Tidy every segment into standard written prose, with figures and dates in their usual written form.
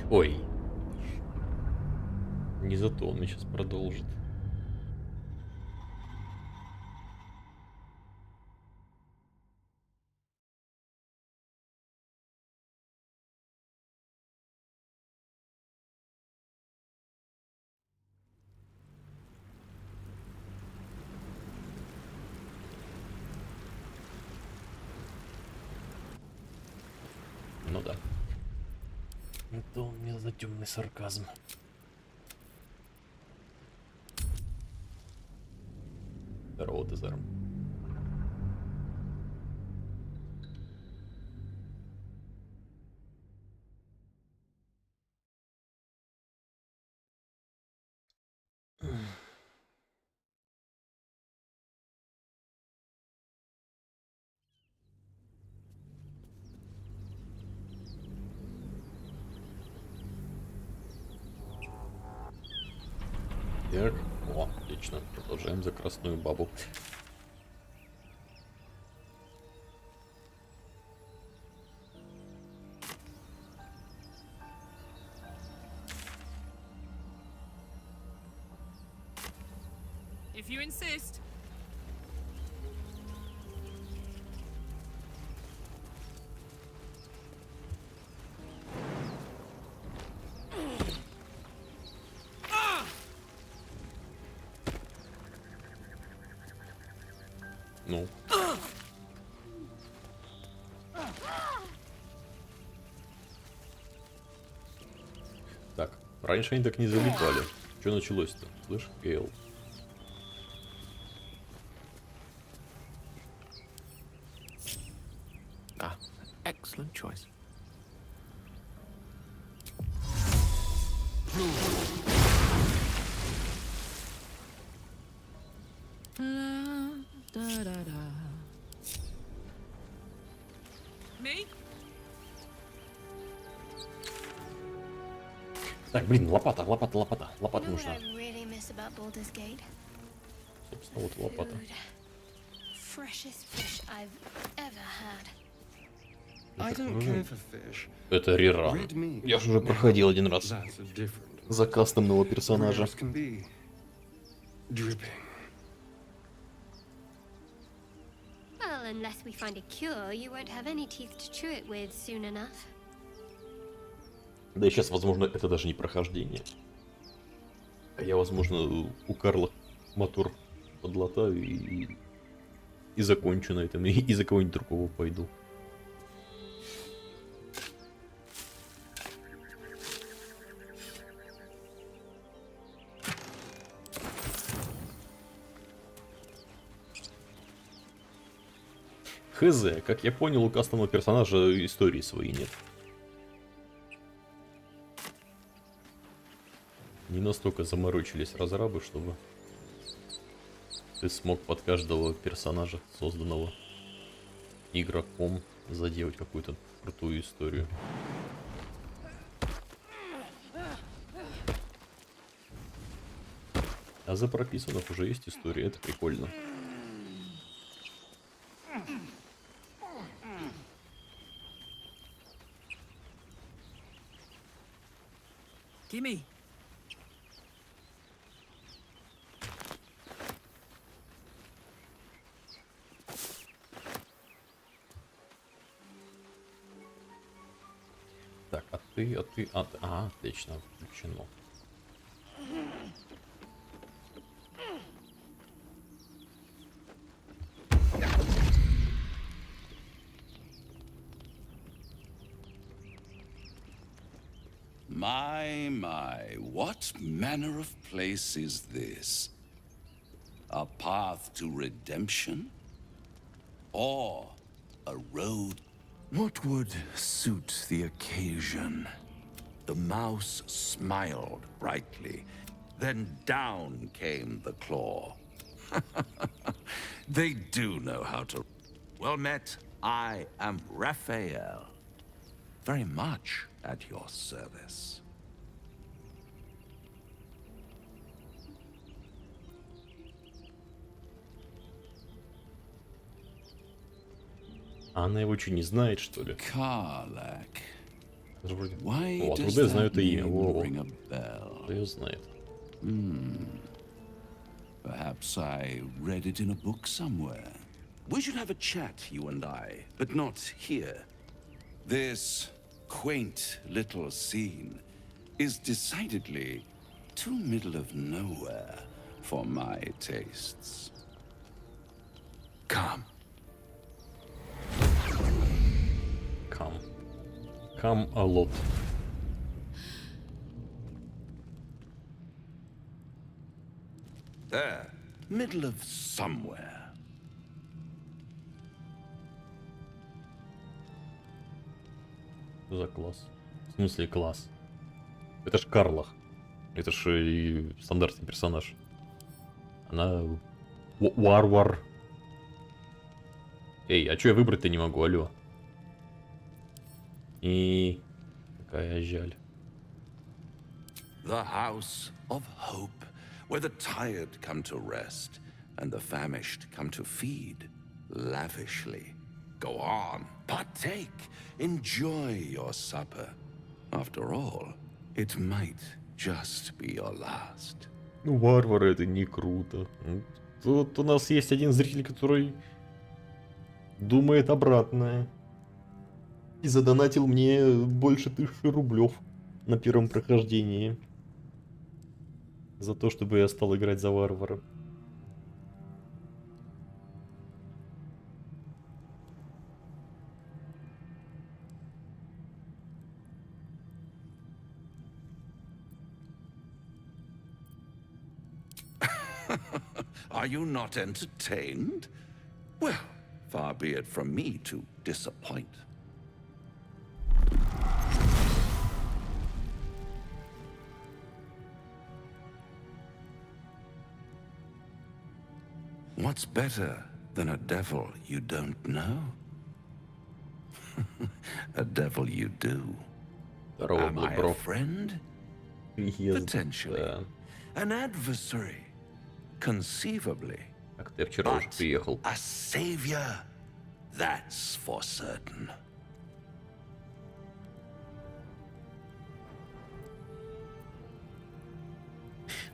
Ой. Не зато он меня сейчас продолжит. Ну да. Это он мне за темный сарказм. Здорово, Тезером. Так, о, отлично. Продолжаем за красную бабу. If you insist. Ну. Так, раньше они так не залипали. Что началось-то? Слышь, Гейл? Excellent choice. Me? Так, блин, лопата, лопата, лопата. Лопата You know what нужна. I really miss about Baldur's Gate? Собственно, вот лопата. Food. Freshest fish I've ever had. I don't care for fish. Это реран. Red meat. Я же уже проходил один раз. That's a different. За кастомного персонажа. Rare as can be. Dripping. Well, unless we find a cure, you won't have any teeth to chew it with soon enough. Да и сейчас, возможно, это даже не прохождение. А я, возможно, у Карла мотор подлатаю и закончу на этом. И за кого-нибудь другого пойду. Хз, как я понял, у кастомного персонажа истории своей нет. Не настолько заморочились разрабы, чтобы ты смог под каждого персонажа, созданного игроком, заделать какую-то крутую историю. А за прописанных уже есть история, это прикольно. Gimme. Так, отлично, включено. My, what manner of place is this? A path to redemption? Or a road? What would suit the occasion? The mouse smiled brightly, then down came the claw. They do know how to... Well met, I am Raphael. Very much at your service. А она его что, не знает, что ли? Karlak. Это же вроде... Why О, does откуда я знаю that это имя? name Во-во. ring a bell? Кто ее знает? Perhaps I read it in a book somewhere. We should have a chat, you and I, but not here. This quaint little scene is decidedly too middle of nowhere for my tastes. Come. Come. Come a lot. There, middle of somewhere. Что за класс? В смысле класс? Это ж Карлах. Это ж и стандартный персонаж. Она... Варвар. Эй, а чё я выбрать-то не могу, алё? И... Какая жаль. The house of hope, where the tired come to rest and the famished come to feed lavishly. Go on, partake, enjoy your supper. After all, it might just be your last. Ну, варвары это не круто. Тут у нас есть один зритель, который думает обратное. И задонатил мне больше 1000 рублев на первом прохождении. За то, чтобы я стал играть за варвара. Are you not entertained? Well, far be it from me to disappoint. What's better than a devil you don't know? A devil you do. Здорово, Am I a бро. friend? Yes, Potentially. да. An adversary? Conceivably. Так, ты вчера уже But приехал. a savior? That's for certain.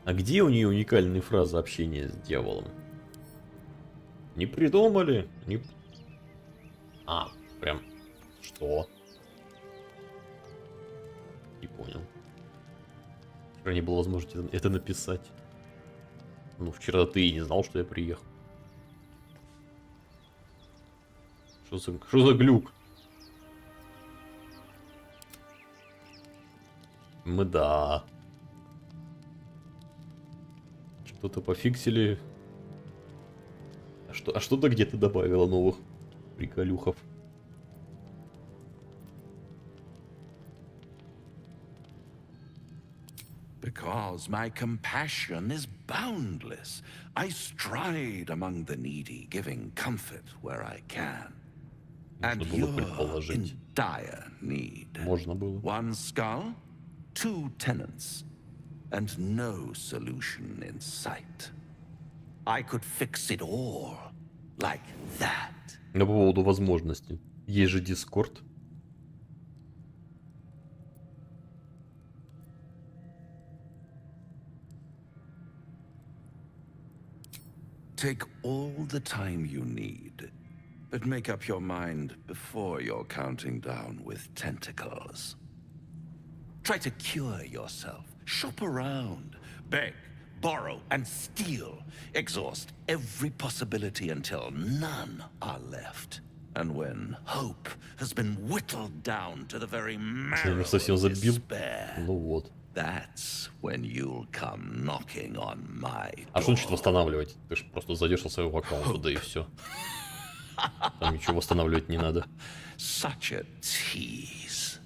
А где у нее уникальные фразы общения с дьяволом? Не придумали? Не... А, прям... Что? Не понял. Вчера не было возможности это написать. Ну, вчера ты и не знал, что я приехал. Что за глюк? Мы да. Что-то пофиксили. А что-то где-то добавило новых приколюхов. Because my compassion is boundless. I stride among the needy, giving comfort where I can. And Можно было you're in предположить. dire need. Можно было. One skull, 2 tenants, and no solution in sight. I could fix it all like that. Но по поводу возможностей. Есть же Дискорд. Take all the time you need, but make up your mind before you're counting down with tentacles. Try to cure yourself. Shop around. Beg, borrow, and steal. Exhaust every possibility until none are left. And when hope has been whittled down to the very marrow of Совсем забил. despair, Ну вот. that's when you'll come knocking on my А что значит door. восстанавливать? Ты же просто зайдешь со своего аккаунта, да и все. Там ничего восстанавливать не надо. Such a tease.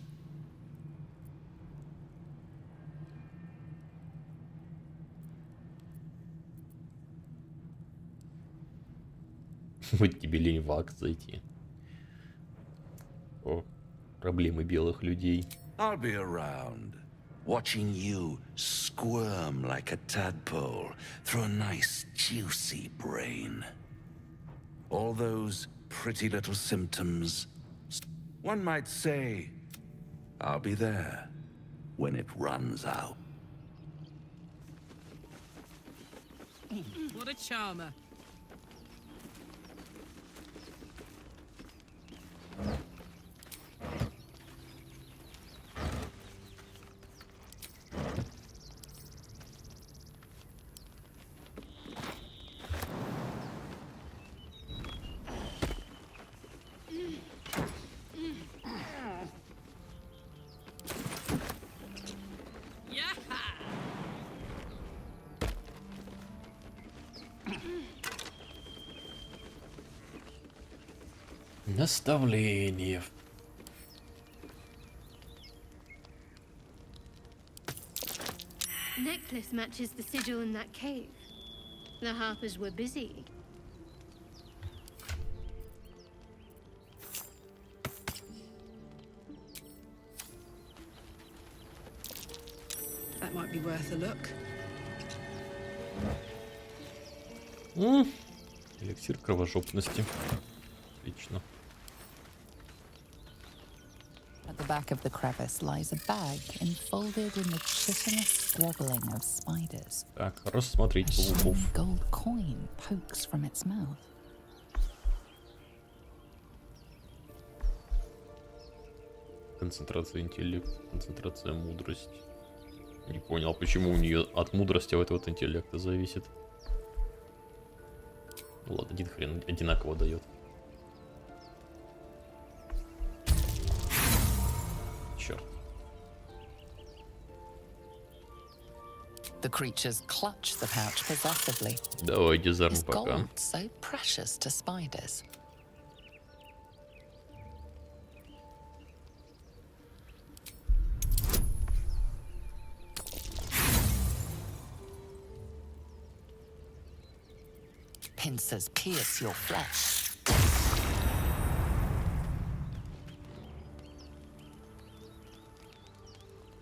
Вот тебе лень в акт зайти. О, проблемы белых людей. I'll be around, watching you squirm like a tadpole through a nice, juicy brain. All those pretty little symptoms, one might say, I'll be there when it runs out. What a charmer. Наставление. Necklace matches the sigil in that cave. The harpers were busy. That might be worth a look. Эликсир кровожопности. Отлично. At the back of the crevice lies a bag enfolded in the chitinous squabbling of spiders. Так, рассмотреть A пауков. shiny gold coin pokes from its mouth. Концентрация интеллекта, концентрация мудрости. Не понял, почему у нее от мудрости от интеллекта зависит. Ну ладно, один хрен одинаково дает. Черт. The creatures clutch the pouch possessively. Давай дизарм Is пока. gold so precious to spiders? Pincers pierce your flesh.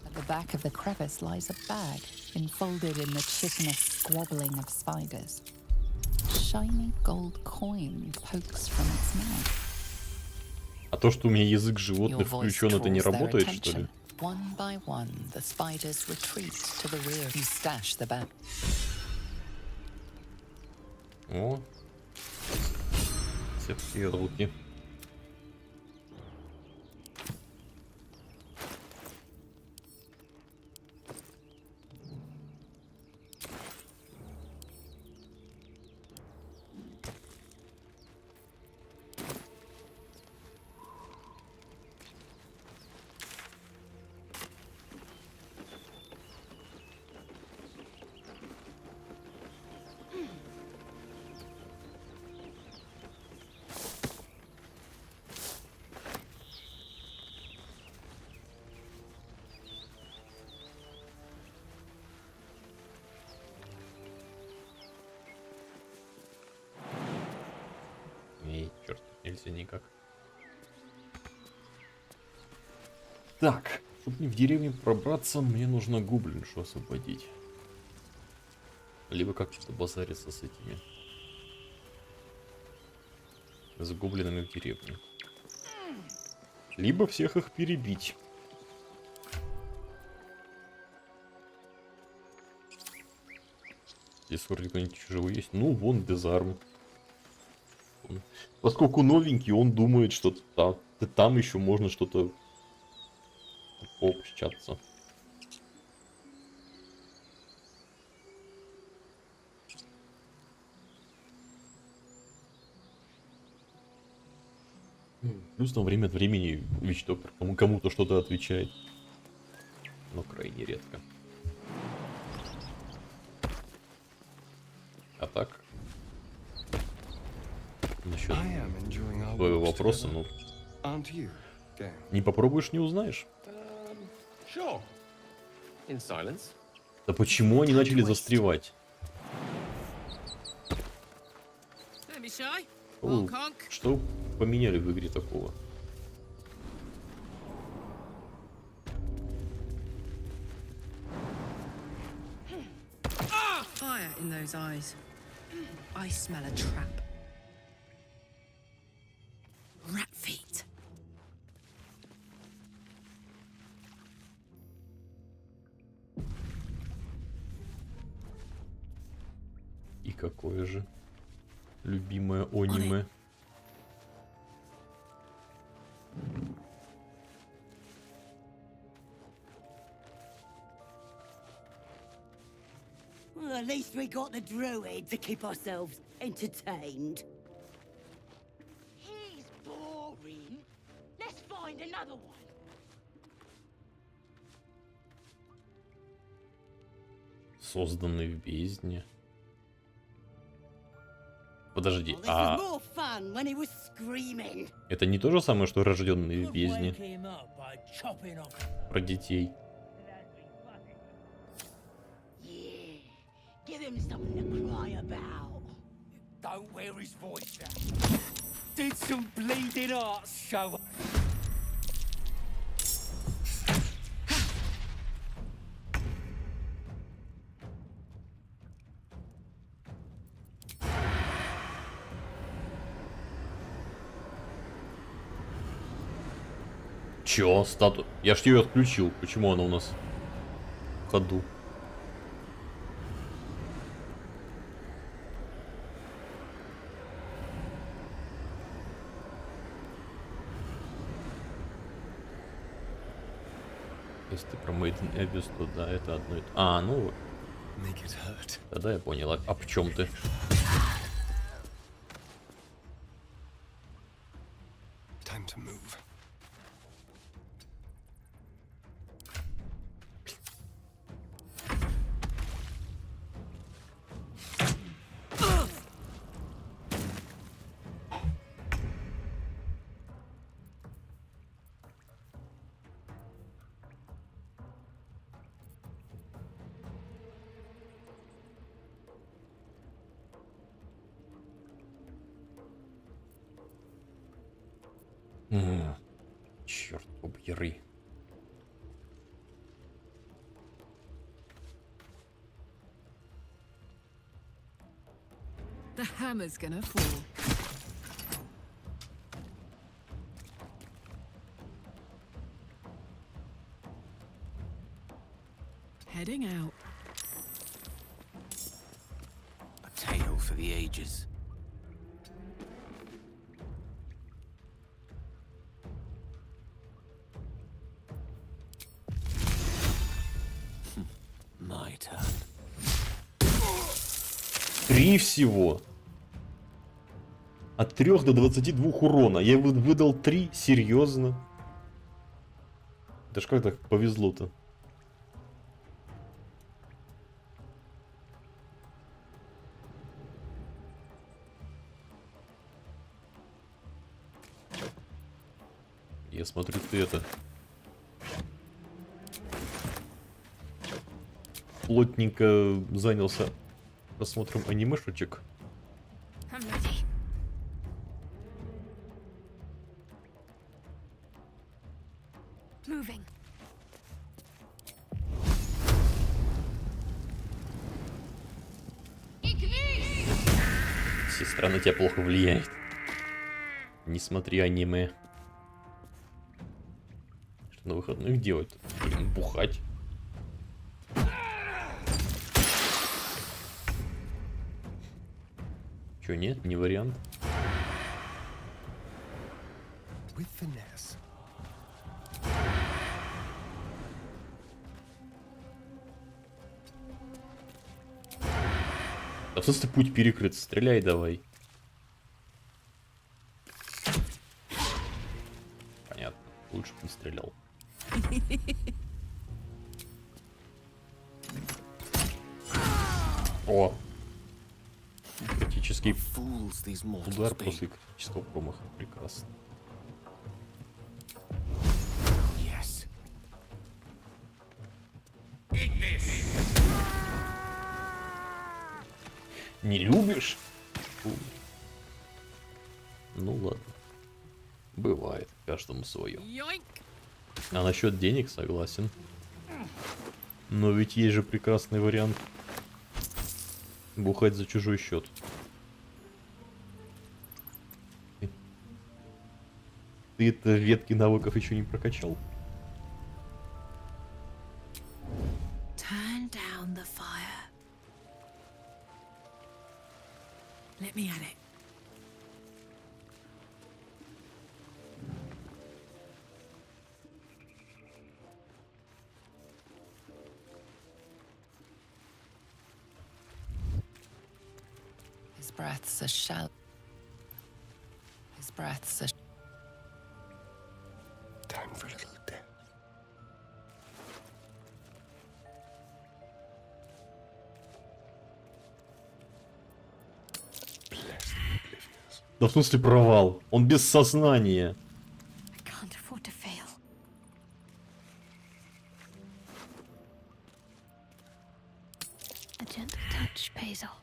At the back of the crevice lies a bag enfolded in the chitinous squabbling of spiders. A shiny gold coin pokes from its mouth. А то, что у меня язык Your животных voice включен, это не draws their работает, что ли? attention. One by one, the spiders retreat to the rear. You stash the bag. О. Цепкие руки. Эй, черт, нельзя никак. Так, чтобы мне в деревню пробраться, мне нужно гоблиншу освободить. Либо как-то базариться с этими. С гоблинами в деревне. Либо всех их перебить. Здесь вроде кто-нибудь живой есть. Ну, вон дезарм. Поскольку новенький, он думает, что там еще можно что-то пообщаться. Плюс там время от времени Вичтокер кому-то что-то отвечает. Но крайне редко. А так? Насчет I am enjoying our твоего walks вопроса, together. ну, Aren't you, gang? не попробуешь, не узнаешь. Sure. In silence. Да почему они начали застревать? Don't be shy. О, Won't conk. что поменяли в игре такого? Fire in those eyes. I smell a trap. Rat feet. какое же. Любимое аниме. Well, at least we got the druid to keep ourselves entertained. He's boring. Let's find another one. Созданный в бездне. Подожди, Well, this was more fun when he was screaming. это не то же самое, что рожденный в Could бездне? wake him up by chopping off. Про детей. Yeah, give him something to cry about. Don't wear his voice out. Did some bleeding arts show up? Чё? Стату... Я ж ее отключил. Почему она у нас в ходу? Если ты про Made in Abyss, то да, это одно и то. А, ну... Тогда я понял. А в чем ты? Time to move. Черт побери. The hammer's gonna fall. Heading out. A tale for the ages. My turn. 3 всего. От 3 до 22 урона. Я выдал 3? Серьезно? Даже как так повезло-то? Я смотрю, ты это... плотненько занялся просмотром анимешечек. I'm ready. Moving. Сестра на тебя плохо влияет. Не смотри аниме. Что на выходных делать? Блин, бухать. Чё, нет? Не вариант? With finesse. Да в смысле путь перекрыт? Стреляй давай. Понятно. Лучше бы не стрелял. О! Критический Fools these mortals удар be. после критического промаха. Прекрасно. Yes. Не любишь? Фу. Ну ладно. Бывает. Каждому свое. Yoink! А насчет денег согласен. Но ведь есть же прекрасный вариант. Бухать за чужой счет. Ты это ветки навыков еще не прокачал? Turn down the fire. Let me at it. His breath's a shell. His breath's a. Time for a little death. Bless the oblivious. Да в смысле провал? Он без сознания. I can't afford to fail. A gentle touch pays off.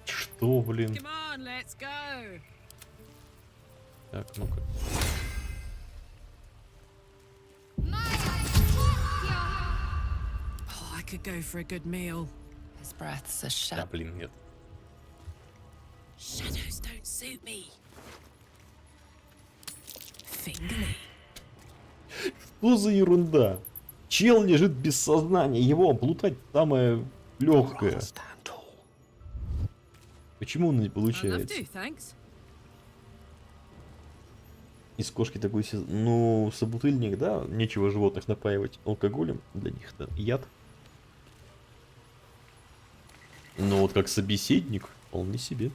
Что, блин? Come on, let's go. Так, ну-ка. Oh, I could go for a good meal. His breath's a Да, shell. блин, нет. Shadows don't suit me. Fingly. Что за ерунда? Чел лежит без сознания, его облутать самое легкое. Stand tall. Почему он не I'd love получается? to, thanks. Из кошки такой ну, собутыльник, да, нечего животных напаивать алкоголем, для них это яд. Но вот как собеседник, вполне себе.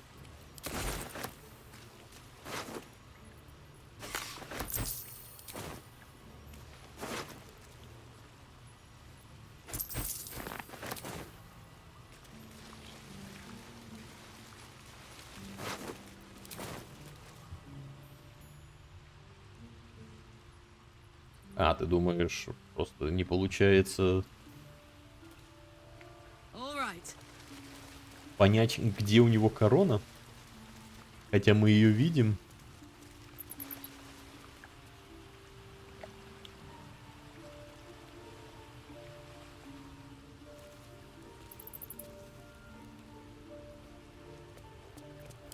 А, ты думаешь, просто не получается All right. понять, где у него корона? Хотя мы ее видим.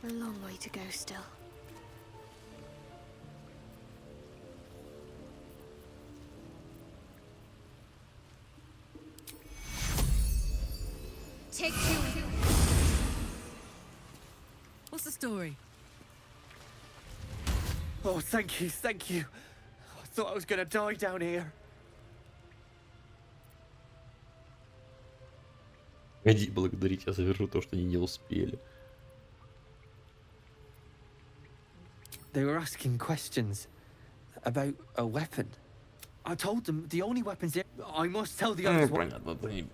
A long way to go still. Take two. What's the story? Oh, thank you, thank you. I thought I was gonna die down here. Погоди благодарить, я завершу то, что они не успели. They were asking questions about a weapon. I told them the only weapons there. I must tell the Ну, others what. понятно, это не...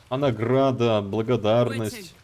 А награда, благодарность.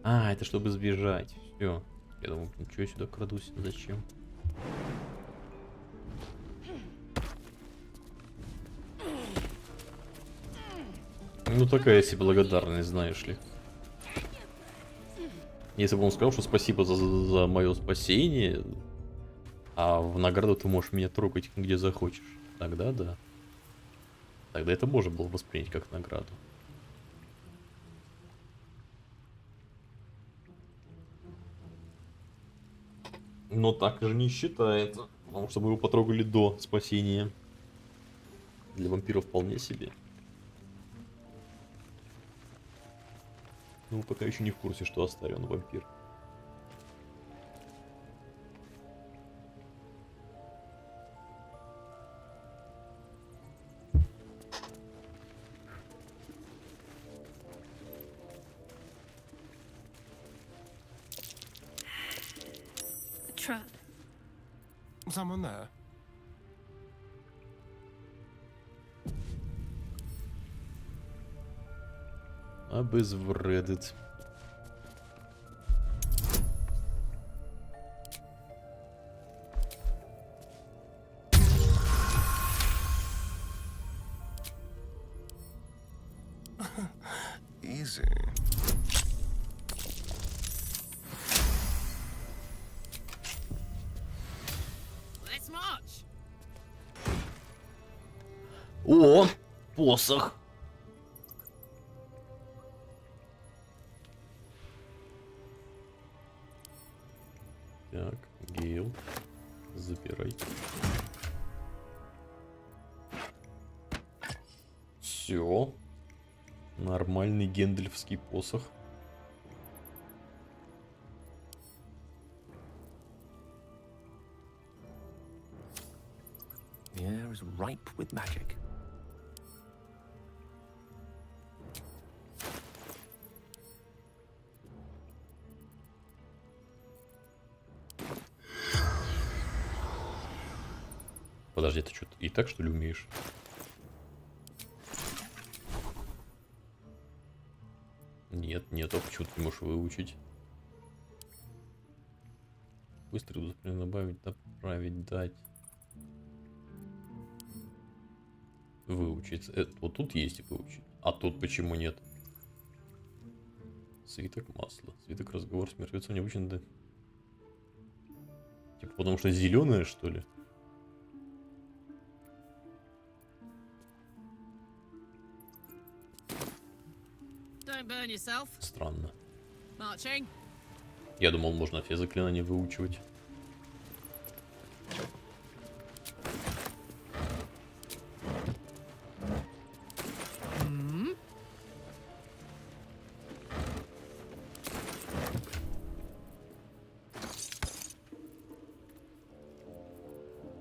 А, это чтобы сбежать. Все. Я думал, ничего, я сюда крадусь. Зачем? Ну, такая себе благодарность, знаешь ли. Если бы он сказал, что спасибо за мое спасение, а в награду ты можешь меня трогать где захочешь, тогда да. Тогда это можно было воспринять как награду. Но так же не считается, потому что мы его потрогали до спасения. Для вампиров вполне себе. Ну, пока еще не в курсе, что Астарион вампир. Trap. Someone there? Обезвредить. Easy. Let's march. О, посох. Так, Гейл, забирай. Все. Нормальный гендальфский посох. The air is ripe with magic. Подожди, ты что, и так что ли умеешь? Нет, а почему ты не можешь выучить? Быстро добавить, направить, дать. Выучить. Вот тут есть и выучить. А тут почему нет? Свиток масла. Свиток разговор с мертвецом не обычно, да? Типа потому что зеленое, что ли? Don't burn yourself. Странно. Marching. Я думал, можно все заклинания выучивать.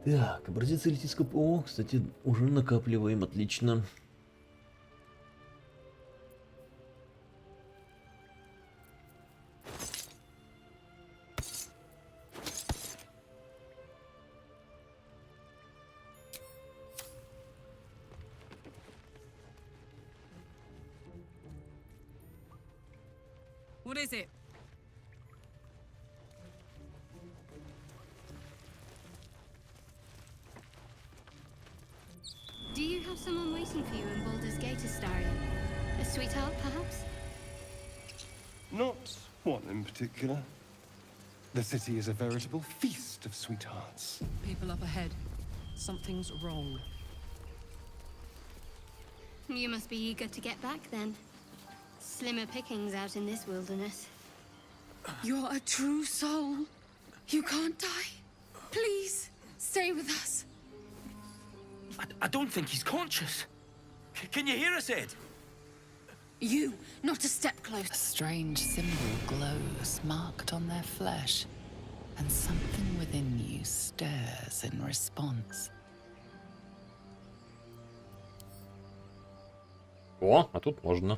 Так, образец эльтийского... О, кстати, уже накапливаем, отлично. What is it? Do you have someone waiting for you in Baldur's Gate, Astarion? A sweetheart, perhaps? Not one in particular. The city is a veritable feast of sweethearts. People up ahead. Something's wrong. You must be eager to get back then. Slimmer pickings out in this wilderness. You're a true soul. You can't die. Please, stay with us. I don't think he's conscious. Can you hear us, Ed? You, not a step closer. A strange symbol glows, marked on their flesh, and something within you stirs in response. О, а тут можно.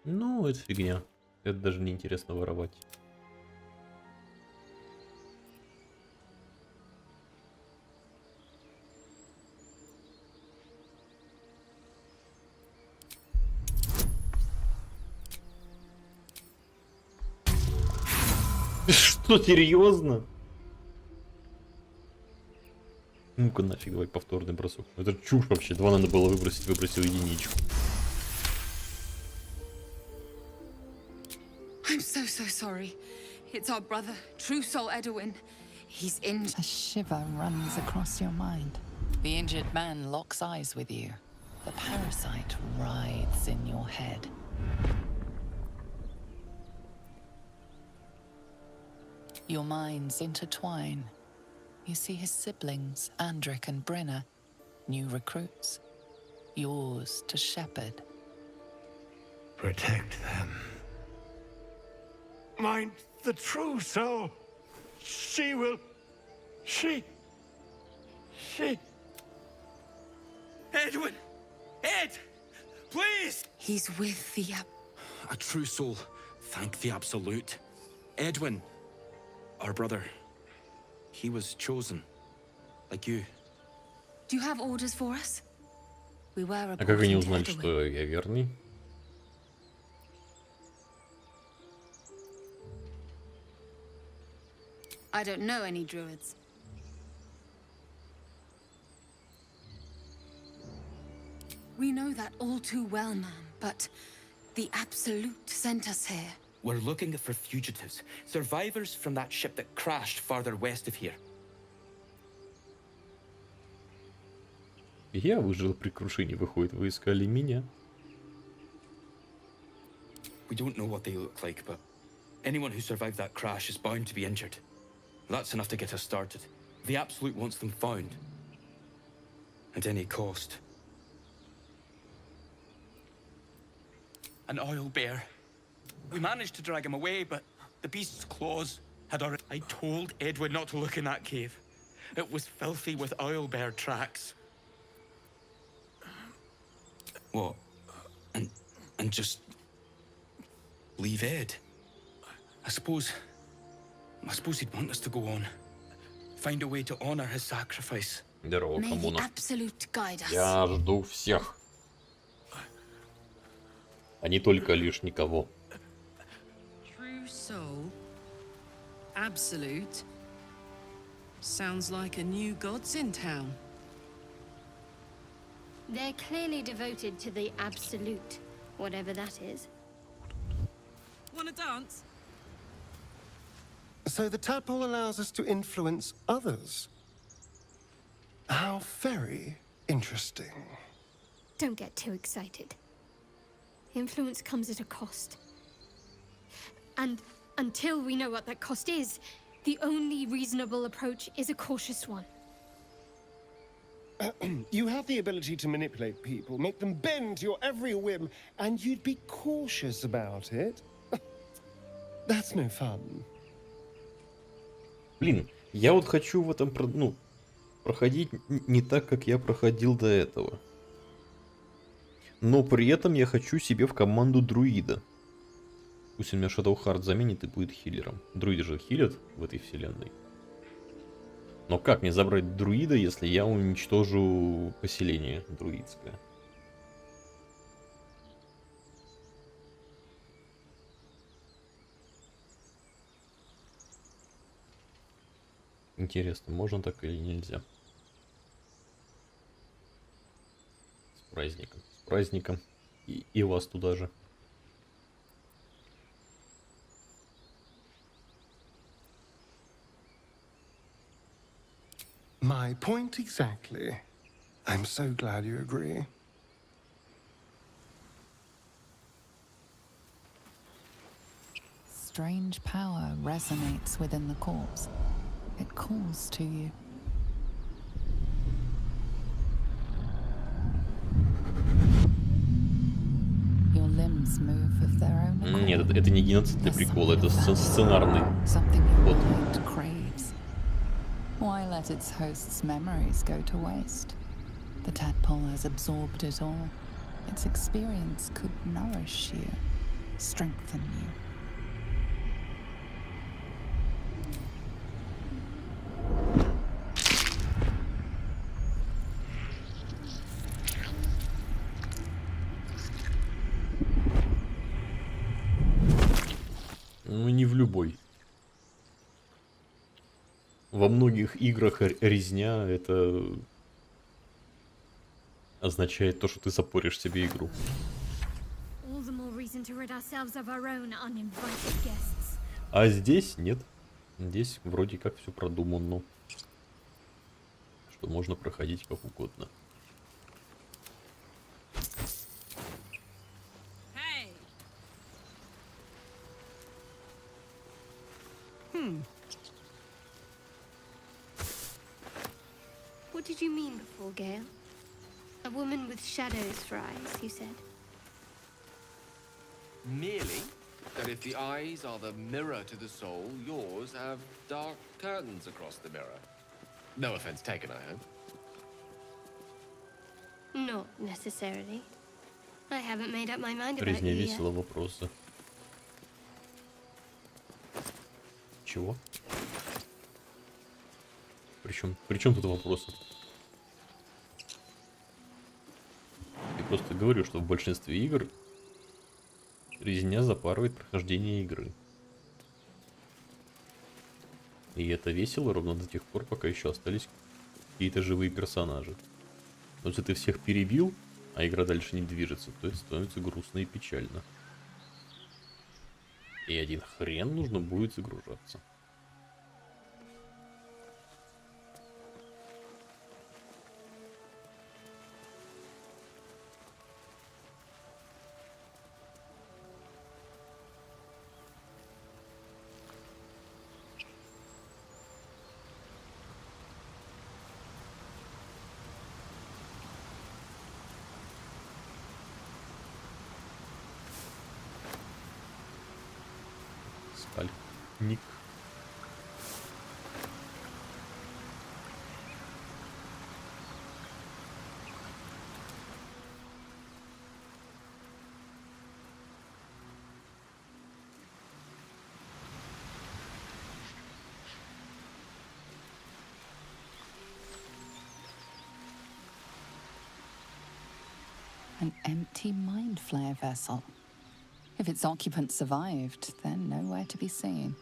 Ну, это фигня. Это даже не интересно воровать. Что, серьезно? Ну-ка нафиг, давай повторный бросок. Это чушь вообще. 2 надо было выбросить, выбросил единичку. I'm so sorry. It's our brother, True Soul Edwin. He's injured. A shiver runs across your mind. The injured man locks eyes with you. The parasite writhes in your head. Your minds intertwine. You see his siblings, Andric and Brenna, new recruits. Yours to shepherd. Protect them. Mind the true soul. She will. She. Edwin! Ed! Please! He's with the A true soul. Thank the Absolute. Edwin, our brother. He was chosen. Like you. Do you have orders for us? We were А как они reporting to узнали, Edwin. что я верный? I don't know any druids. We know that all too well, ma'am, but the Absolute sent us here. We're looking for fugitives. Survivors from that ship that crashed farther west of here. Я выжил при крушении, выходит, вы искали меня. We don't know what they look like, but anyone who survived that crash is bound to be injured. That's enough to get us started. The Absolute wants them found. At any cost. An oil bear. We managed to drag him away, but the beast's claws had already... I told Edwin not to look in that cave. It was filthy with oil bear tracks. What? And just... leave Ed? I suppose he'd want us to go on. Find a way to honor his sacrifice. Здорово, May the коммуна. Absolute guide us. Я жду всех. А не только лишь никого. True soul. Absolute. Sounds like a new god's in town. They're clearly devoted to the Absolute, whatever that is. Wanna dance? So the tadpole allows us to influence others. How very interesting. Don't get too excited. Influence comes at a cost. And until we know what that cost is, the only reasonable approach is a cautious one. You have the ability to manipulate people, make them bend to your every whim, and you'd be cautious about it? That's no fun. Блин, я вот хочу в этом, проходить не так, как я проходил до этого. Но при этом я хочу себе в команду друида. Пусть у меня Shadowheart заменит и будет хиллером. Друиды же хилят в этой вселенной. Но как мне забрать друида, если я уничтожу поселение друидское? Интересно, можно так или нельзя? С праздником. С праздником. И вас туда же. My point exactly. I'm so glad you agree. Strange power resonates within the corpse. It calls to you. Your limbs move of their own accord. Нет, это не геноцидный прикол, это сценарный Something your ход. mind craves. Why let its host's memories go to waste? The tadpole has absorbed it all. Its experience could nourish you, strengthen you. Ну, не в любой. Во многих играх резня это означает то, что ты запоришь себе игру. All the more reason to rid ourselves of our own uninvited guests. А здесь нет. Здесь вроде как все продумано. Что можно проходить как угодно. did you mean before, Gale? A woman with shadows for eyes, you said. Merely that if the eyes are the mirror to the soul, yours have dark curtains across the mirror. No offense taken, I hope. Not necessarily. I haven't made up my mind about Резня you yet. весела вопросы. Чего? Причем тут вопросы? Я просто говорю, что в большинстве игр резня запарывает прохождение игры. И это весело ровно до тех пор, пока еще остались какие-то живые персонажи. Но если ты всех перебил, а игра дальше не движется, то это становится грустно и печально. И один хрен нужно будет загружаться. Ник. An empty mind flare vessel. If its occupant survived, they're nowhere to be seen.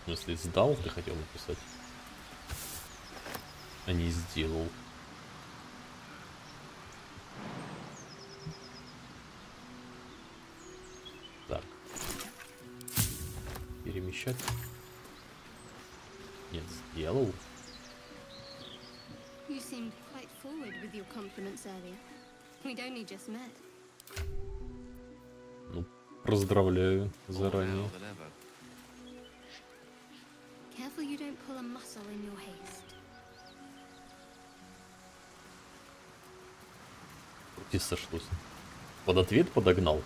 Если сдал, ты хотел написать, а не сделал. Так. Перемещать. Нет, сделал. You seemed quite forward with your compliments earlier. We'd only just met. Ну, поздравляю заранее. Careful you don't pull a muscle in your haste. Где сошлось? Под ответ подогнал.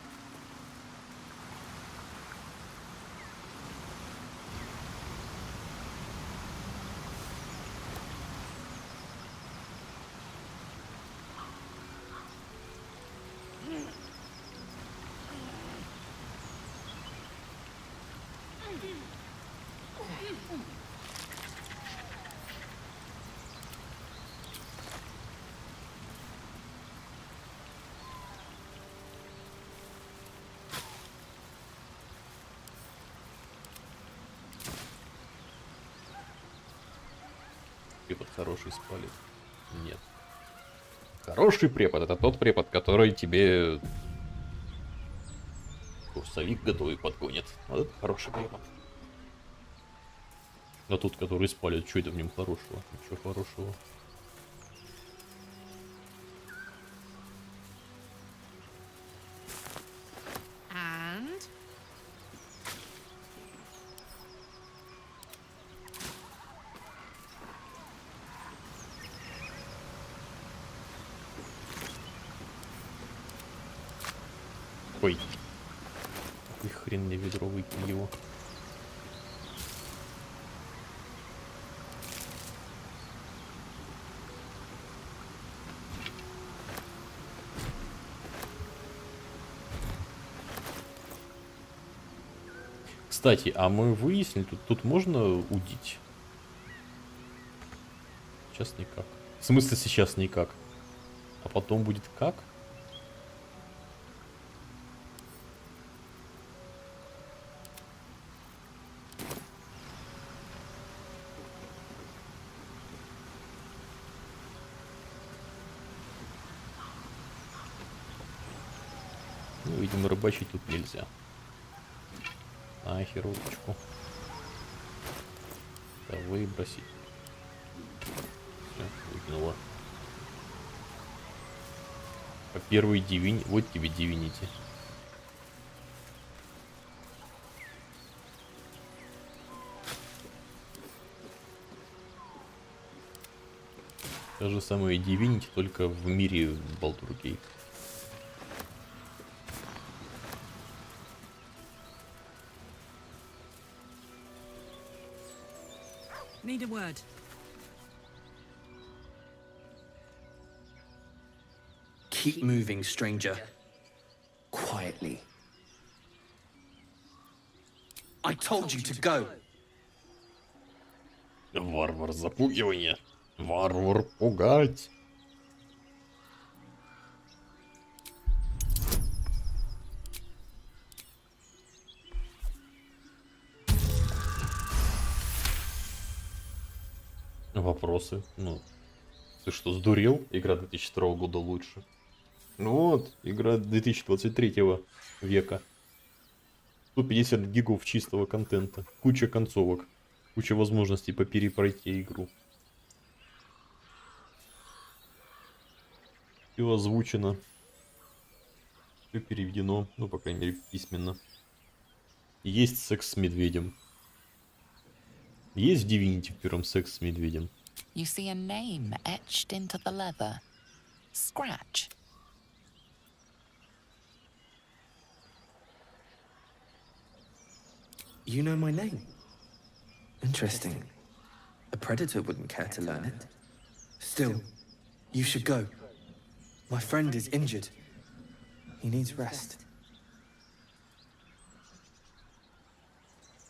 Препод хороший спалит? Нет. Хороший препод — это тот препод, который тебе курсовик готовый подгонит. Вот это хороший препод. А тот, который спалит, что это в нем хорошего? Ничего хорошего. And? Ой. Какой хрен мне ведро, выкинь его. Кстати, а мы выяснили, тут можно удить? Сейчас никак. В смысле сейчас никак? А потом будет как? Ну, видимо, рыбачить тут нельзя. Нахер удочку. Да, выбросить. Все, выкинула. А первый дивинь... Вот тебе дивинити. Та же самая Divinity, только в мире Baldur Gate. Need a word. Keep moving, stranger. Quietly. I told you to go. Варвар запугивание. Варвар пугать. Вопросы? Ну, ты что, сдурел? Игра 2002 года лучше. Ну вот, игра 2023 века. 150 гигов чистого контента. Куча концовок. Куча возможностей перепройти игру. Все озвучено. Все переведено. Ну, по крайней мере, письменно. Есть секс с медведем. Есть в Divinity в первом секс с медведем. You see a name etched into the leather. Scratch. You know my name? Interesting. A predator wouldn't care to learn it. Still, you should go. My friend is injured. He needs rest.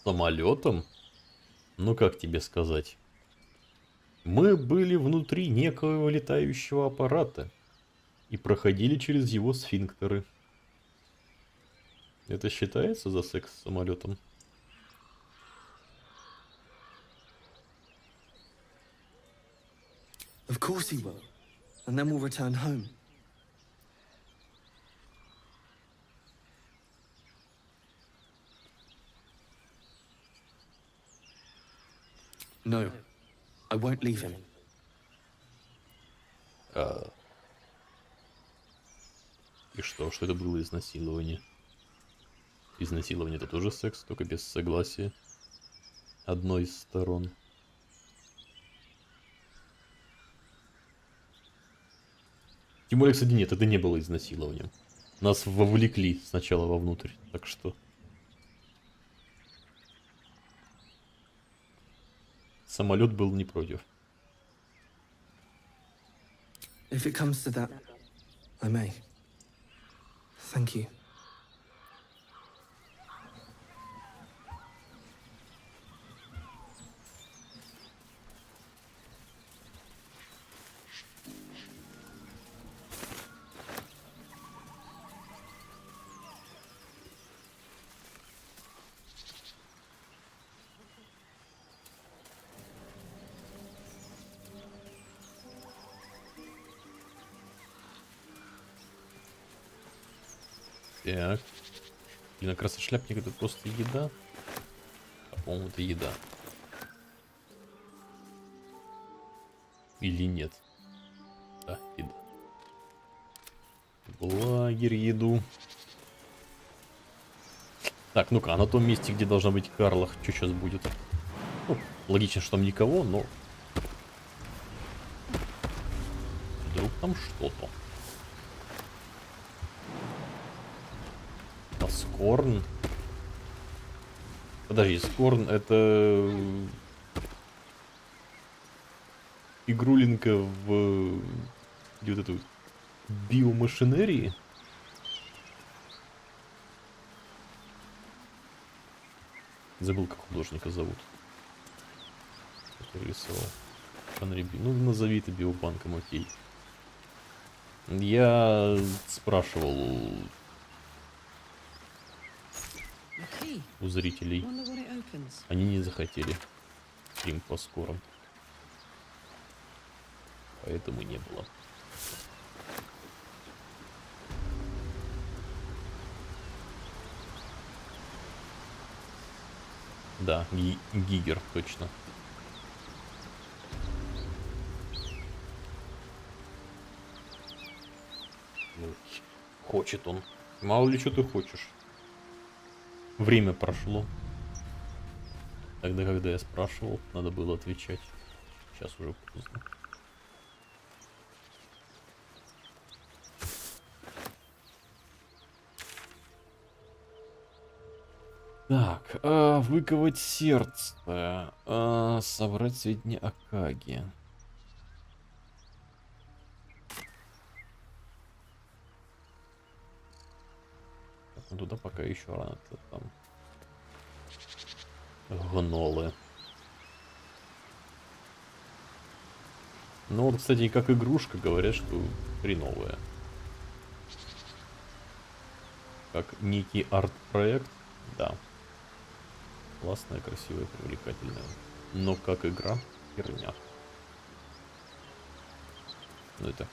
Самолетом? Ну как тебе сказать? Мы были внутри некоего летающего аппарата и проходили через его сфинктеры. Это считается за секс с самолетом? Of course he will. And then we'll return home. No, I won't leave him. И что? Что это было изнасилование? Изнасилование это тоже секс, только без согласия одной из сторон. Тем более, кстати, нет, это не было изнасилованием. Нас вовлекли сначала вовнутрь, так что... Самолет был не против. If it comes to that, I may. Thank you. Так. И на красошляпник это просто еда. А по-моему, это еда. Или нет? Да, еда. В лагерь еду. Так, ну-ка, а на том месте, где должна быть Карлах, что сейчас будет? Ну, логично, что там никого, но... Вдруг там что-то. Скорн. Подожди, Скорн это игрулинка в где вот эту биомашинерии. Забыл, как художника зовут. Который рисовал. Ну, назови это биобанком, окей. Я спрашивал у зрителей. Они не захотели стрим по скором. Поэтому не было. Да, Гигер, точно. Хочет он. Мало ли что ты хочешь. Время прошло. Тогда, когда я спрашивал, надо было отвечать. Сейчас уже поздно. Так, выковать сердце, собрать сведения о Каге. Так, ну туда пока еще рано, там гнолы. Ну вот, кстати, как игрушка говорят, что хреновая. Как некий арт-проект, да. Классная, красивая, привлекательная. Но как игра, херня. Ну это,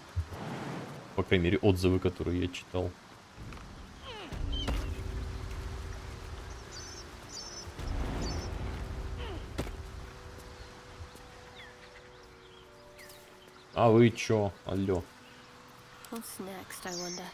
по крайней мере, отзывы, которые я читал. А вы чё? Алло. What's next, I wonder?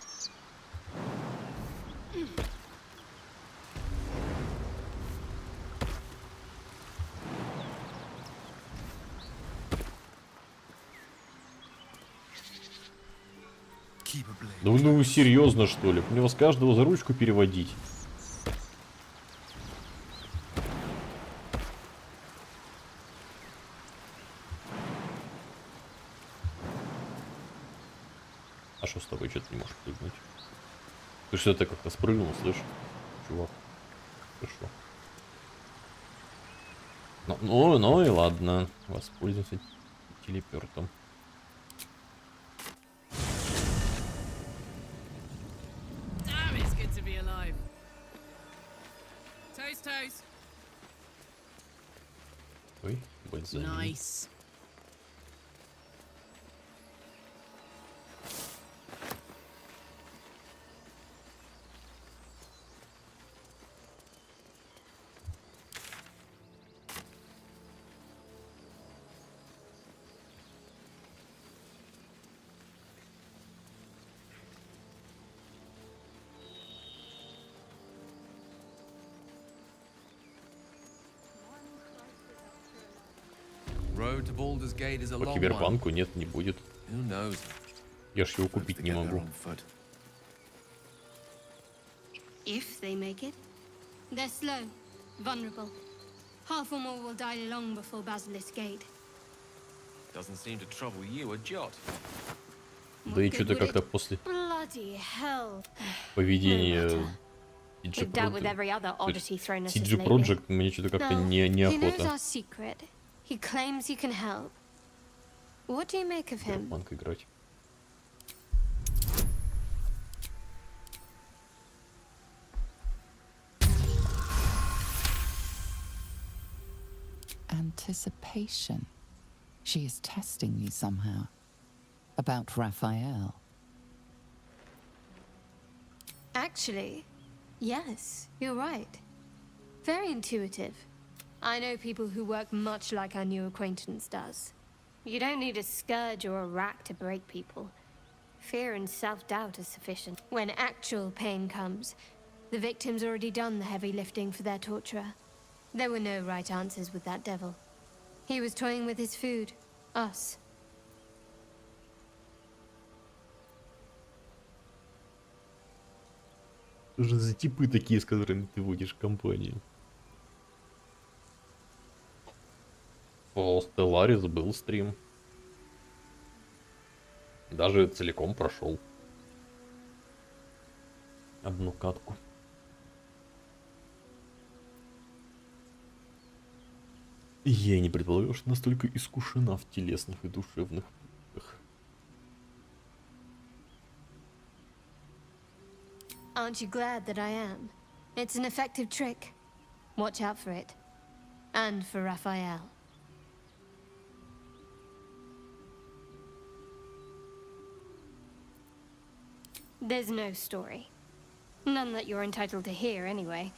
Да ну вы серьезно, что ли? Мне вас каждого за ручку переводить. А что с тобой? Что ты не можешь прыгнуть? Ты что-то как-то спрыгнул, слышь? Чувак. Ты что? Ну и ладно. Воспользуемся телепортом. Ой, Nice. Road to Baldur's Gate is a По long one. киберпанку нет, не будет. Who knows? Я ж его купить не могу. If they make it, they're slow, vulnerable. Half or more will die long before Basilisk Gate. Doesn't seem to trouble you a jot. Да и что-то как-то после Bloody hell. поведения We've dealt with every other oddity thrown at us CG lately. Project мне что-то как-то No, he knows неохота. our secret. He claims he can help. What do you make of him? Киберпанк играть. Anticipation. She is testing you somehow. About Raphael. Actually, yes, you're right. Very intuitive. I know people who work much like our new acquaintance does. You don't need a scourge or a rack to break people. Fear and self-doubt are sufficient. When actual pain comes, the victim's already done the heavy lifting for their torturer. There were no right answers with that devil. He was toying with his food. Us. Что же за типы такие, с которыми ты водишь компанию? О, Stellaris был стрим. Даже целиком прошел. Одну катку. Я не предполагал, что настолько искушена в телесных и душевных пытках. Aren't you glad that I am? It's an effective trick. Watch out for it. And for Raphael. There's no story. None that you're entitled to hear, anyway.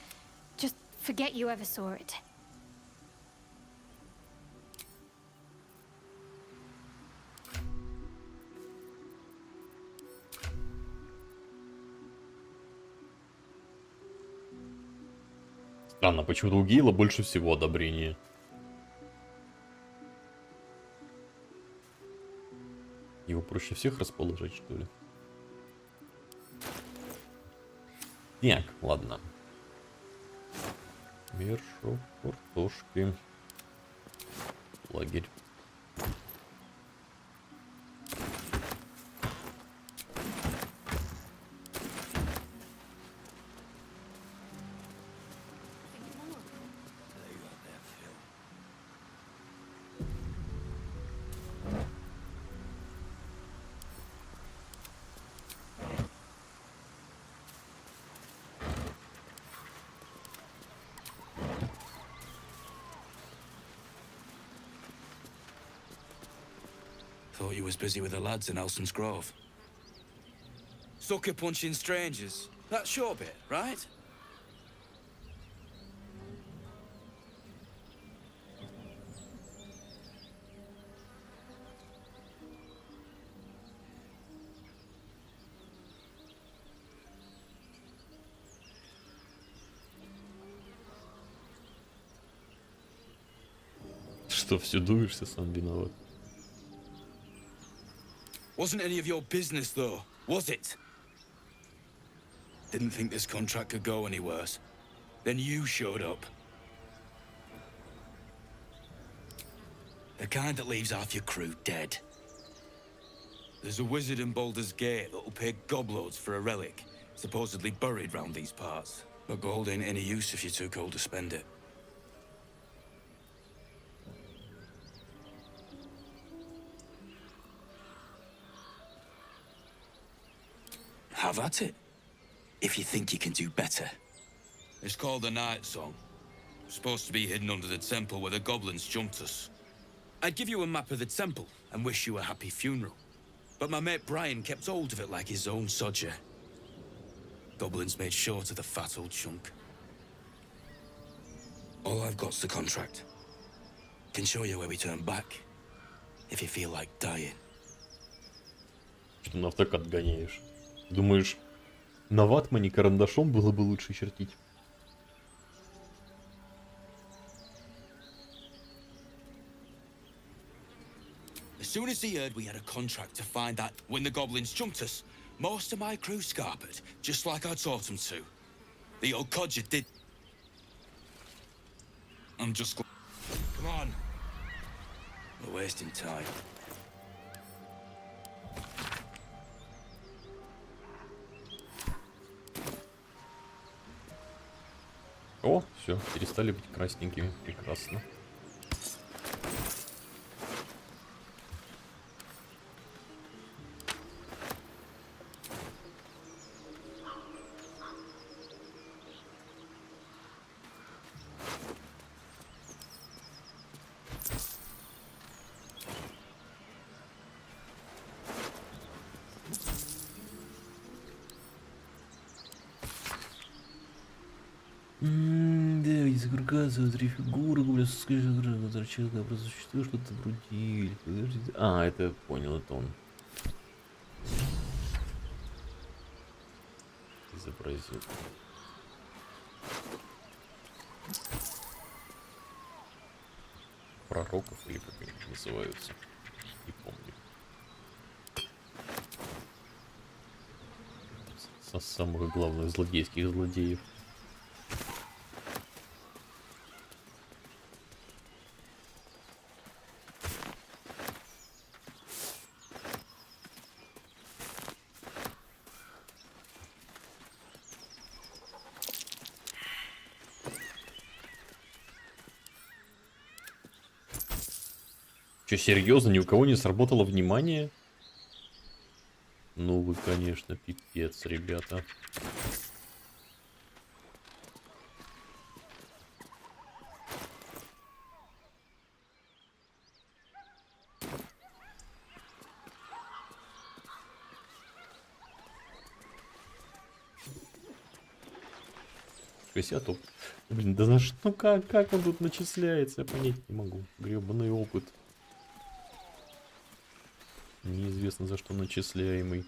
Just forget you ever saw it. Странно, почему-то у Гейла больше всего одобрения. Его проще всех расположить, что ли? Так, ладно. Мешок картошки. Лагерь. Thought you was busy with the lads in Elson's Grove. Sucker punching strangers. That's your bit, right? Что, все дуешься, сам виноват. Wasn't any of your business, though, was it? Didn't think this contract could go any worse. Then you showed up. The kind that leaves half your crew dead. There's a wizard in Baldur's Gate that'll pay gobloads for a relic, supposedly buried round these parts. But gold ain't any use if you're too cold to spend it. Have at it, if you think you can do better. It's called the Night Song. Supposed to be hidden under the temple where the goblins jumped us. I'd give you a map of the temple and wish you a happy funeral. But my mate Brian kept hold of it like his own sodger. Goblins made short of the fat old chunk. All I've got's the contract. Can show you where we turn back, if you feel like dying. Что на автокат гоняешь? Думаешь, на ватмане карандашом было бы лучше чертить? As soon as he heard we had a contract to find that when the goblins jumped us, most of my crew scarpered, just like I taught them to. The old codger did. I'm just. Come on. We're wasting time. О, все, перестали быть красненькими. Прекрасно. Да, загружаются три фигуры, человека просто существует что-то вроде. Подождите. А, это я понял, это он. Изобразил. Пророков или как они называются. Не помню. Со самых главных злодейских злодеев. Че, серьезно, ни у кого не сработало внимание? Ну вы, конечно, пипец, ребята. Топ. Блин, да за что? Ну как он тут начисляется? Я понять не могу. Гребаный опыт. Неизвестно за что начисляемый.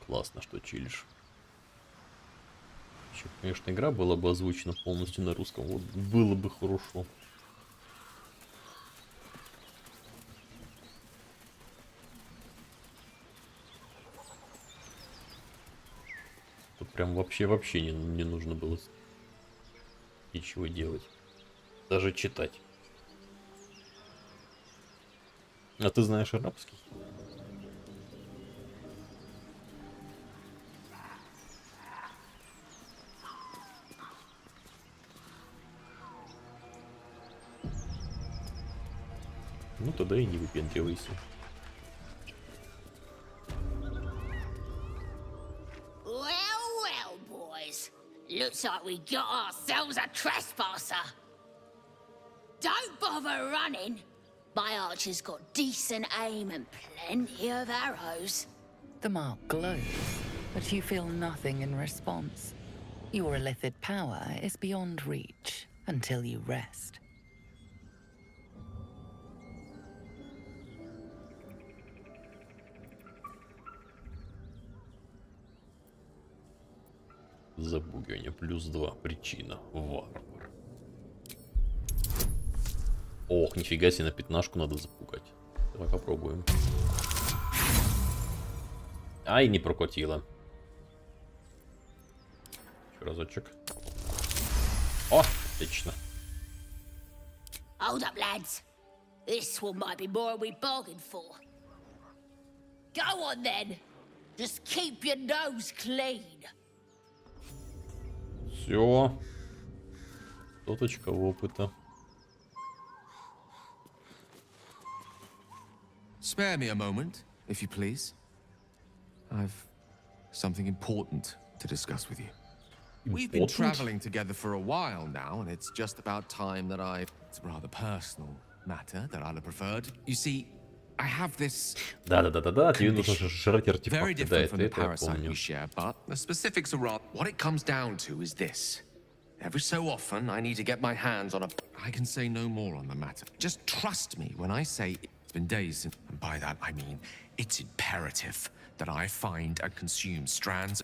Классно, что чилишь. Еще, конечно, игра была бы озвучена полностью на русском. Вот было бы хорошо. Тут прям вообще не нужно было ничего делать. Даже читать. А ты знаешь арабский? Ну тогда и не выпендривайся. Well, boys. Looks like we got ourselves a trespasser. Don't bother running. My archer's got decent aim and plenty of arrows. The mark glows, but you feel nothing in response. Your illithid power is beyond reach until you rest. Запугивание +2. Причина. Варвар. Ох, нифига себе, на 15 надо запугать. Давай попробуем. Ай, не прокатило. Еще разочек. О, отлично. Hold up, lads. This one might be more than we bargained for. Go on then. Just keep your nose clean. Все. Соточка опыта. Spare me a moment, if you please. I've something important to discuss with you. We've been traveling together for a while now, and it's just about time that it's a rather personal matter that I'd have preferred. You see, I have this Да, тебе нужно жрать very артефакты, да, different from the это я parasite помню. we share, but the specifics are rather... What it comes down to is this. Every so often, I need to get my hands on a... I can say no more on the matter. Just trust me when I say it's been days since... And by that, I mean it's imperative that I find and consume strands...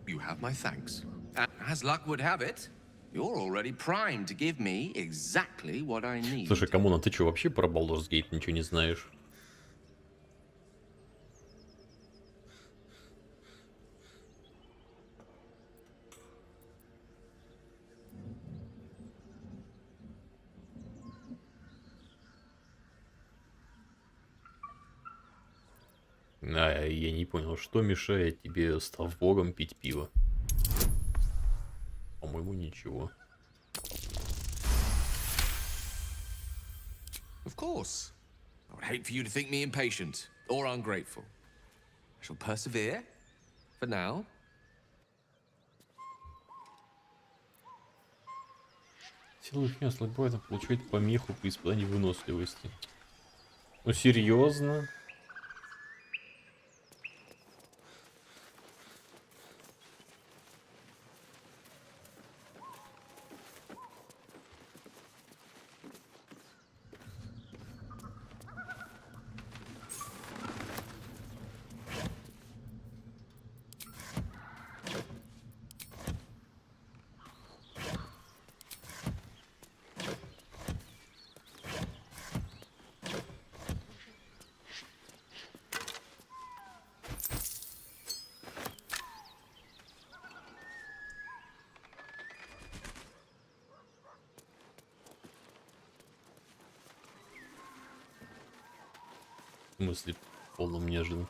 You have my thanks. And as luck would have it, you're already primed to give me exactly what I need. Слушай, Камона, ты что, вообще про Baldur's Gate ничего не знаешь? А, я не понял, что мешает тебе, став богом, пить пиво? По-моему, ничего. Of course. I would hate for you to think me impatient or ungrateful. I shall persevere for now. Сила духовного ослабевает, получает помеху при испытании выносливости. Ну серьезно? В смысле, полном неожиданно.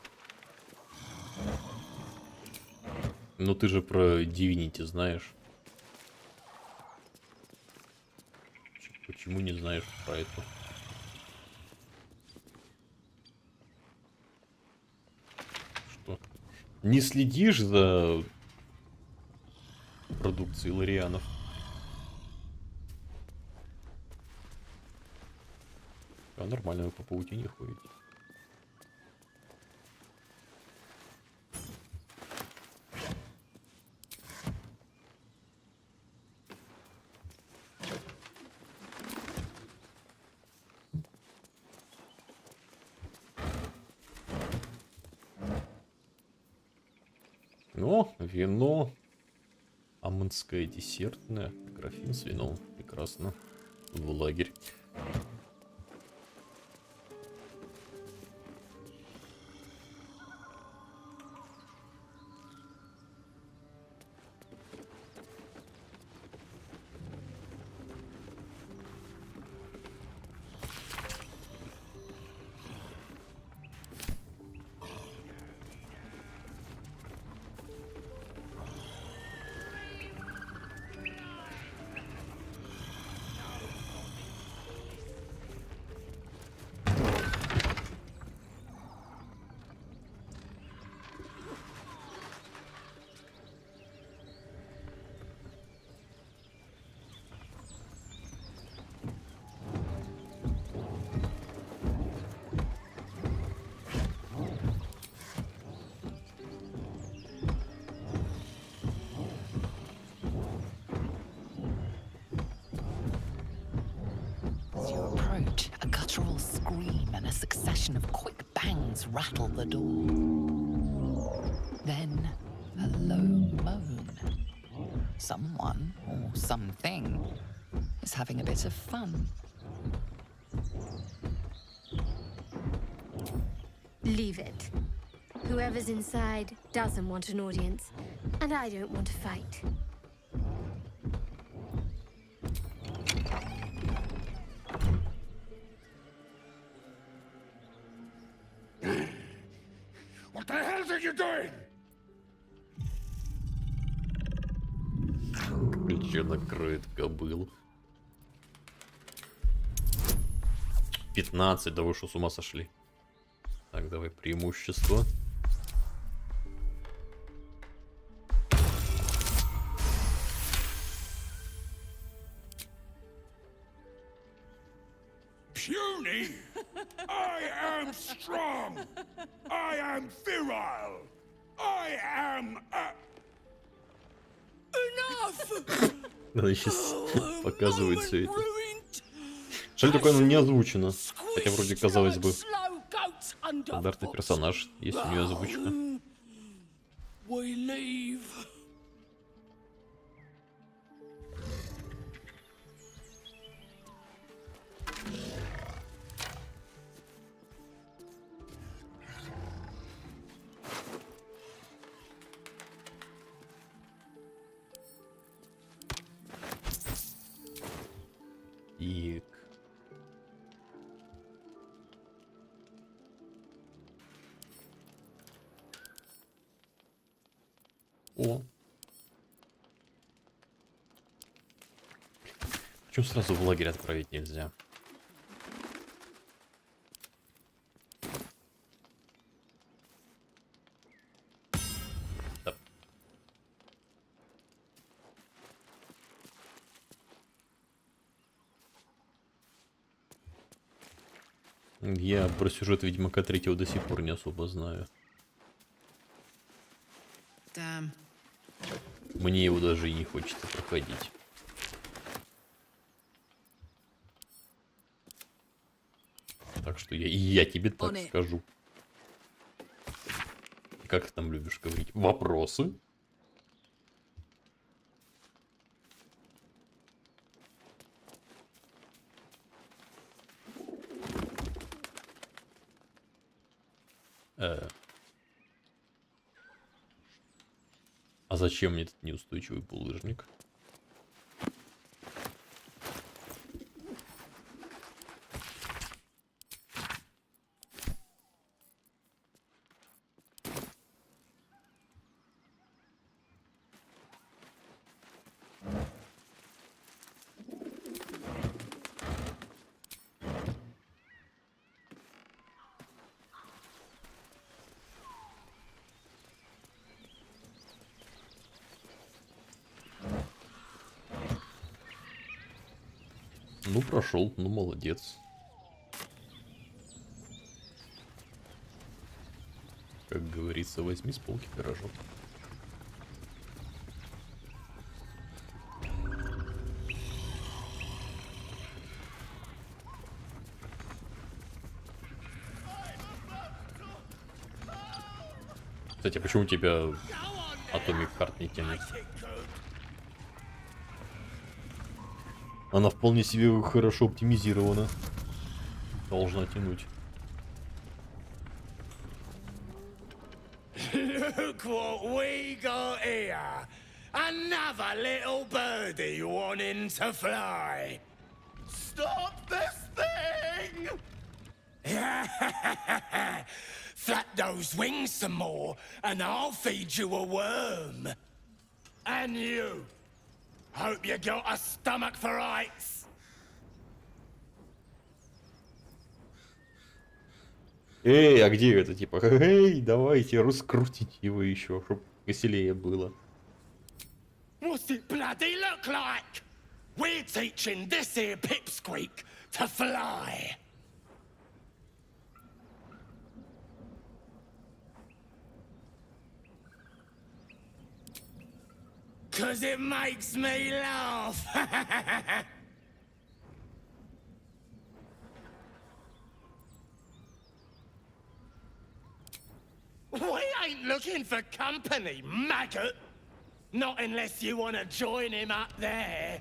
Ну ты же про Divinity знаешь. Почему не знаешь про это? Что? Не следишь за продукцией ларианов? А нормально, вы по паутине ходите. О, вино. Амунское десертное. Графин с вином. Прекрасно. В лагерь. As you approach, a guttural scream and a succession of quick bangs rattle the door. Then, a low moan. Someone, or something, is having a bit of fun. Leave it. Whoever's inside doesn't want an audience, and I don't want to fight. What the hell are you doing? Плечо накроет кобылу. 15, да вы что, с ума сошли? Так, давай преимущество. Puny? I am strong. I am virile. I am Enough! Она сейчас показывает все это. Жаль, только оно не озвучено. Хотя вроде, казалось бы, стандартный персонаж. Есть у нее озвучка. We leave. И... О. Почему сразу в лагерь отправить нельзя? Да. Я про сюжет Ведьмака 3 до сих пор не особо знаю. Damn. Мне его даже и не хочется проходить. Так что я тебе так скажу. Как ты там любишь говорить? Вопросы? А зачем мне этот неустойчивый булыжник? Ну, прошел, ну, молодец. Как говорится, возьми с полки пирожок. Кстати, почему у тебя Атомик карт не тянет. Она вполне себе хорошо оптимизирована. Должна тянуть. Look what we got here. Another little birdie wanting to fly. Stop this thing! Flap those wings some more, and I'll feed you a worm. And you. Hope you got a stomach for rights. Эй, а где это? Типа, эй, давайте раскрутить его еще, чтобы веселее было. What's it bloody look like? We're teaching this here pipsqueak to fly. Cause it makes me laugh. We ain't looking for company, maggot. Not unless you want to join him up there.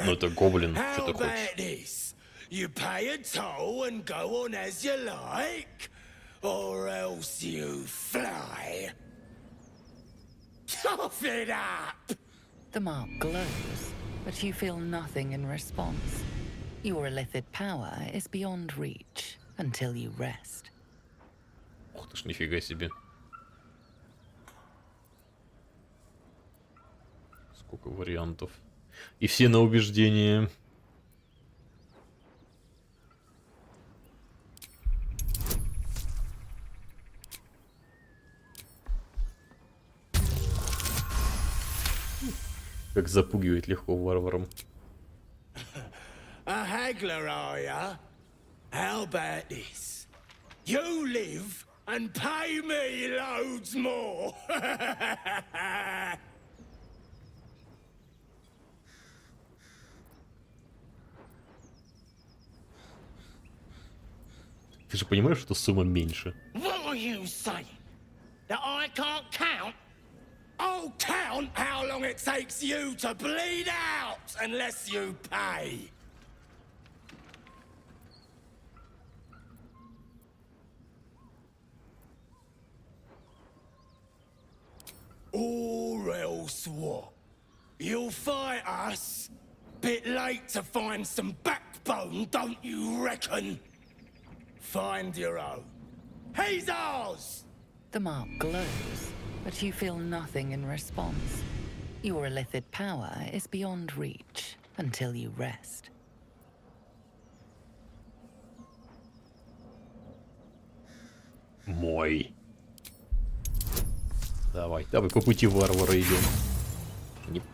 Ну это гоблин, что How ты about хочешь? this? You pay a toll and go on as you like, or else you fly. Cough it up! The mark glows, but you feel nothing in response. Your illithid power is beyond reach until you rest. Ух ты ж, нифига себе. Сколько вариантов. И все на убеждение. Как запугивает легко варварам. A haggler, are ya? How about this? You live and pay me loads more. Ты же понимаешь, что сумма меньше? What are you saying? That I can't count? I'll count how long it takes you to bleed out unless you pay. Or else what? You'll fight us? Bit late to find some backbone, don't you reckon? Find your own. He's ours! The mark glows, but you feel nothing in response. Your illithid power is beyond reach until you rest. Мой. Давай, давай по пути варвара идем.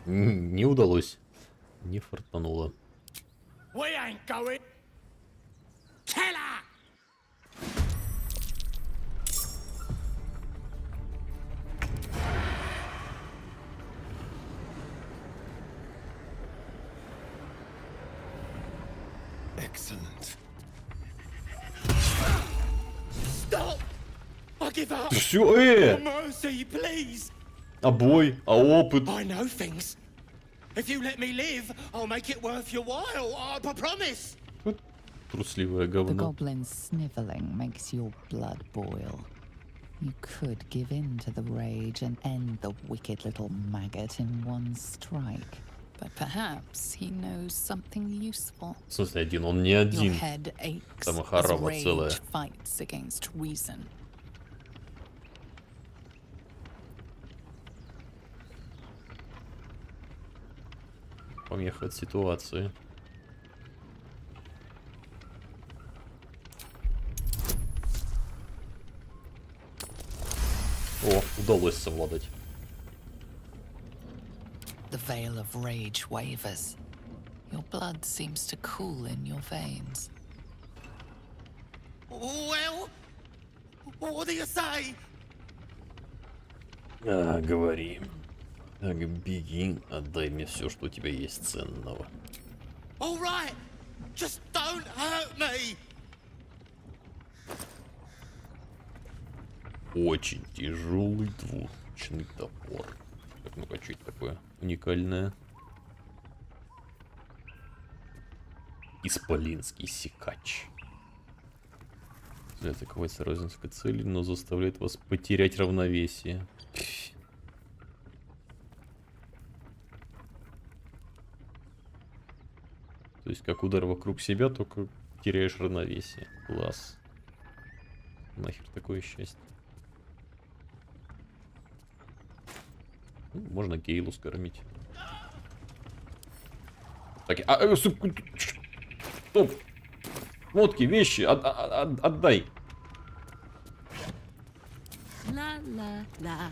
Не удалось. Не фартануло. We ain't going. Killer! Excellent. Stop! I give up. Все, Mercy, please. А бой, а опыт. I know things. If you let me live, I'll make it worth your while. I promise. Трусливое The говно. goblin's sniveling makes your blood boil. You could give in to the rage and end the wicked little maggot in one strike. But perhaps he knows something useful. В смысле один? Он не Your один. head aches Там as охорона целая. rage fights against reason. Помеха от ситуации. О, удалось совладать. The veil of rage wavers. Your blood seems to cool in your veins. Well, what do you say? Говори. Так, беги, отдай мне все, что у тебя есть ценного. All right, just don't hurt me. Очень тяжелый Двуручный топор. Так, ну-ка, что это такое уникальное? Исполинский секач. Атаковать розненской цели, но заставляет вас потерять равновесие. То есть как удар вокруг себя, только теряешь равновесие. Класс. Нахер такое счастье. Ну, можно Кейлу скормить. Так, стоп! Шмотки, вещи, отдай. Ла-ла-ла.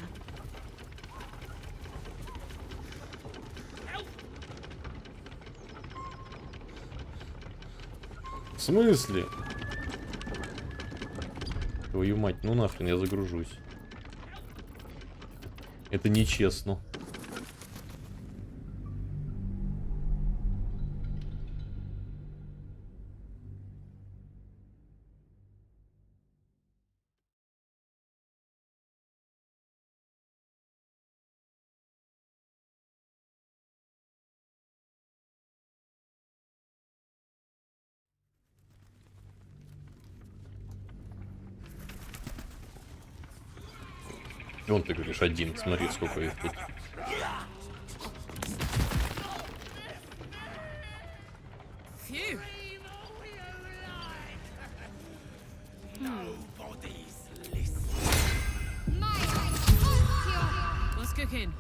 В смысле? Твою мать, ну нахрен, я загружусь. Это нечестно. Вон ты говоришь один, смотри, сколько их тут. Phew. What's cooking?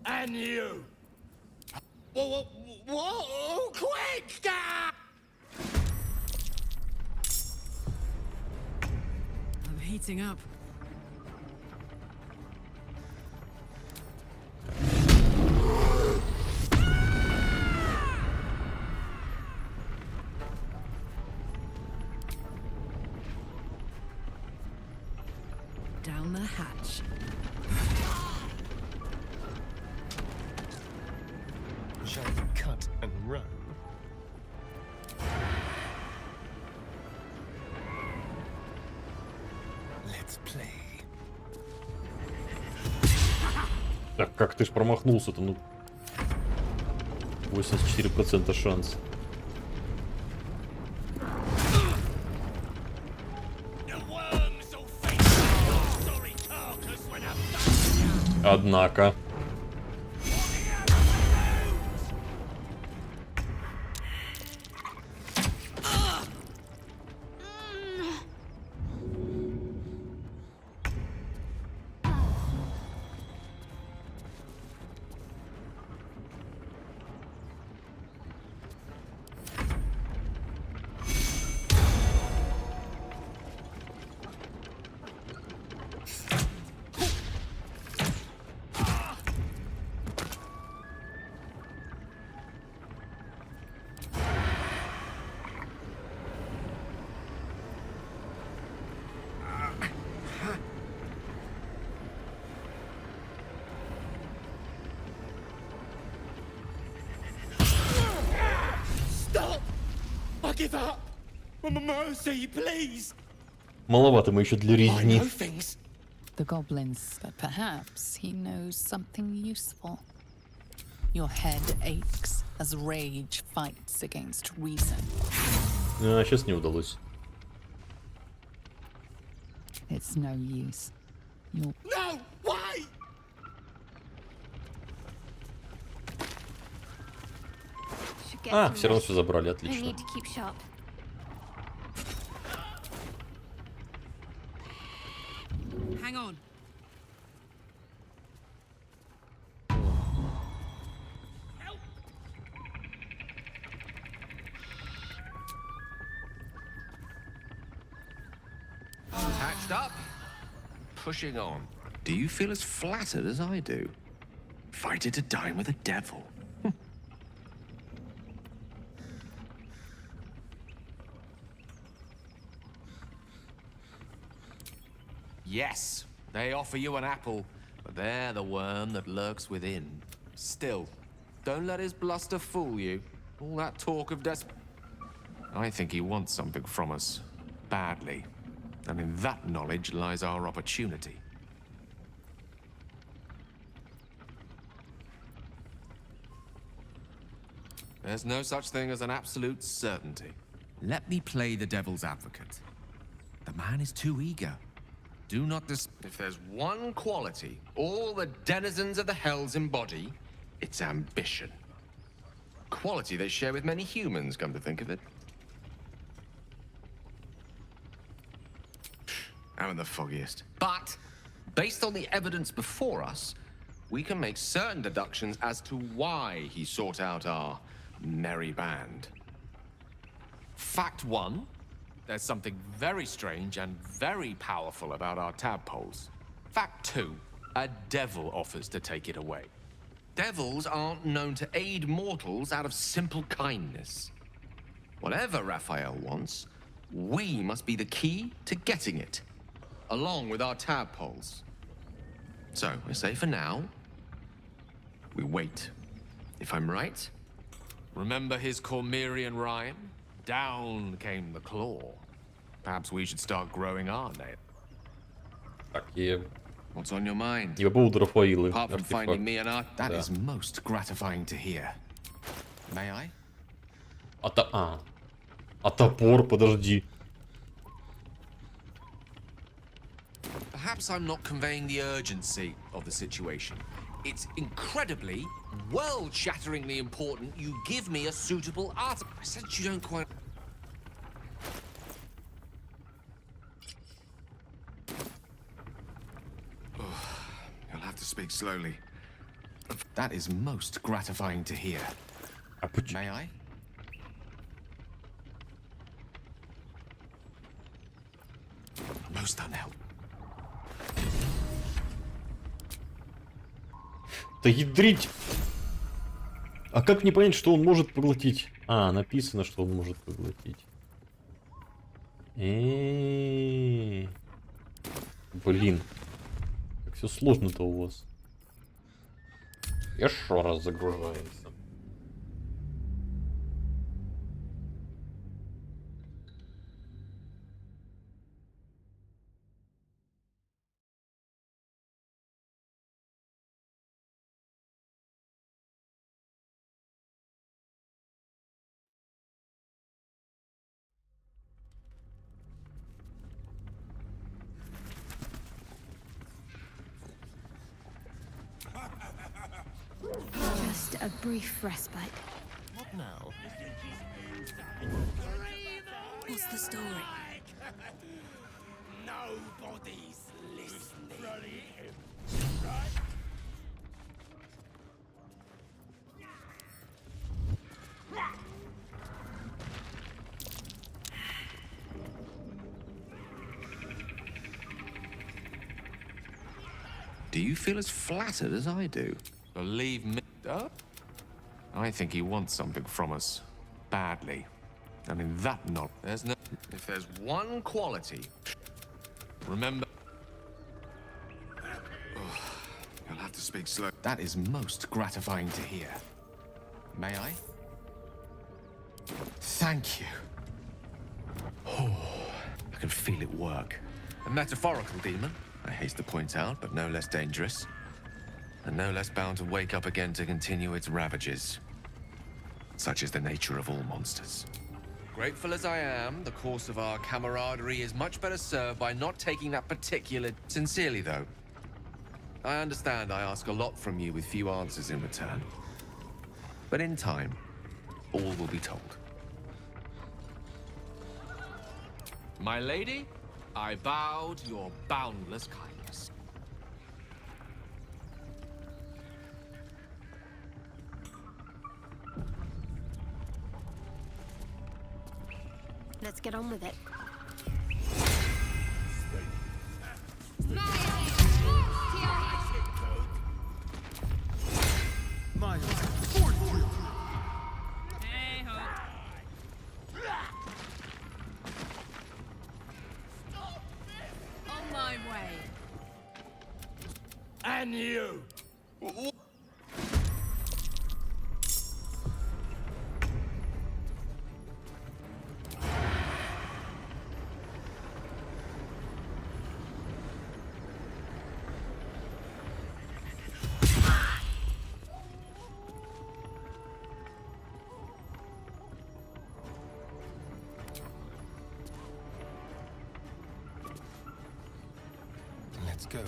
And you. Whoa, quick! I'm heating up. Down the hatch. Shall we cut and run? Let's play. Так, как ты ж промахнулся-то, ну. 84% шанс. Однако. Give up! Mercy, please! Маловато мы еще для резни. The goblins, but perhaps he knows something useful. Your head aches as rage fights against reason. А, сейчас не удалось. It's no use. You're... No! Why? А, все равно все забрали, отлично. Hang on. Hatched up, pushing on. Do you feel as flattered as I do? Invited to dine with a devil. Yes, they offer you an apple, but they're the worm that lurks within. Still, don't let his bluster fool you. All that talk of I think he wants something from us. Badly. And in that knowledge lies our opportunity. There's no such thing as an absolute certainty. Let me play the devil's advocate. The man is too eager. Do not If there's one quality all the denizens of the hells embody, it's ambition. Quality they share with many humans, come to think of it. I'm in the foggiest. But, based on the evidence before us, we can make certain deductions as to why he sought out our merry band. Fact one, there's something very strange and very powerful about our tadpoles. Fact two, a devil offers to take it away. Devils aren't known to aid mortals out of simple kindness. Whatever Raphael wants, we must be the key to getting it, along with our tadpoles. So, I say for now, we wait. If I'm right, remember his Cormyrean rhyme? Down came the claw. Perhaps we should start growing our nail. Так, и... What's on your mind? И по поводу Рафаила. Apart from finding me an art, that Да. is most gratifying to hear. May I? А топор, подожди. Perhaps I'm not conveying the urgency of the situation. It's incredibly, world-shatteringly important you give me a suitable art. I said you don't quite... You'll have to speak slowly. That is most gratifying to hear. May I? Most unhelpful. Да ядрить! А как мне понять, что он может поглотить? А, написано, что он может поглотить. Блин. Как все сложно-то у вас. Еще раз загружается. Just a brief respite. What now? What's the story? Nobody's listening. Do you feel as flattered as I do? Believe me. I think he wants something from us. Badly. And in that knot, there's no... If there's one quality... Remember... You'll have to speak slow. That is most gratifying to hear. May I? Thank you. Oh, I can feel it work. A metaphorical demon, I haste to point out, but no less dangerous. And no less bound to wake up again to continue its ravages. Such is the nature of all monsters. Grateful as I am, the course of our camaraderie is much better served by not taking that particular... Sincerely, though. I understand I ask a lot from you with few answers in return. But in time, all will be told. My lady, I bow to your boundless kindness. Let's get on with it. On my way. And you! go.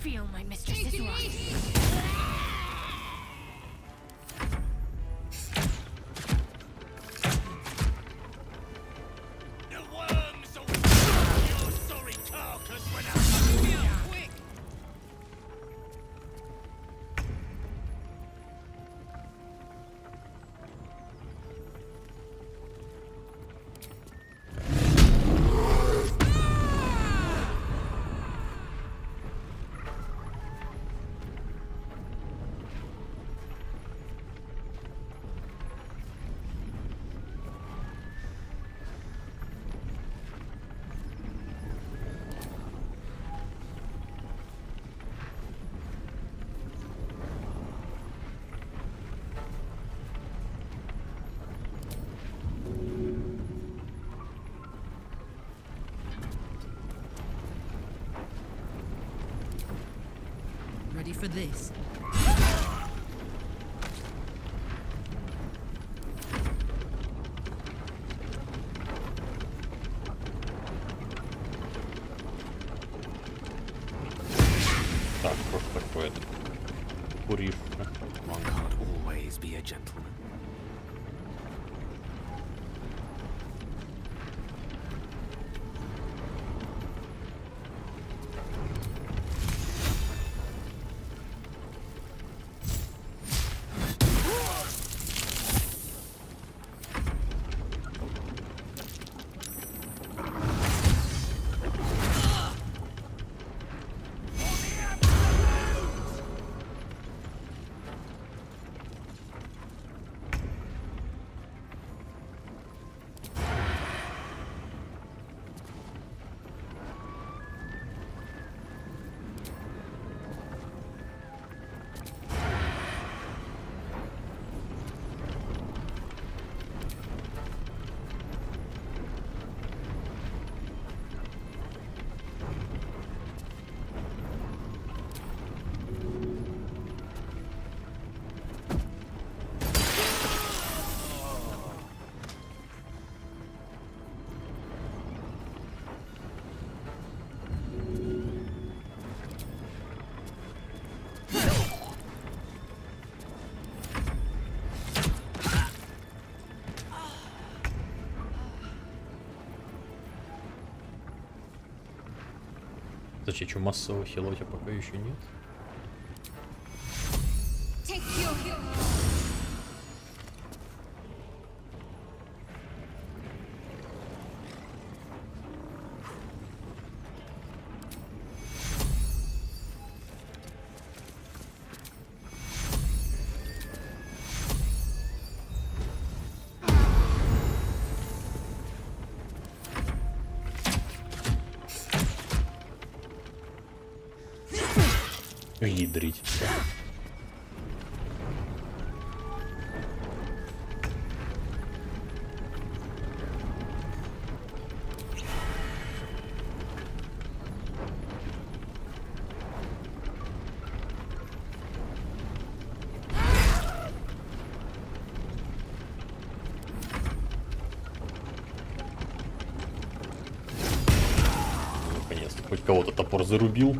Feel my mistress's wrath. The worms will eat your sorry carcass when I quick! Ready for this? Так, что ж такое? Куришь. One can't always be a gentleman. Зачем, что массового хилотя пока еще нет? Take your Ядрить. Наконец-то хоть кого-то топор зарубил.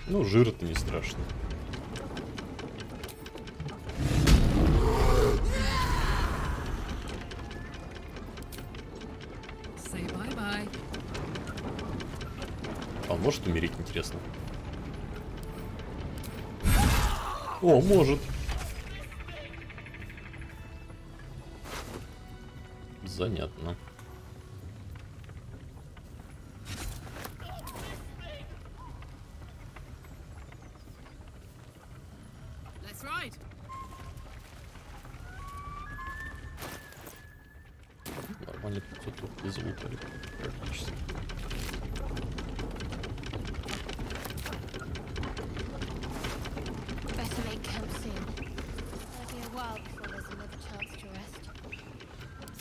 Ну, жир это не страшно. Say bye-bye. А он может умереть, интересно? О, может. Занятно. Let's ride. Нормально 500 тут залутали практически. Better make camp soon. It'll be a while before there's another chance to rest.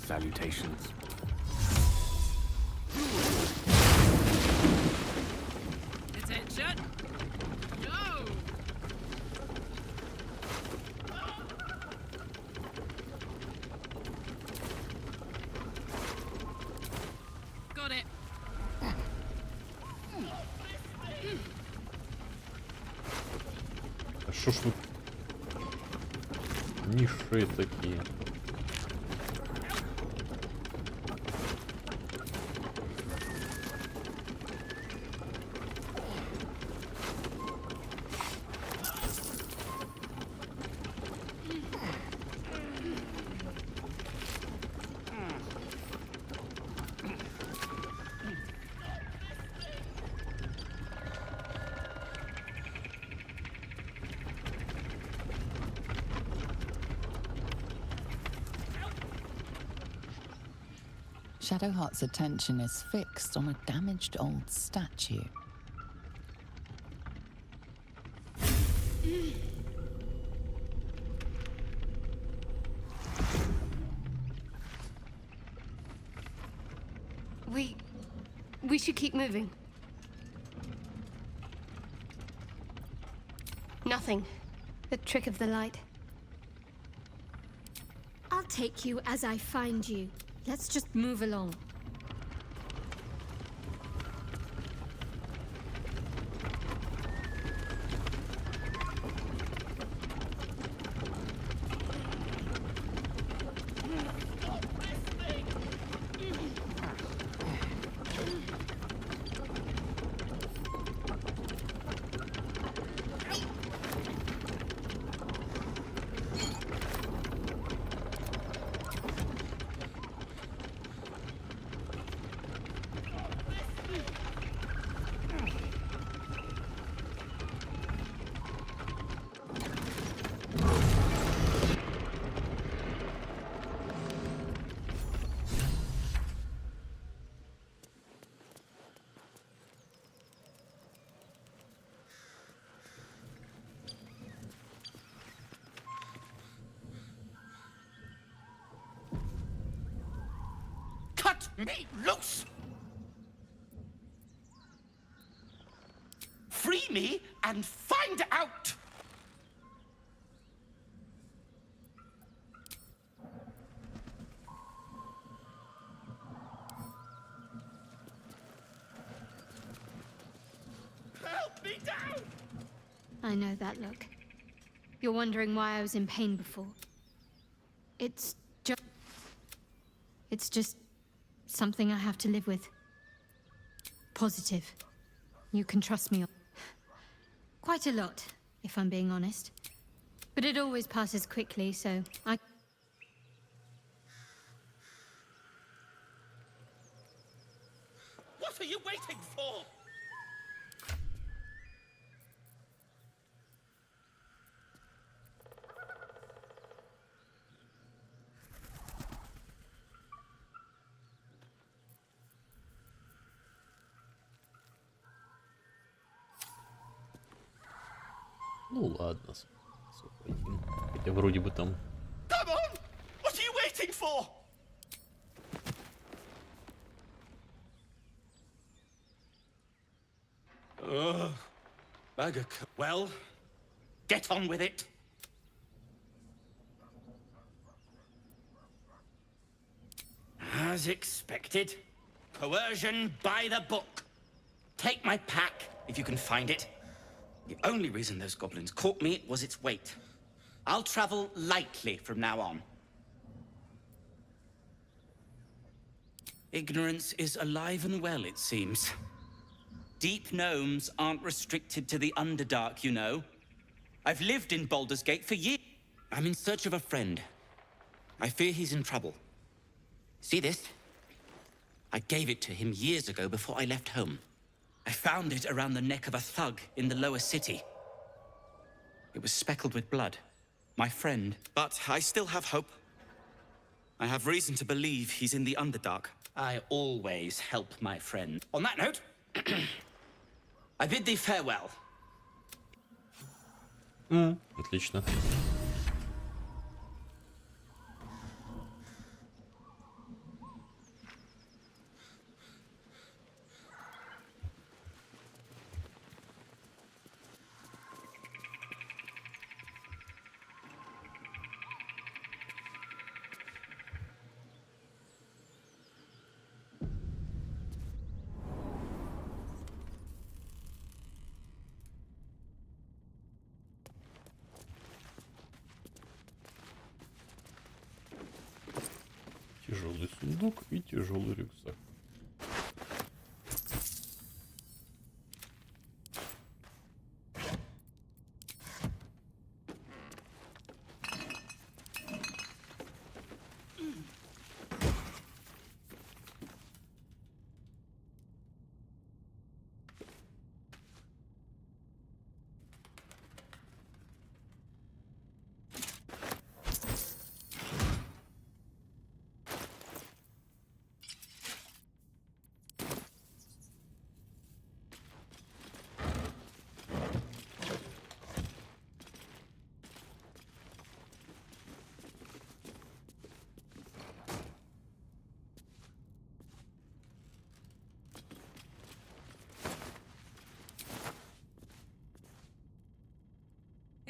Salutations. Attention. Go. Got it. А шо ж вы ниши такие? Shadowheart's attention is fixed on a damaged old statue. We should keep moving. Nothing. The trick of the light. I'll take you as I find you. Let's just move along. Cut me loose! Free me and find out! Help me down! I know that look. You're wondering why I was in pain before. It's just something I have to live with. Positive. You can trust me. Quite a lot, if I'm being honest. But it always passes quickly, so I... What are you waiting for? Ну ладно, пойдем. Хотя вроде бы там. Come on! What are you waiting for? Well, get on with it. As expected, coercion by the book. Take my pack, if you can find it. The only reason those goblins caught me was its weight. I'll travel lightly from now on. Ignorance is alive and well, it seems. Deep gnomes aren't restricted to the Underdark, you know. I've lived in Baldur's Gate for years. I'm in search of a friend. I fear he's in trouble. See this? I gave it to him years ago before I left home. I found it around the neck of a thug in the lower city. It was speckled with blood. My friend. But I still have hope. I have reason to believe he's in the Underdark. I always help my friend. On that note, I bid thee farewell. Отлично. Тяжелый сундук и тяжелый рюкзак.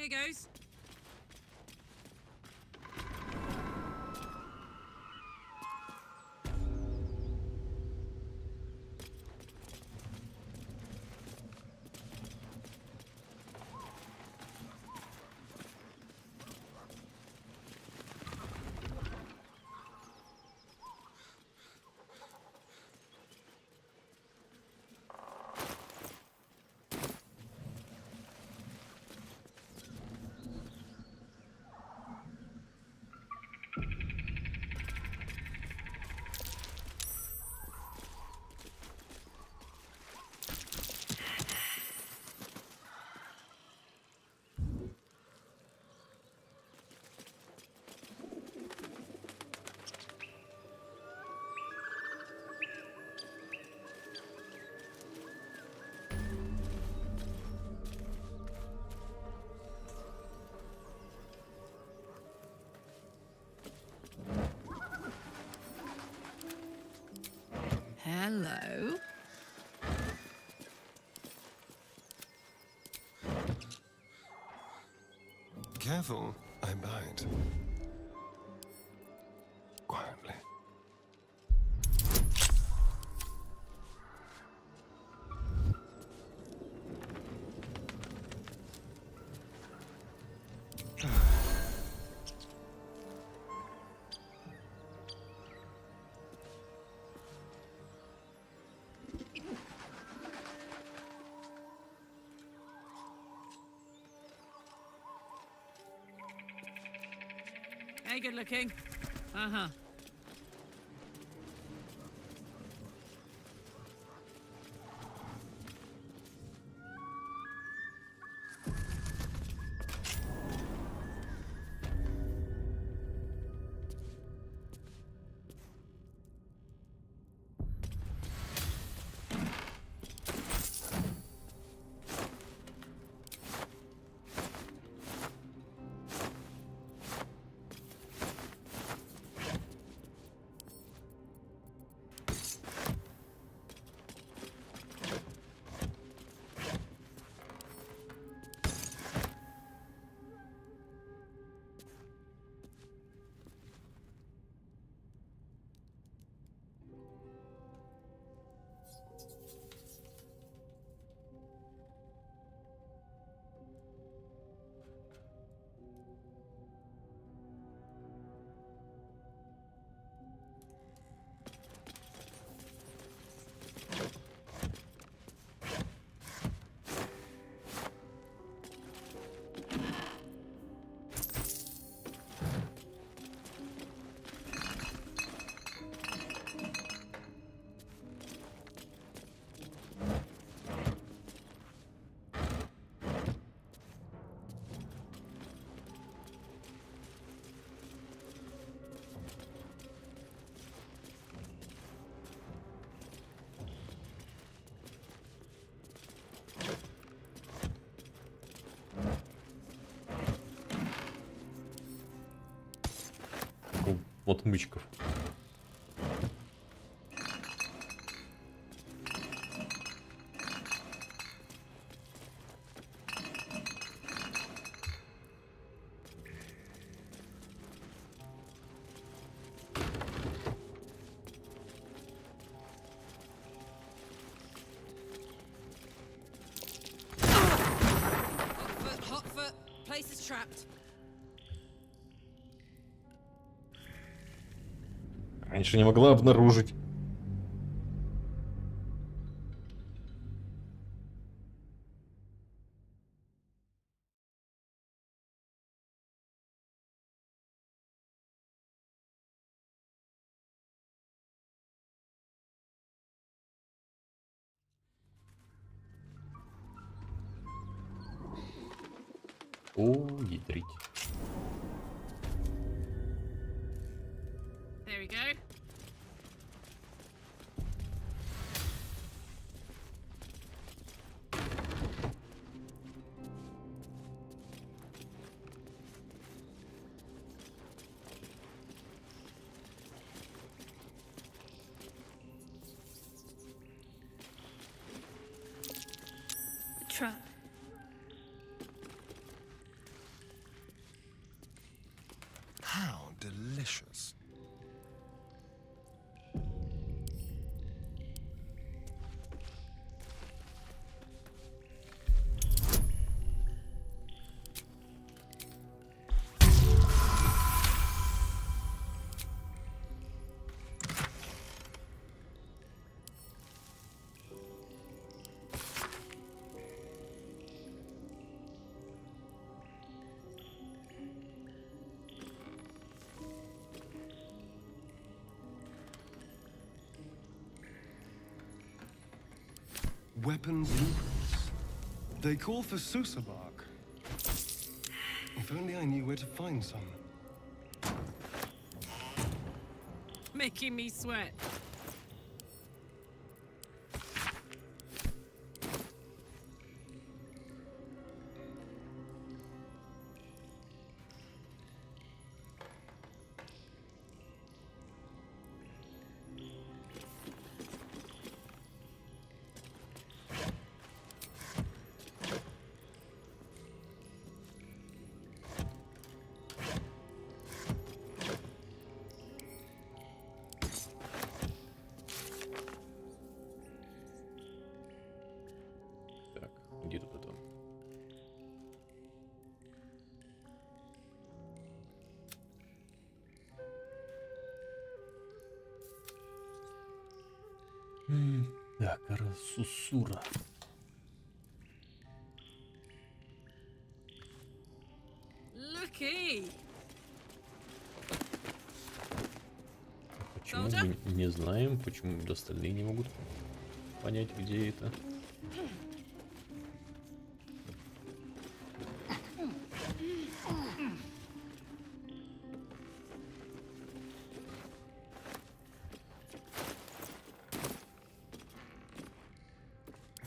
Here goes. Hello. Careful, I bite. Quietly. Hey, good looking. Uh-huh. отмычков. Hot foot. Place is trapped. Раньше не могла обнаружить. О, ядрить. There we go. Trap. How delicious. Weapon blueprints. They call for Susa bark. If only I knew where to find some. Making me sweat. Так, где тут это? Так, Сусура. Looky. Почему мы не знаем, почему остальные не могут понять, где это?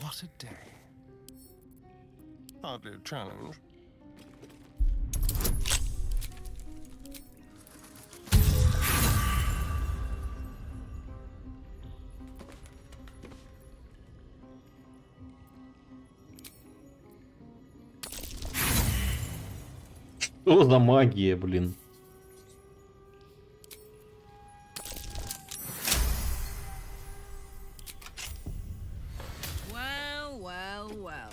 What a day. Hardly a challenge. Что за магия, блин? Well, well, well.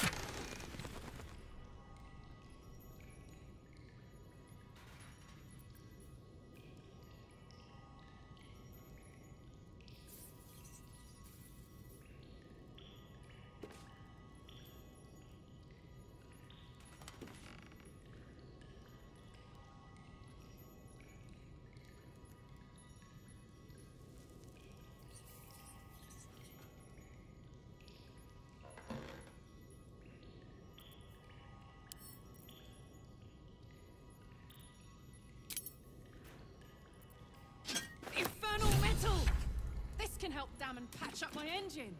Infernal metal! This can help dam and patch up my engine.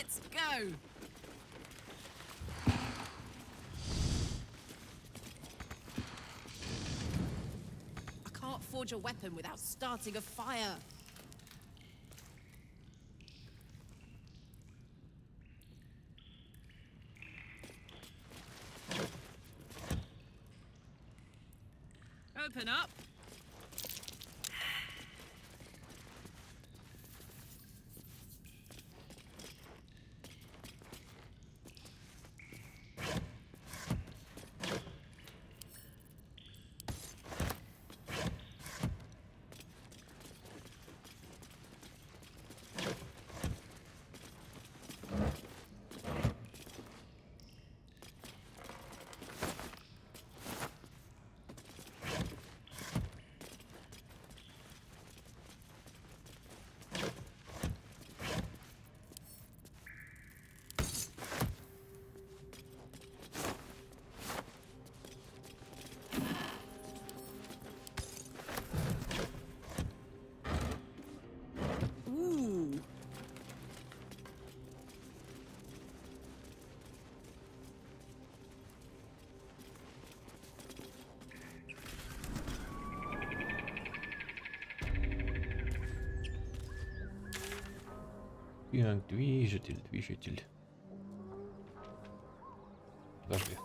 Let's go. I can't forge a weapon without starting a fire. Open up. Так, движитель. Подожди.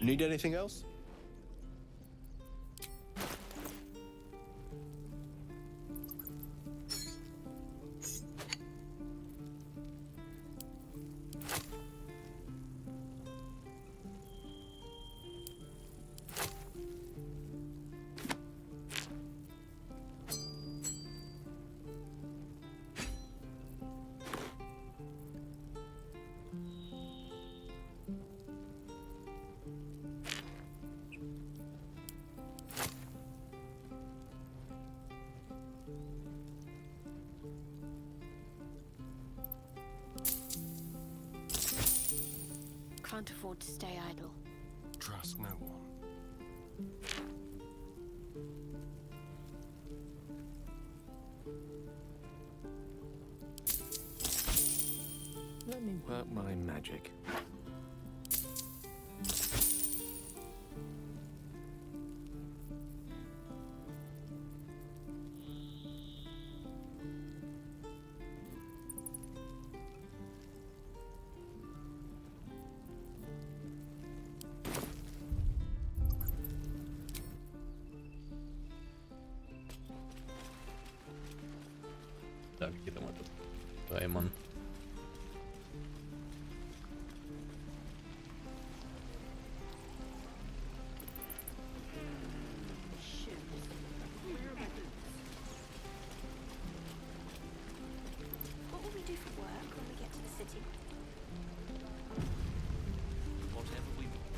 Need anything else? Can't afford to stay idle. Trust no one. Let me work my magic. Так, где там этот Таймон? What will we do for work when we get to the city?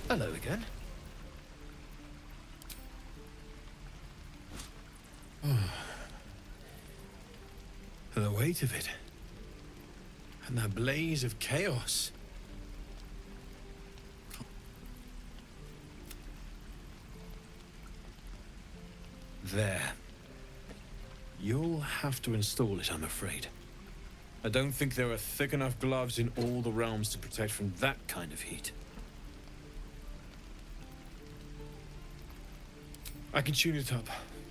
Hello again. The weight of it. And that blaze of chaos. There. You'll have to install it, I'm afraid. I don't think there are thick enough gloves in all the realms to protect from that kind of heat. I can tune it up,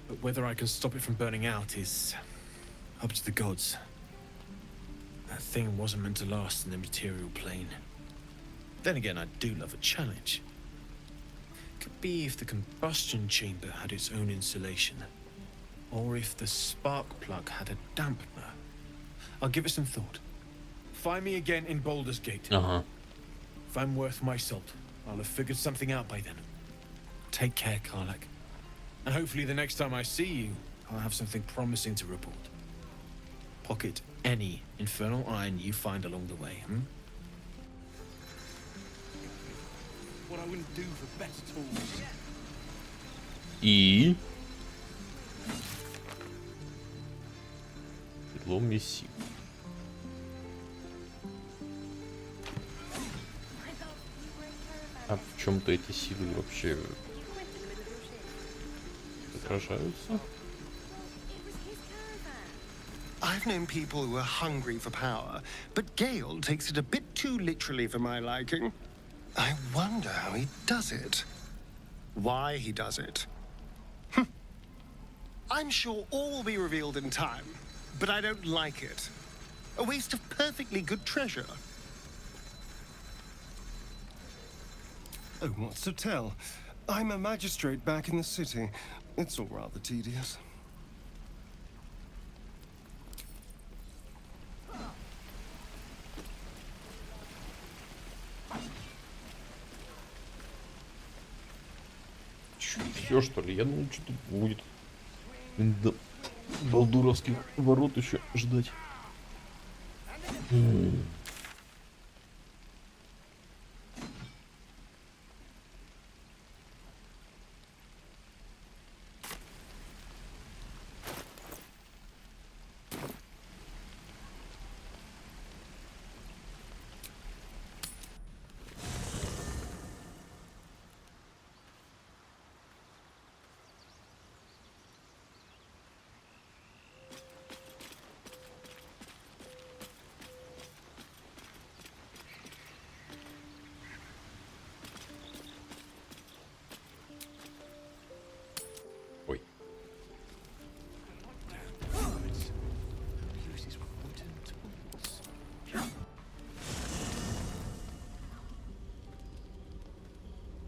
but whether I can stop it from burning out is Up to the gods. That thing wasn't meant to last in the material plane. Then again, I do love a challenge. Could be if the combustion chamber had its own insulation. Or if the spark plug had a dampener. I'll give it some thought. Find me again in Baldur's Gate. If I'm worth my salt, I'll have figured something out by then. Take care, Karlak. And hopefully the next time I see you, I'll have something promising to report. Pocket any infernal iron you find along the way, What I wouldn't do for better tools. И... Седлом месси. А в чем-то эти силы вообще отражаются? I've known people who are hungry for power, but Gale takes it a bit too literally for my liking. I wonder how he does it. Why he does it. I'm sure all will be revealed in time, but I don't like it. A waste of perfectly good treasure. Oh, what's to tell? I'm a magistrate back in the city. It's all rather tedious. Все, что ли? Я думал, что тут будет до балдуровских ворот еще ждать.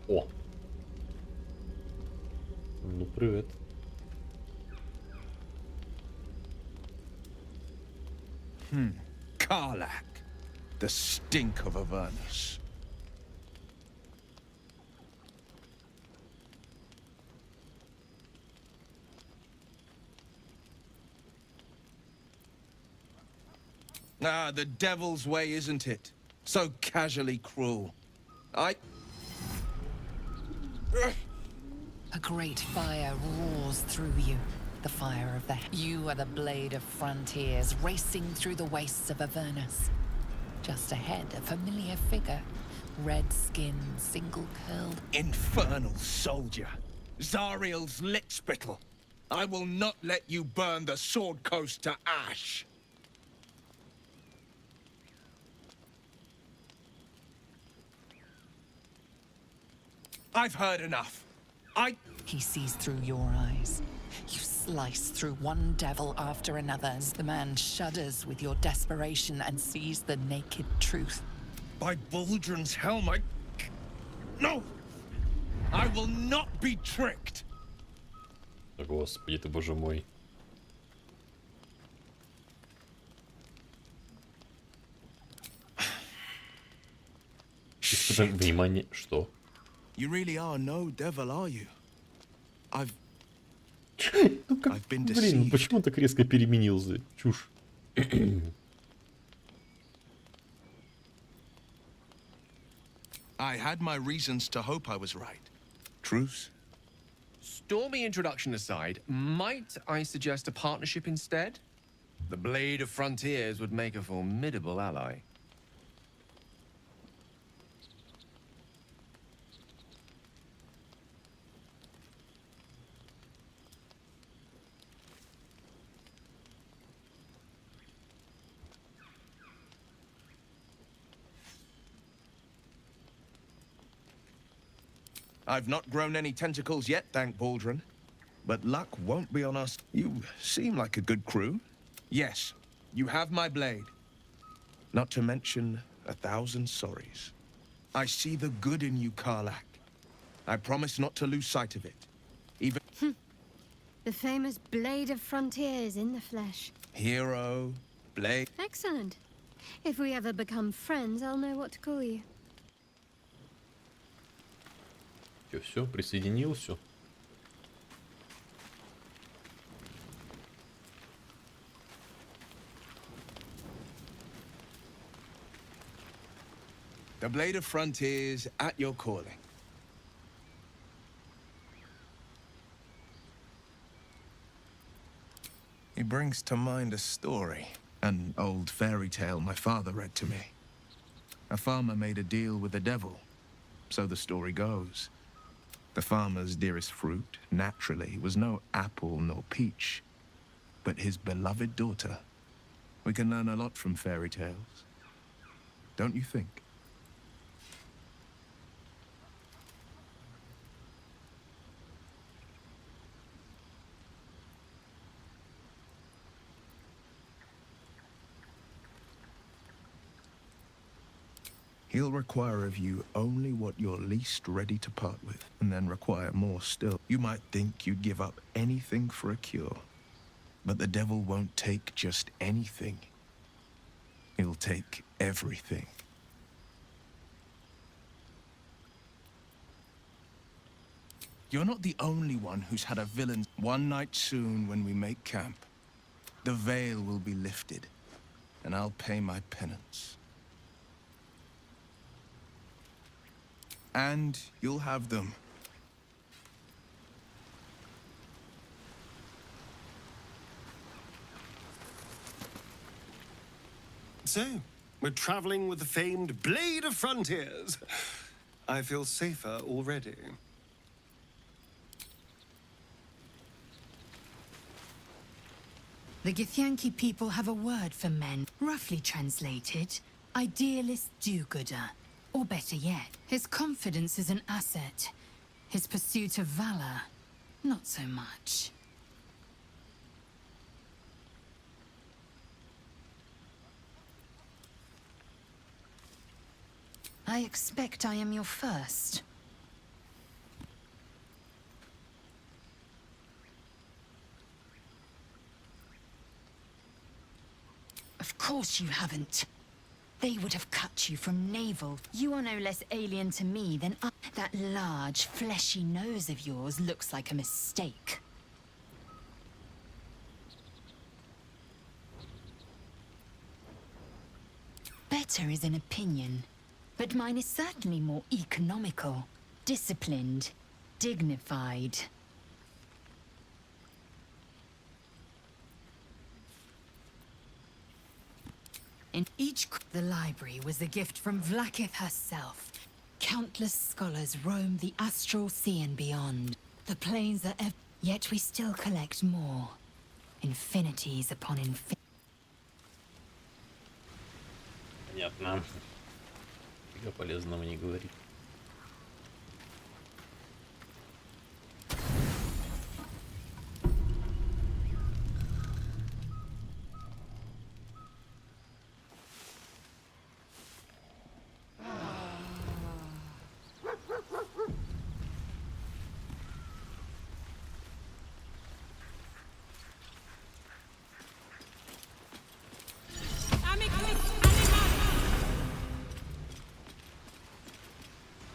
О! Ну, привет. Karlak, the stink of Avernus. Ah, the devil's way, isn't it? So casually cruel. A great fire roars through you. The fire of the... You are the blade of frontiers, racing through the wastes of Avernus. Just ahead, a familiar figure. Red skin, single-curled... Infernal soldier. Zariel's lickspittle. I will not let you burn the Sword Coast to ash. I've heard enough. He sees through your eyes. You slice through one devil after another as the man shudders with your desperation and sees the naked truth. By Baldur's helm, No! I will not be tricked! Господи ты, боже мой. Внимание, что? You really are no devil, are you? I've been deceived. Блин, почему он так резко переменился? Чушь. I had my reasons to hope I was right. Truce? Stormy introduction aside, might I suggest a partnership instead? The Blade of Frontiers would make a formidable ally. I've not grown any tentacles yet, thank Baldur. But luck won't be on us. You seem like a good crew. Yes, you have my blade. Not to mention 1,000 sorries. I see the good in you, Karlak. I promise not to lose sight of it. Even... The famous Blade of Frontiers in the flesh. Hero, blade... Excellent. If we ever become friends, I'll know what to call you. Все, присоединился. The Blade of Frontiers at your calling. He brings to mind a story, an old fairy tale my father read to me. A farmer made a deal with the devil, so the story goes. The farmer's dearest fruit, naturally, was no apple nor peach, but his beloved daughter. We can learn a lot from fairy tales, don't you think? He'll require of you only what you're least ready to part with, and then require more still. You might think you'd give up anything for a cure, but the devil won't take just anything. He'll take everything. You're not the only one who's had a villain. One night soon, when we make camp, the veil will be lifted, and I'll pay my penance. And you'll have them. So, we're traveling with the famed Blade of Frontiers. I feel safer already. The Githyanki people have a word for men, roughly translated, idealist do-gooder. Or better yet, his confidence is an asset. His pursuit of valor, not so much. I expect I am your first. Of course you haven't. They would have cut you from navel. You are no less alien to me than I. That large, fleshy nose of yours looks like a mistake. Better is an opinion, but mine is certainly more economical, disciplined, dignified. In the library was a gift from Vlaakith herself. Countless scholars roam the astral sea and beyond. The planes are yet we still collect more. Infinities upon infinities. Понятно. Фига полезного не говорит.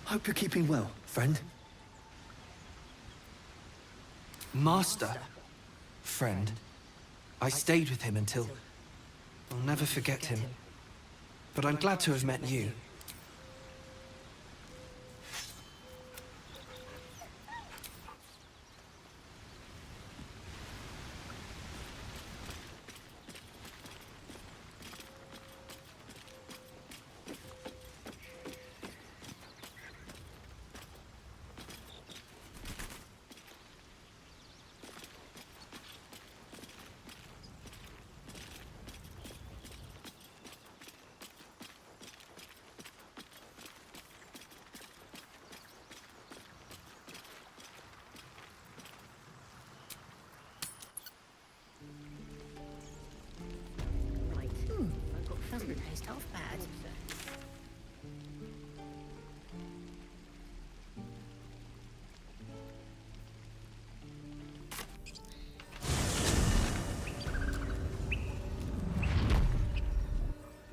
Hope you're keeping well, friend. Master? Friend. I stayed with him until... I'll never forget him. But I'm glad to have met you.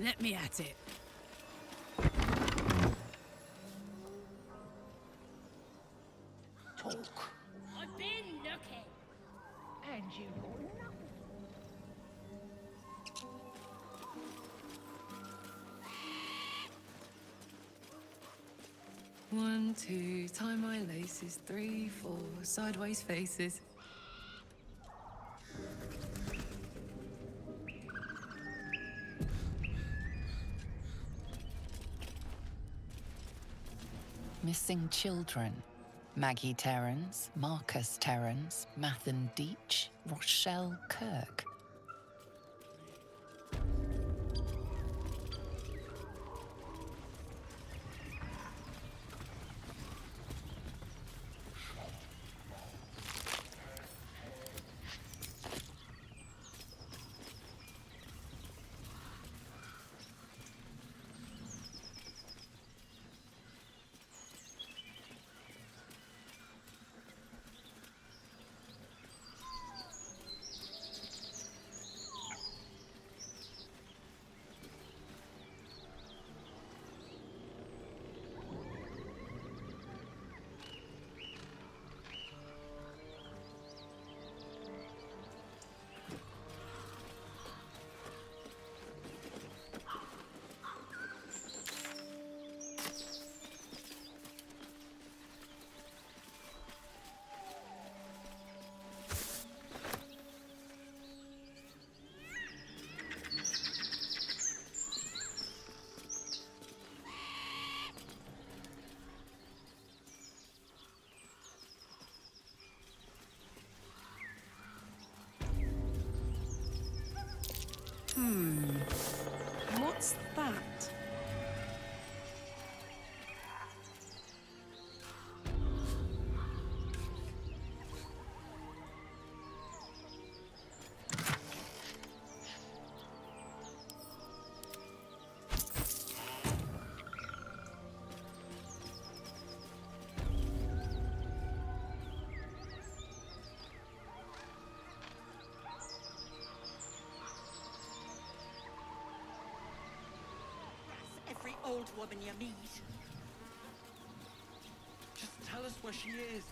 Let me at it. Talk. I've been looking. And you got nothing. 1, 2, tie my laces. 3, 4, sideways faces. Missing children. Maggie Terrance, Marcus Terrance, Mathan Deach, Rochelle Kirk. What's that? Every old woman you meet. Just tell us where she is.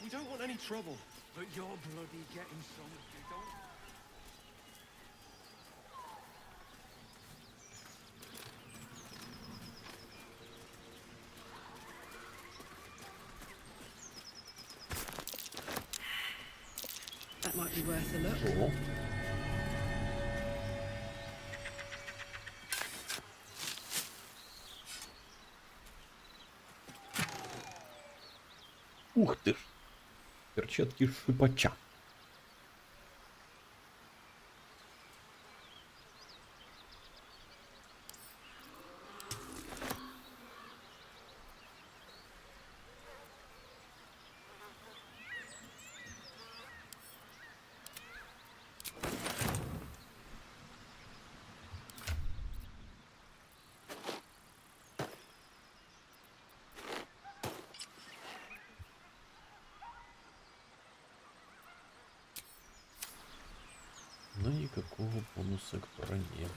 We don't want any trouble. But you're bloody getting some. You don't. That might be worth a look. О. Ух ты ж. Перчатки шипача. Но никакого бонуса к броне.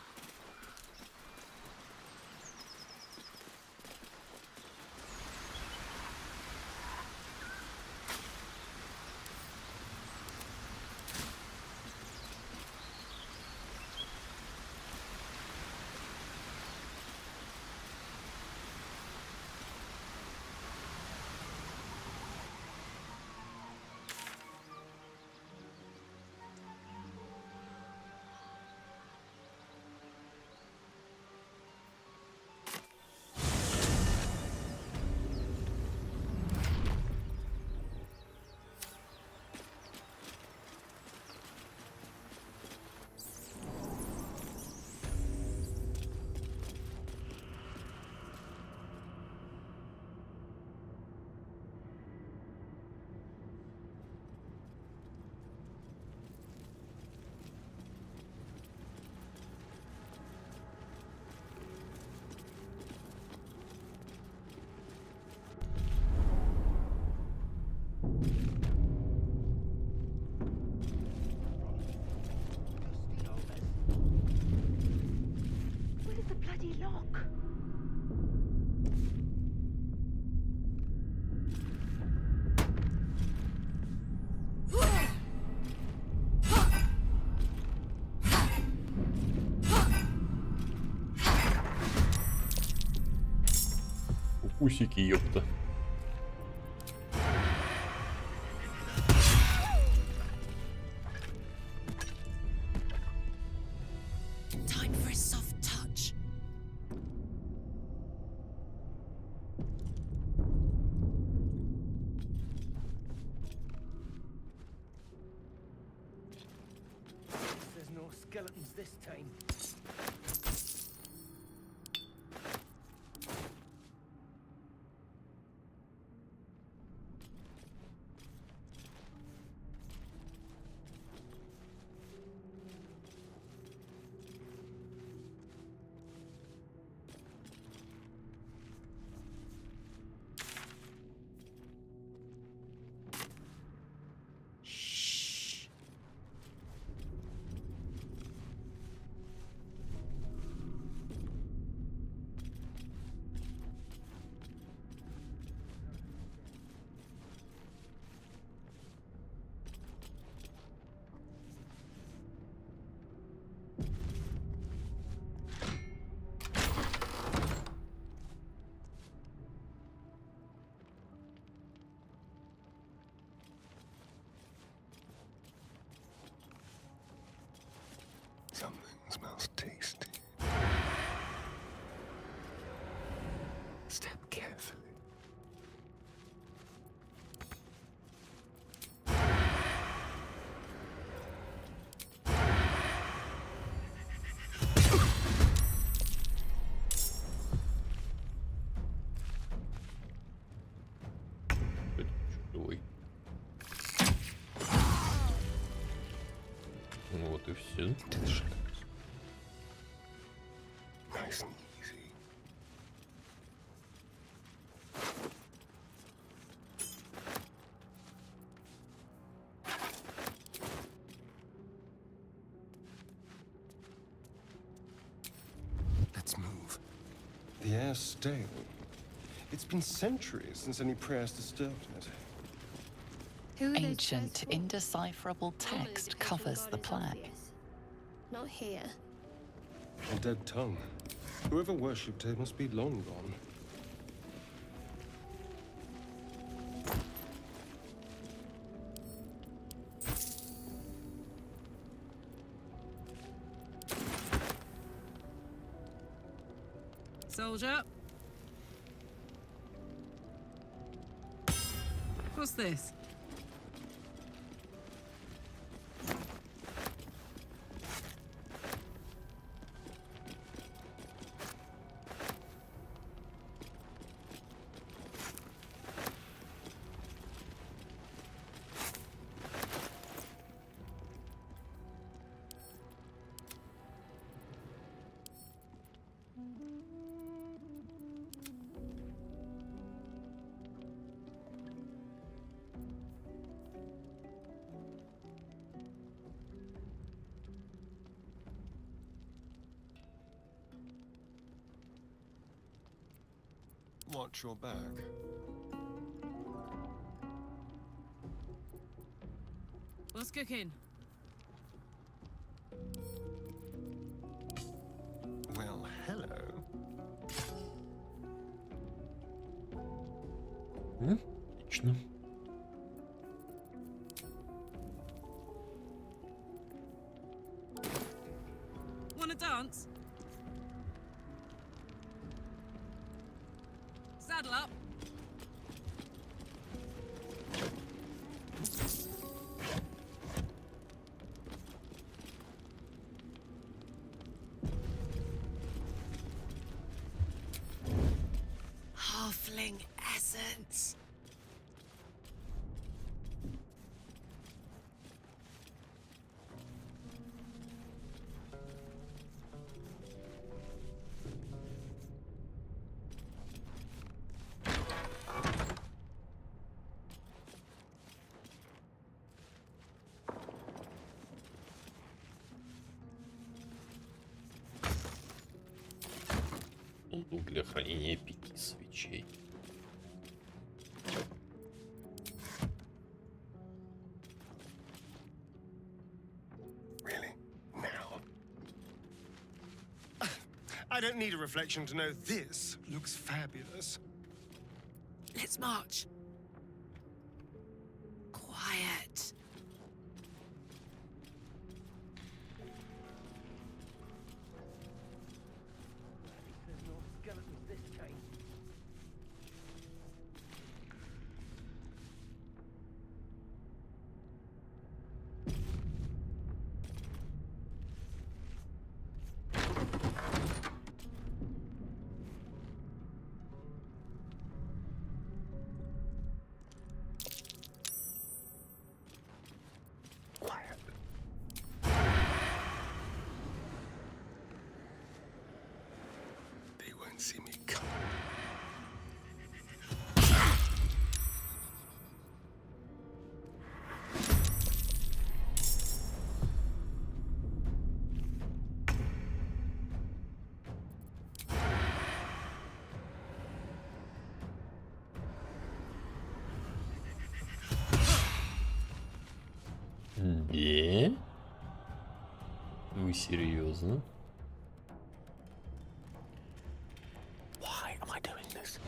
Усики, ёпта. Time for a soft touch. There's no skeletons this time. Something smells tasty. Step carefully. Ой. Вот и все. Nice and easy. Let's move. The air's stale. It's been centuries since any prayers disturbed it. Ancient, indecipherable text covers the plaque. Not here. A dead tongue. Whoever worshipped it must be long gone. Soldier. What's this? Watch your back. What's cooking? Well, hello. Отлично. Wanna dance? Saddle up. Halfling essence. Для хранения 5 свечей. Really? Now? I don't need a reflection to know this looks fabulous. Let's march. Quiet. They won't see me come. Не? Вы серьезно? Why am I doing this?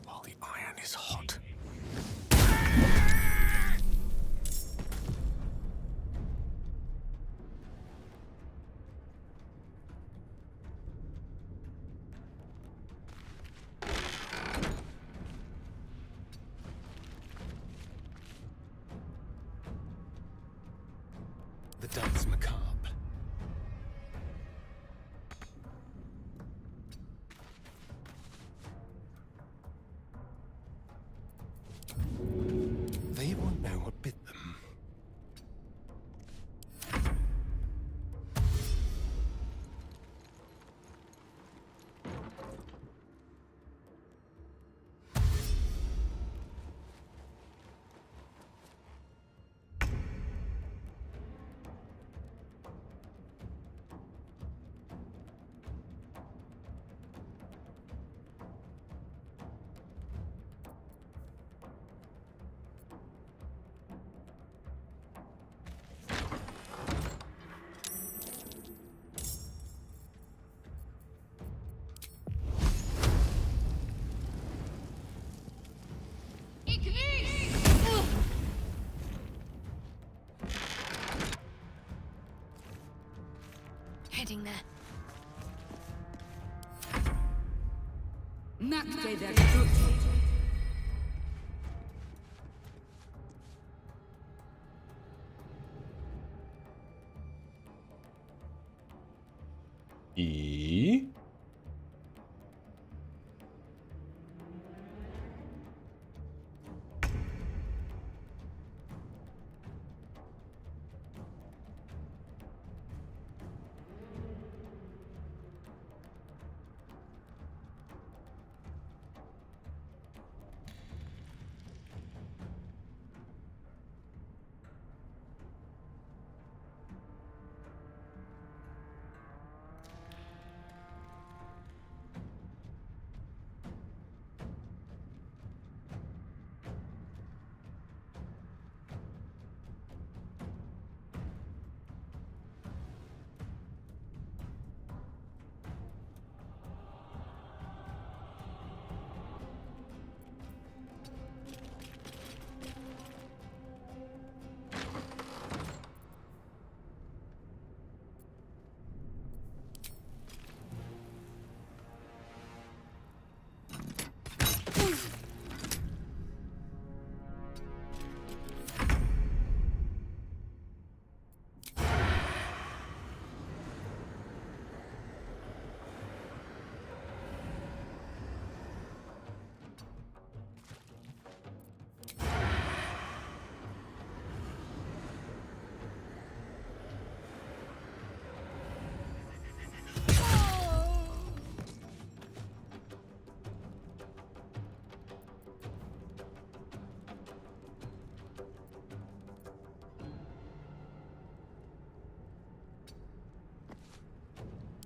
While the iron is hot. The dance macabre. They won't know what bit them. Heading there. И?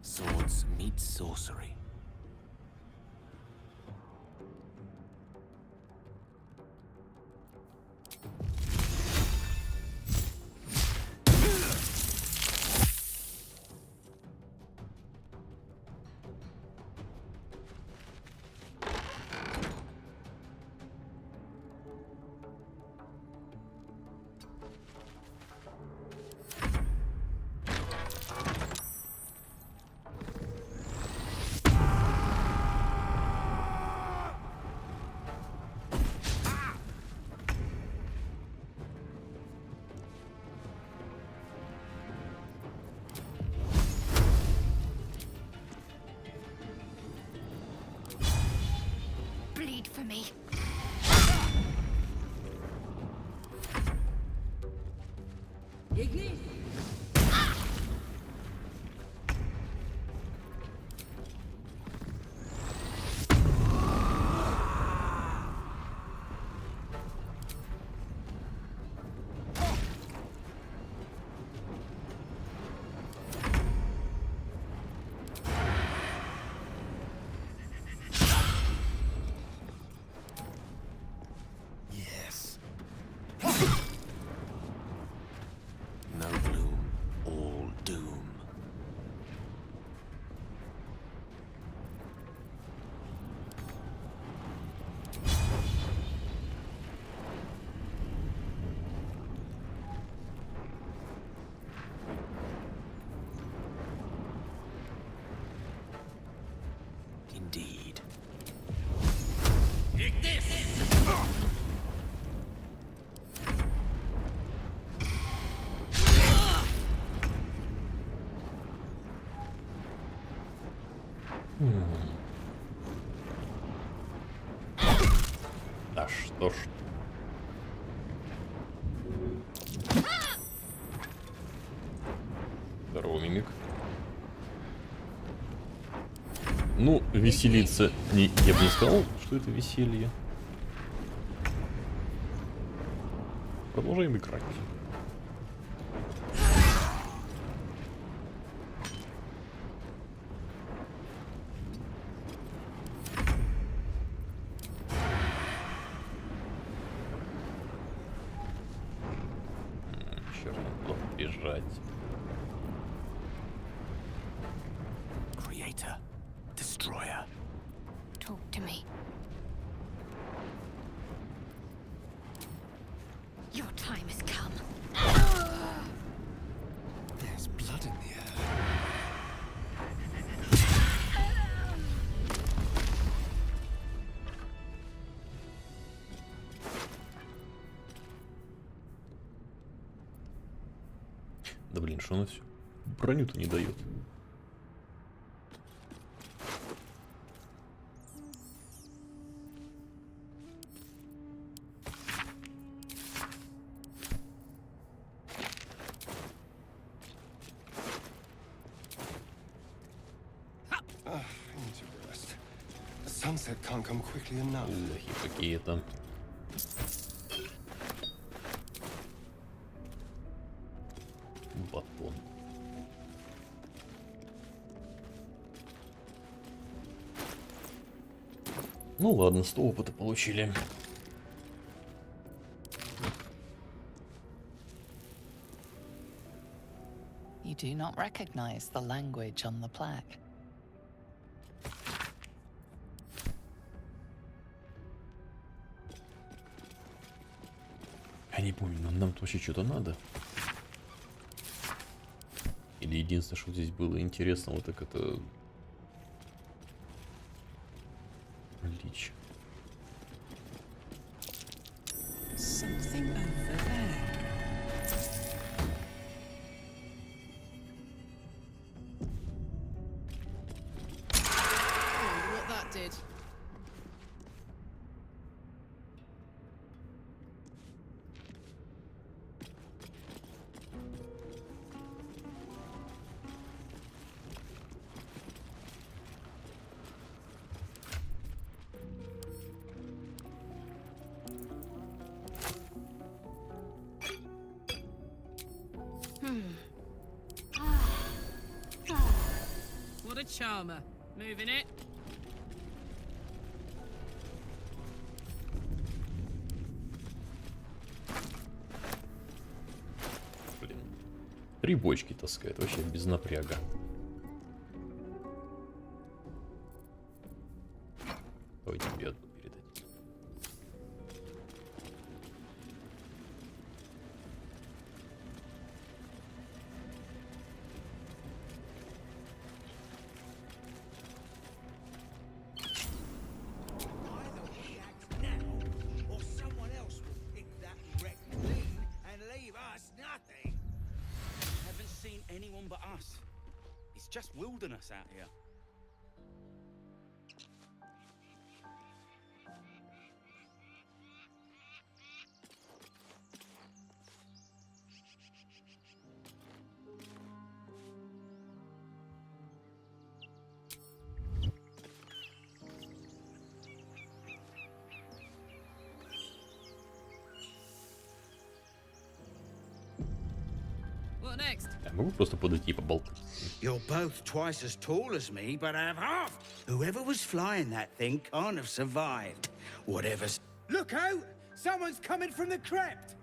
Swords meet sorcery. indeed. Take this! Да что ж. Здорово, мимик. Ну, веселиться я бы не сказал, что это веселье. Продолжаем играть. Черт, надо бежать. Creator, destroyer. Talk to me. Your time has come. There's blood in the air. Да блин, что она все броню-то не дает. I need to rest. The sunset can't come quickly enough. Лохи какие-то. Батон. Ну ладно, 100 опыта получили. You do not recognize the language on the plaque. Я не помню, нам вообще что-то надо. Или единственное, что здесь было интересного, так это лич. Something over there. Oh, what that did. What a charmer. Moving it. Блин. 3 бочки таскает, вообще без напряга. Давай тебе одну передать. Or someone else will pick that wreck clean and leave us nothing. Haven't seen anyone but us. It's just wilderness out here. What next? Я могу просто подойти и поболтать. You're both twice as tall as me, but I have half. Whoever was flying that thing can't have survived. Whatever's... Look out! Someone's coming from the crypt!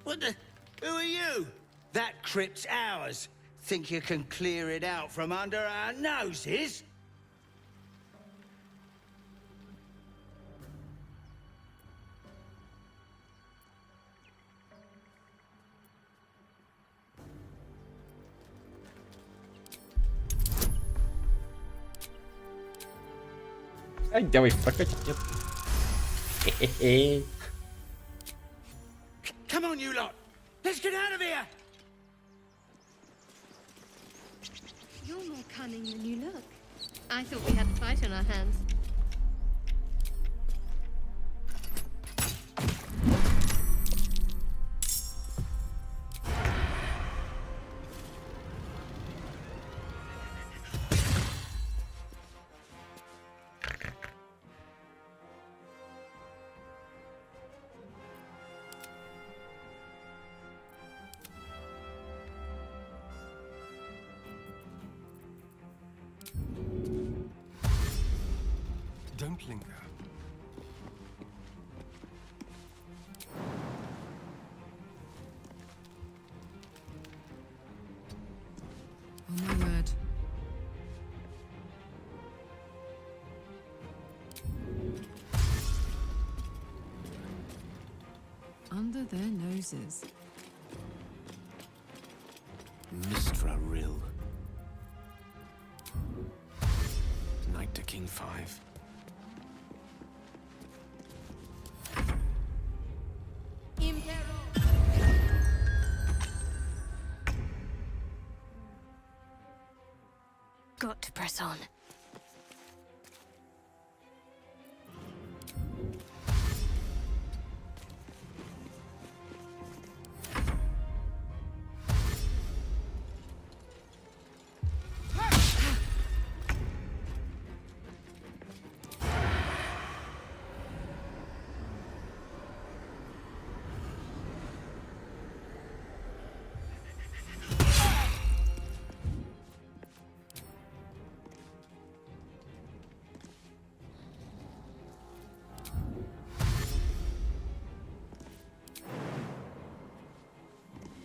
What the... Who are you? That crypt's ours. Think you can clear it out from under our noses? Ай, давай, прокатить, нет. Хе-хе-хе. Come on, you lot! Let's get out of here! You're more cunning than you look. I thought we had a fight on our hands. Don't linger. Oh my word. Under their noses. Mistra Rill. Knight to King 5. Got to press on.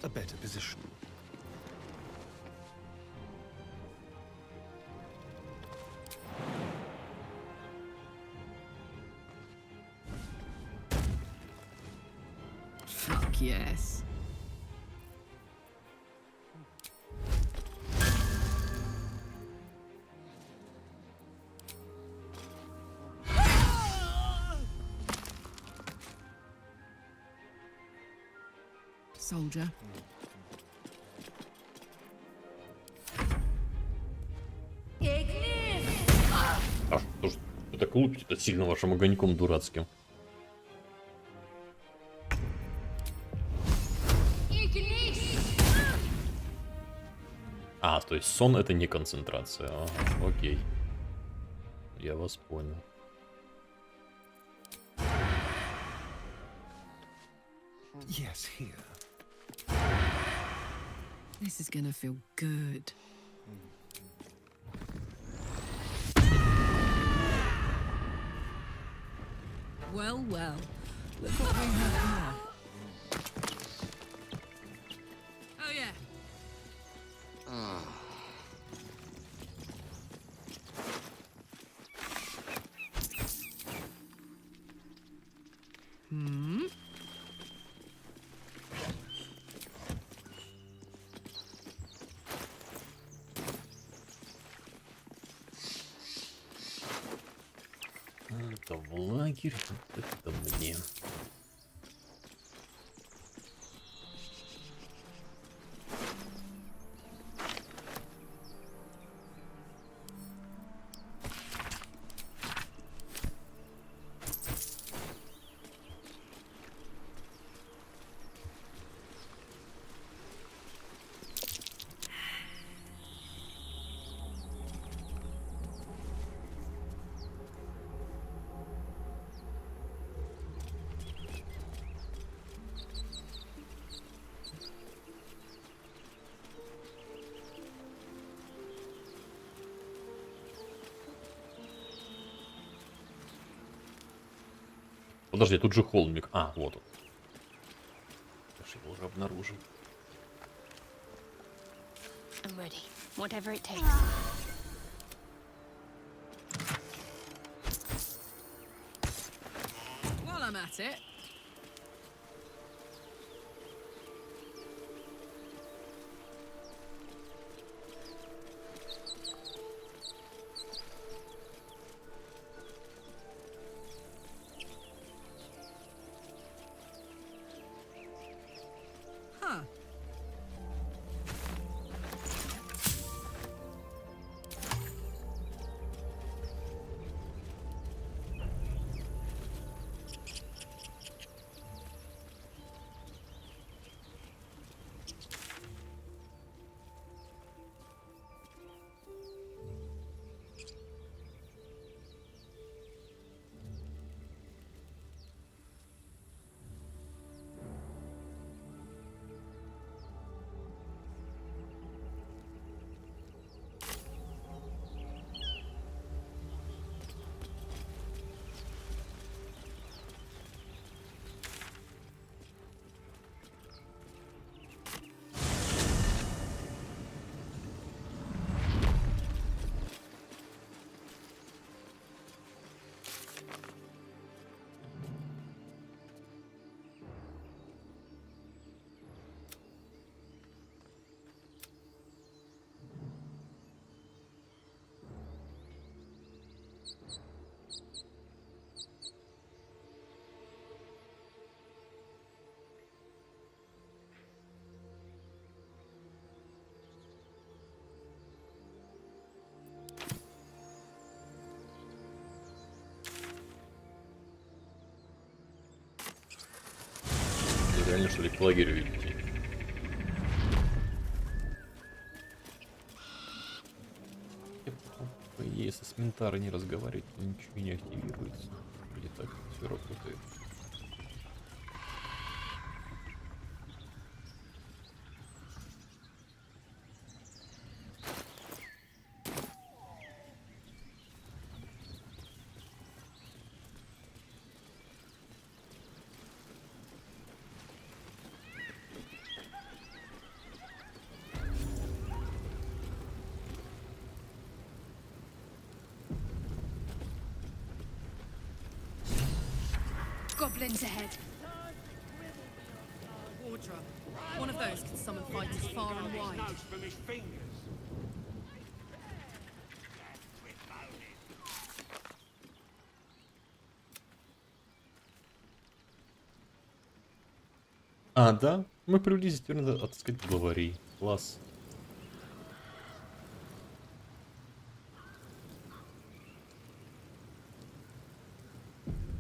A better position. Fuck yes. Soldier. А что ж вы так лупите-то сильно вашим огоньком дурацким? А, то есть сон это не концентрация. Ага, окей. Я вас понял. Yes, here. This is gonna feel good. Well, well. Look what we have here. Oh yeah. Hmm. Это в лагерь, это мне. Подожди, тут же холмик. А, вот он. Я же его уже обнаружил. I'm ready. Whatever it takes. While I'm at it. Реально, что ли, к лагерю идти? Если с ментарой не разговаривать, то ничего не активируется. Вроде так все работает. Goblins ahead. Wardrobe. One of those can summon fighters far and wide. А, да? Мы приблизительно отыскать главарей. Класс.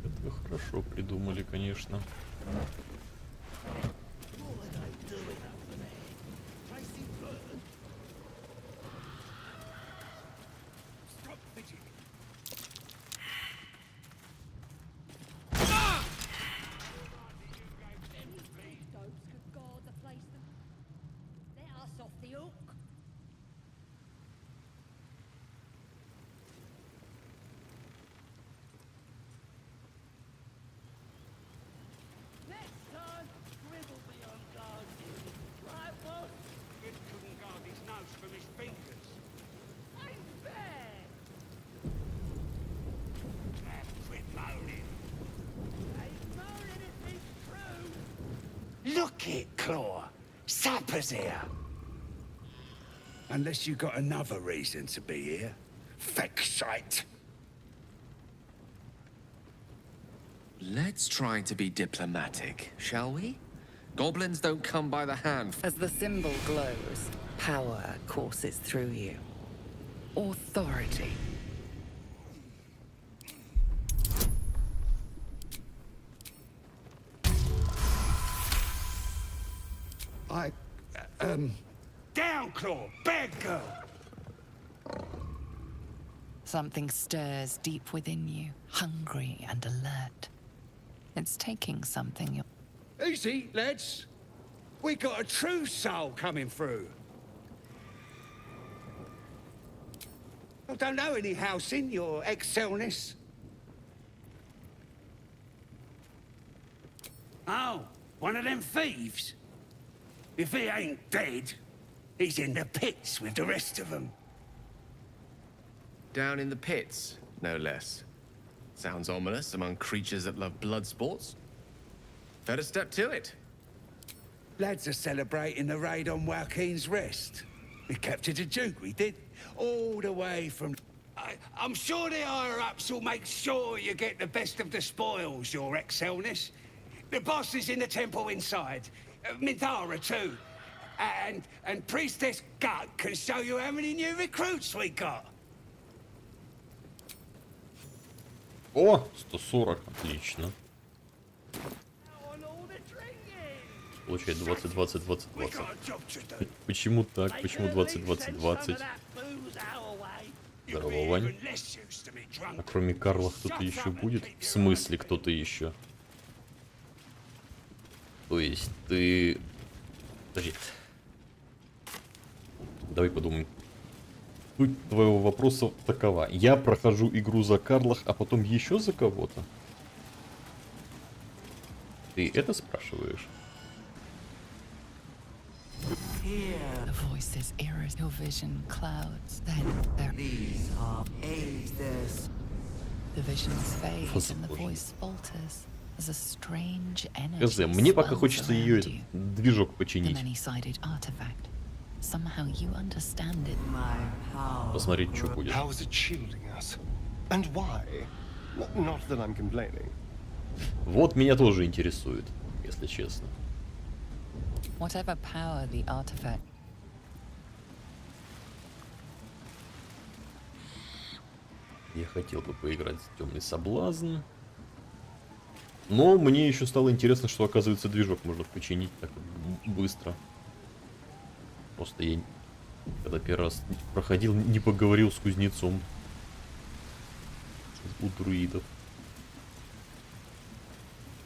Это вы хорошо придумали, конечно. Look it, Claw. Sapper's here. Unless you got another reason to be here. Fexite. Let's try to be diplomatic, shall we? Goblins don't come by the hand. As the symbol glows, power courses through you. Authority. Down, Claw! Bad girl! Something stirs deep within you, hungry and alert. It's taking something you're... Easy, lads. We got a true soul coming through. I don't know any house in your excelness. Oh, one of them thieves? If he ain't dead, he's in the pits with the rest of them. Down in the pits, no less. Sounds ominous among creatures that love blood sports. Better step to it. Lads are celebrating the raid on Joaquin's Rest. We captured a Duke, we did. All the way from... I'm sure the higher-ups will make sure you get the best of the spoils, your excelness. The boss is in the temple inside. Mithara, too. And Priestess Gut can show you how many new recruits we got. О, 140, отлично. Получает 20, 20, 20, 20. Почему так? Почему 20, 20, 20? Здорово, Вань. А кроме Карла кто-то еще будет? В смысле кто-то еще? То есть ты... Подожди. Давай подумаем. Суть твоего вопроса такова. Я прохожу игру за Карлах, а потом еще за кого-то? Ты это спрашиваешь? The voices erase your vision clouds, then these are ages. The visions fade and the voice falters as a strange energy. Мне пока хочется ее движок починить. Somehow you understand it. Посмотреть, что будет. And why? Not that I'm complaining. Вот меня тоже интересует, если честно. Whatever power the artifact. Я хотел бы поиграть в Темный Соблазн. Но мне еще стало интересно, что, оказывается, движок можно починить так быстро. Просто я, когда первый раз проходил, не поговорил с кузнецом. У друидов.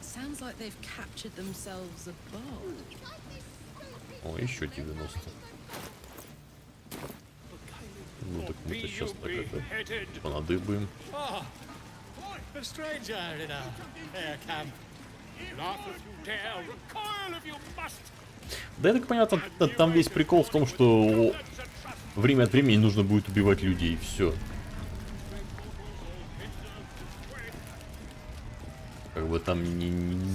Sounds like they've captured themselves a boat. О, еще 90. Ну так мы-то сейчас так это понадыбаем. A stranger in a fair camp. Laugh if you dare, recoil if you must. Да, я так понятно, там весь прикол в том, что время от времени нужно будет убивать людей, все. Как бы там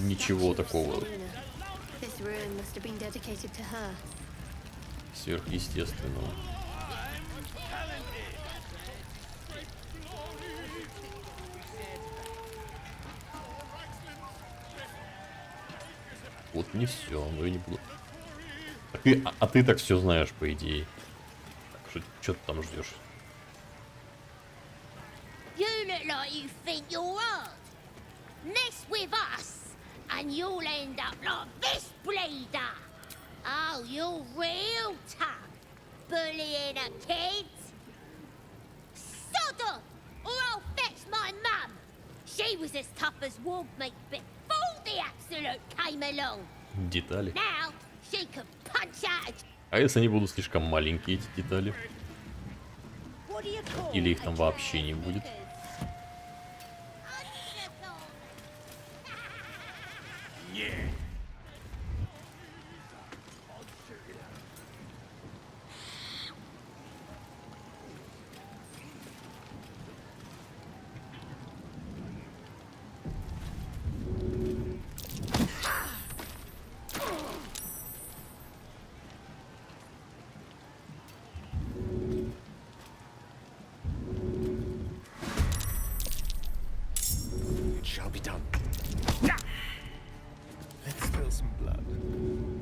ничего такого сверхъестественного. Вот не все, но я не буду. А ты так все знаешь, по идее. Так что ты там ждешь? You look like you think you're hard. Mess with us, and you'll end up like this bleeder. Oh, you're real tough, bullying a kid. Sod on, or I'll fetch my mum. She was as tough as wolf meat before the absolute came along. Детали. Now she can punch out. А если они будут слишком маленькие, эти детали? Или их там вообще не будет?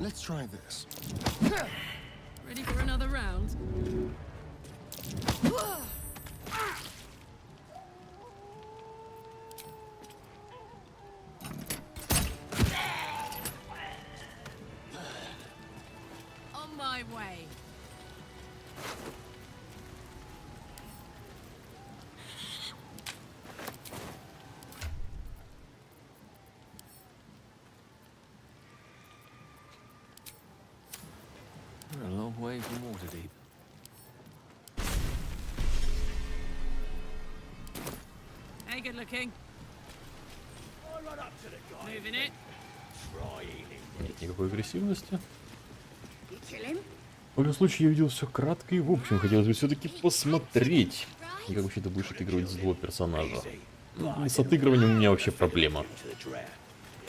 Let's try this. Ready for another round? On my way. We're a long way from Waterdeep. Hey, good looking. Moving it. Нет никакой агрессивности. В любом случае, я видел все кратко и в общем. Хотелось бы все-таки посмотреть, как вообще ты будешь отыгрывать с двух персонажа. С отыгрыванием у меня вообще проблема.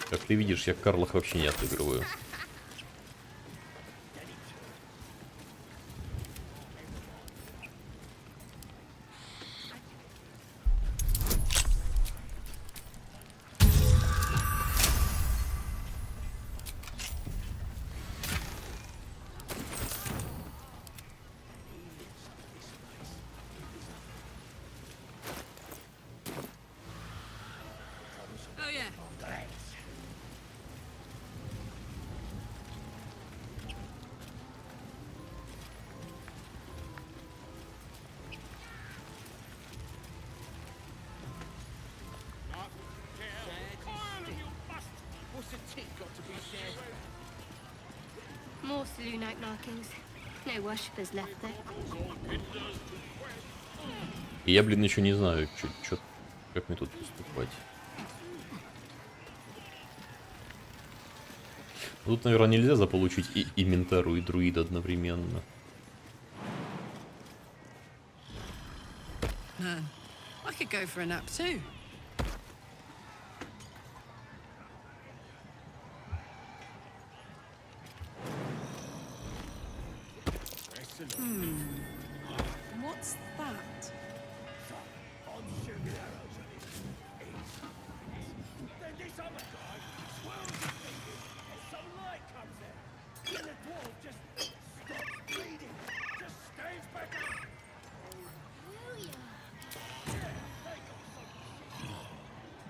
Как ты видишь, я Карлах вообще не отыгрываю. More Selûnite markings. No worshippers left there. И я, блин, еще не знаю, как мне тут поступать. Тут, наверное, нельзя заполучить и Ментару, и друида одновременно. Man, I could go for a nap too. What's that? Then this other guy swirls his fingers and some light comes out. Then the dwarf just stops bleeding, just stands back up.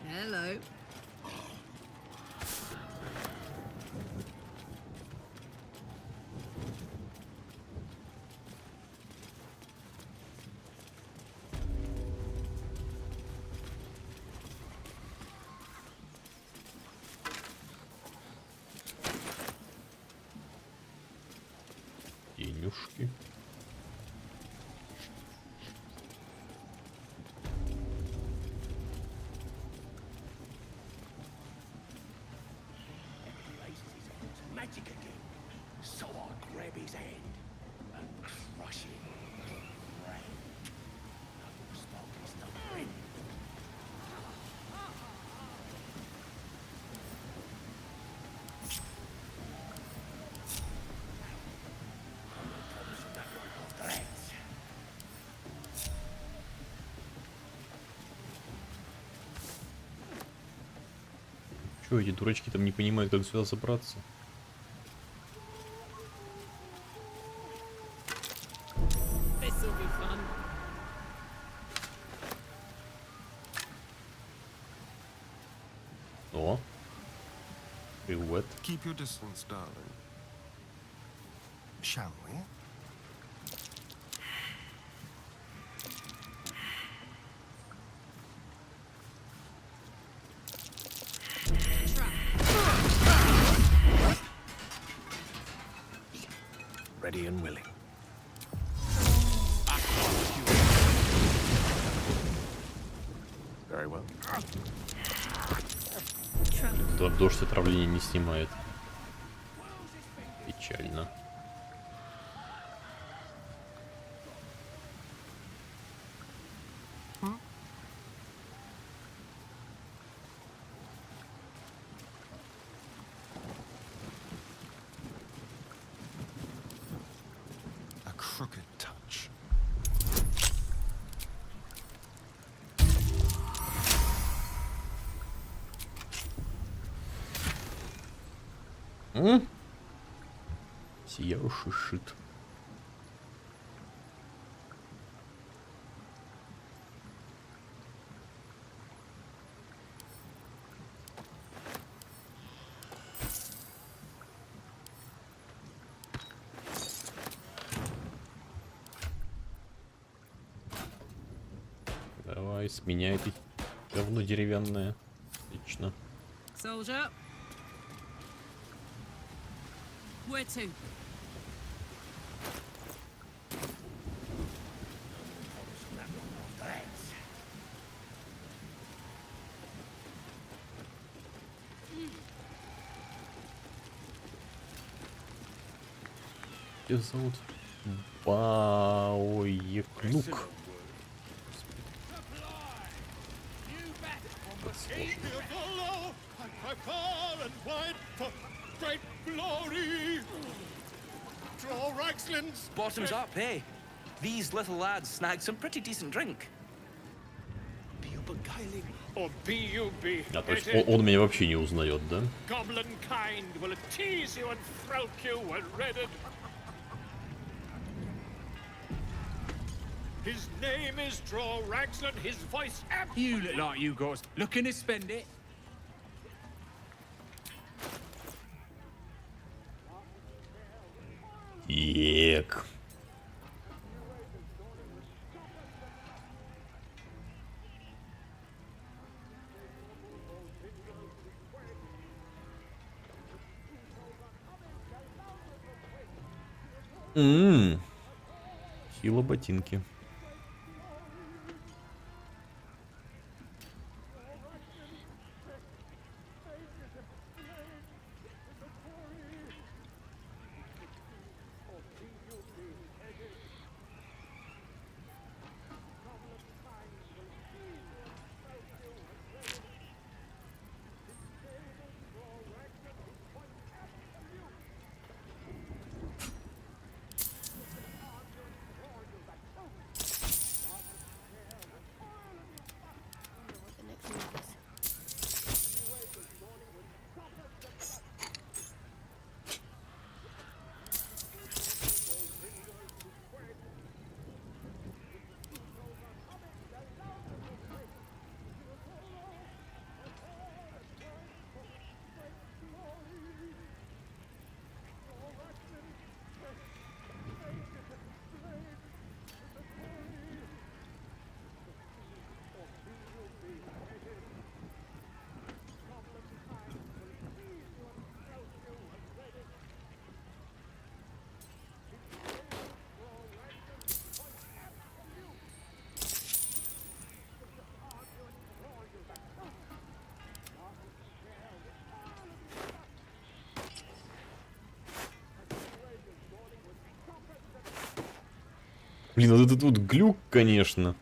Hello. Денюшки. Magic again. So I grab his hand and crush it. Right. No smoke is no friend. Чё, эти дурачки там не понимают, как сюда забраться? This'll be fun. О, привет. Keep your distance, darling. Shall we? Ready and willing. Very well. Дождь отравления не снимает. Печально. A crooked touch. Сияющий шит. Давай, сменяй ты говно деревянное. Отлично. Soldier. Where to? Тебя зовут Баоекнук. Bottoms up, hey? These little lads snagged some pretty decent drink. Or B.U.B. А, то есть он меня вообще не узнает, да? Goblin kind will tease you and throat you when ready. His name is Draw Ragsland, his voice You look like you got looking to spend it. Ек. Хило ботинки. Блин, вот этот вот глюк, конечно.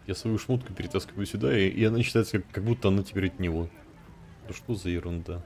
Я свою шмотку перетаскиваю сюда, и она считается, как будто она теперь от него. Ну что за ерунда?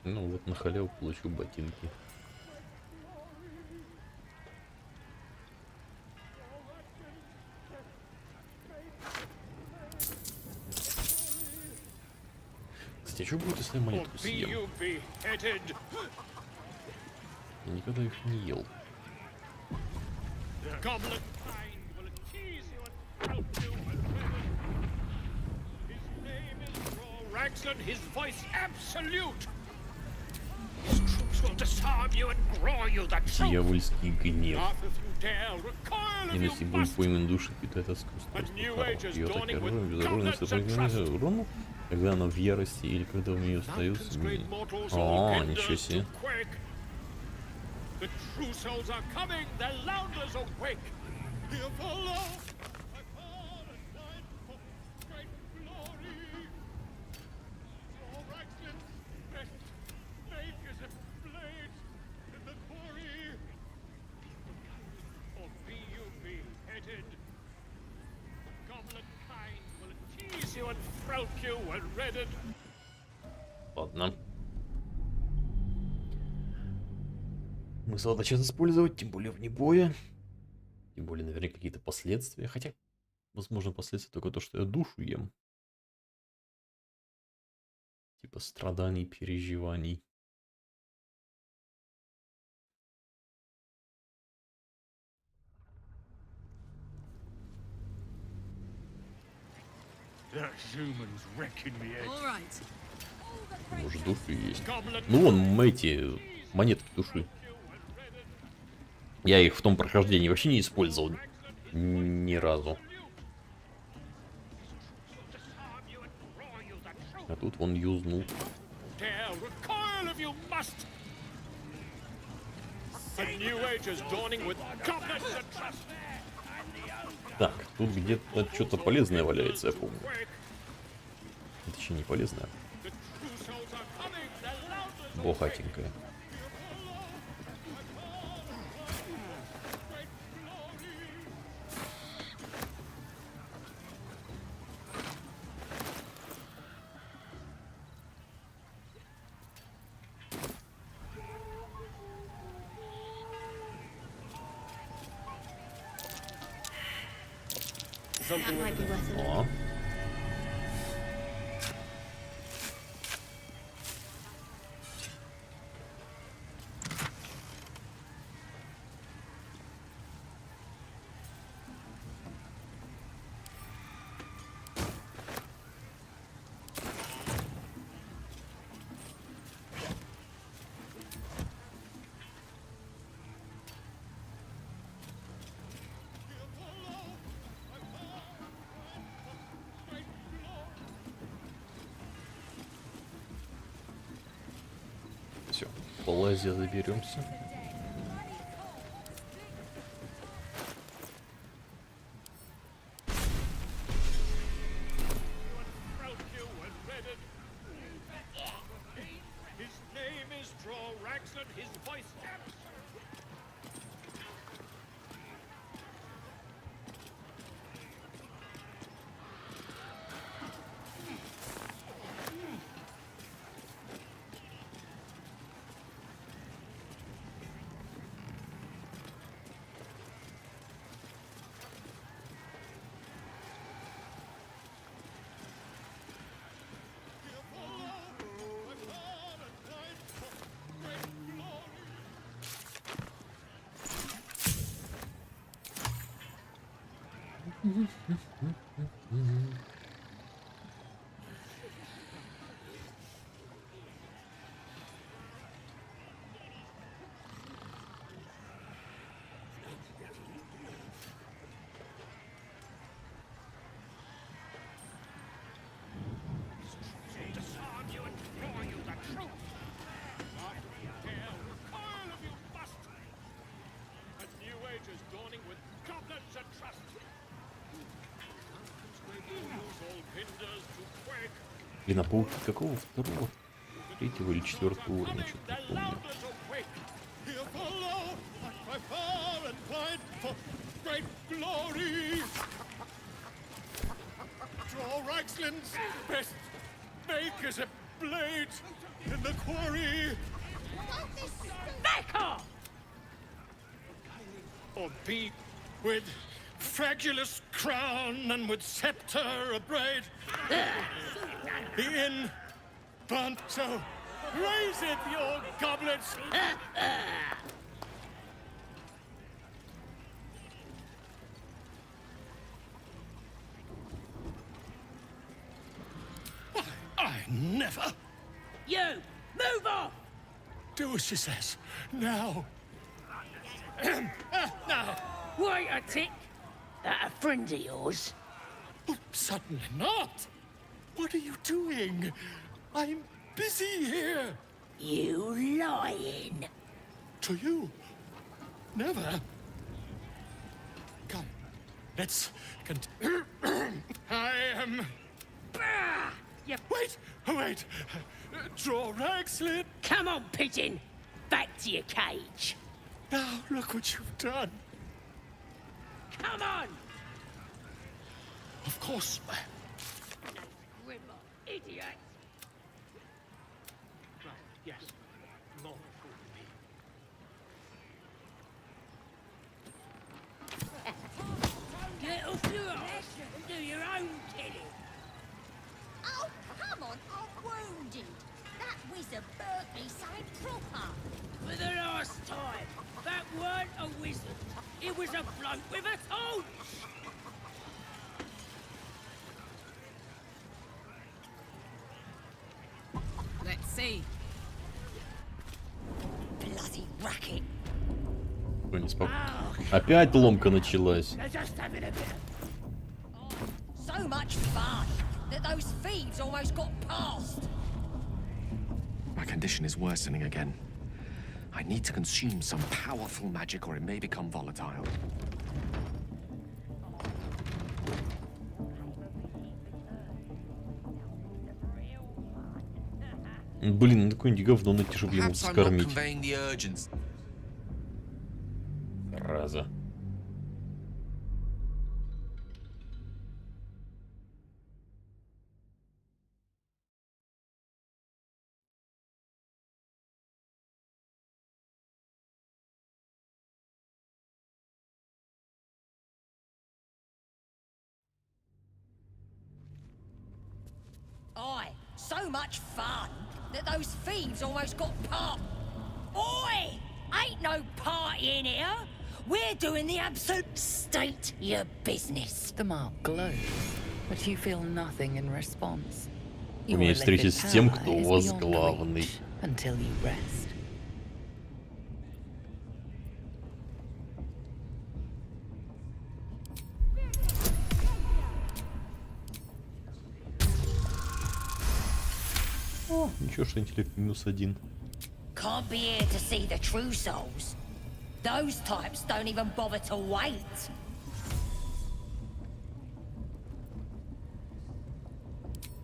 Ну вот на халяву получу ботинки. Кстати, а что будет, если я монетку съем? Я никогда их не ел. His voice absolute. His troops will disarm you and grow you the truth. Дьявольский гнев. Half if you dare, recoil if you Если будет must. пойман души, питает искусство. Ее атаки оружием, безоружность сопротивления урону, когда она в ярости или когда в нее остается. О, ничего себе. The true souls are coming, the Lounders awake. Here follow. Ладно. Смысл это сейчас использовать, тем более вне боя. Тем более, наверное, какие-то последствия. Хотя, возможно, последствия только то, что я душу ем. Типа страданий, переживаний. Может, душу есть. Ну, вон эти монетки души. Я их в том прохождении вообще не использовал. Ни разу. А тут вон юзнул. Так, тут где-то что-то полезное валяется, я помню. Это еще не полезное. Богатенькое. О. Все, по лазе заберемся. Блин, а пауки какого второго, третьего или четвертого уровня, что-то не помню. Or be with fragulous crown and with scepter abraid. The inn plant, so raise it your goblets. I never. You, move off! Do as she says. Now. Now. Wait a tick. That a friend of yours? Oh, certainly not. What are you doing? I'm busy here. You lying. To you? Never. Come, let's continue. I am... Wait, wait. Draw rag slit. Come on, pigeon. Back to your cage. Now, look what you've done. Come on! Of course. Idiot! Right, yes. More Get off your ass and do your own killing. Oh, come on, I'm wounded. That wizard burnt me something proper. For the last time, that weren't a wizard. It was a bloke with a torch. Let's see. Bloody racket. Опять ломка началась. So much fun that those thieves almost got past. My condition is worsening again. I need to consume some powerful magic or it may become volatile. Блин, ну такое-нибудь говно найти, чтобы ему Perhaps I'm not скормить. conveying the urgency. Раза. Aye, so much fun that those thieves almost got past. Oi! Ain't no party in here. We're doing the absolute state your business. The mark glows, but you feel nothing in response. Умею встретить с тем, кто у вас главный. Until you rest. О, ничего, что интеллект -1. Can't be here to see the true souls. Those types don't even bother to wait.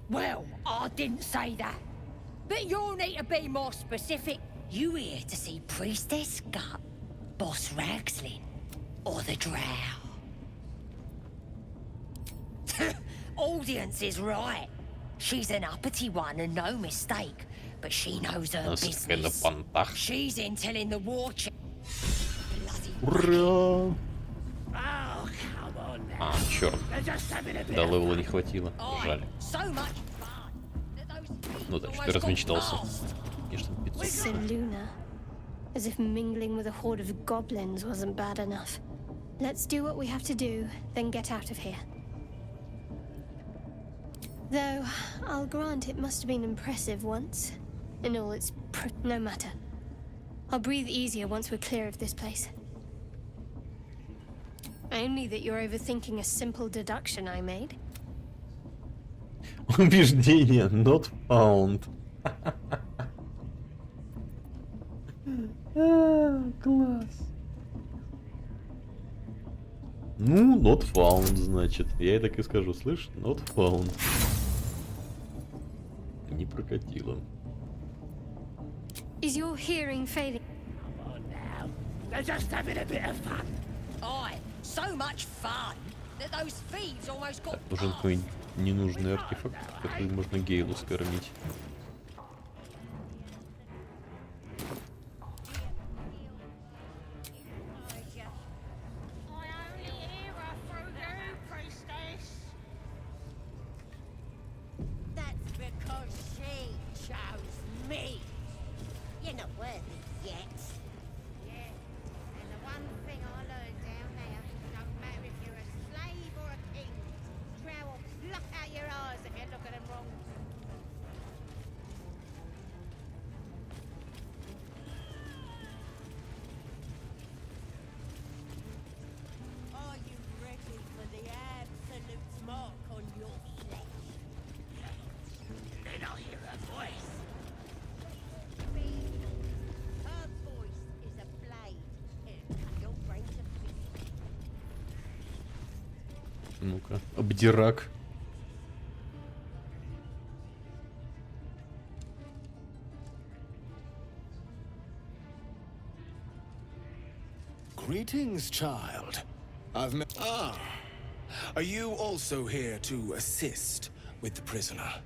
Well, I didn't say that. But you'll need to be more specific. You here to see Priestess Gut, Boss Ragslin, or the Drow? Audience is right. She's an uppity one and no mistake, but she knows her business. She's in telling the war chief. Ура! Oh, come on now. А, черт. До левела не хватило. Жаль. So much Ну да, что-то размечтался. Конечно, 500. Seluna. As if mingling with a horde of goblins wasn't bad enough. Let's do what we have to do, then get out of here. Though, I'll grant it must have been impressive once. And all its no matter. I'll breathe easier once we're clear of this place. Only that you're overthinking a simple deduction I made. Убеждение not found. Класс. Ну, not found, значит. Я ей так и скажу, слышь, not found. Не прокатило. Is your hearing failing? Come on now. They're just having a bit of fun. Aye, so much fun that those thieves almost got. Нужен какой-нибудь ненужный артефакт, который можно Гейлу скормить. That's because she chose me. You're not worthy yet. Yeah, and the one thing I learned down there, don't matter if you're a slave or a king, drow will pluck out your eyes if you look at them wrong. Are you ready for the absolute mark on your flesh? Then I'll hear a voice. Her voice is a blade. It'll cut your brain to pieces. Ну-ка, обдирак. Greetings, child. I've met. Ah, are you also here to assist with the prisoner?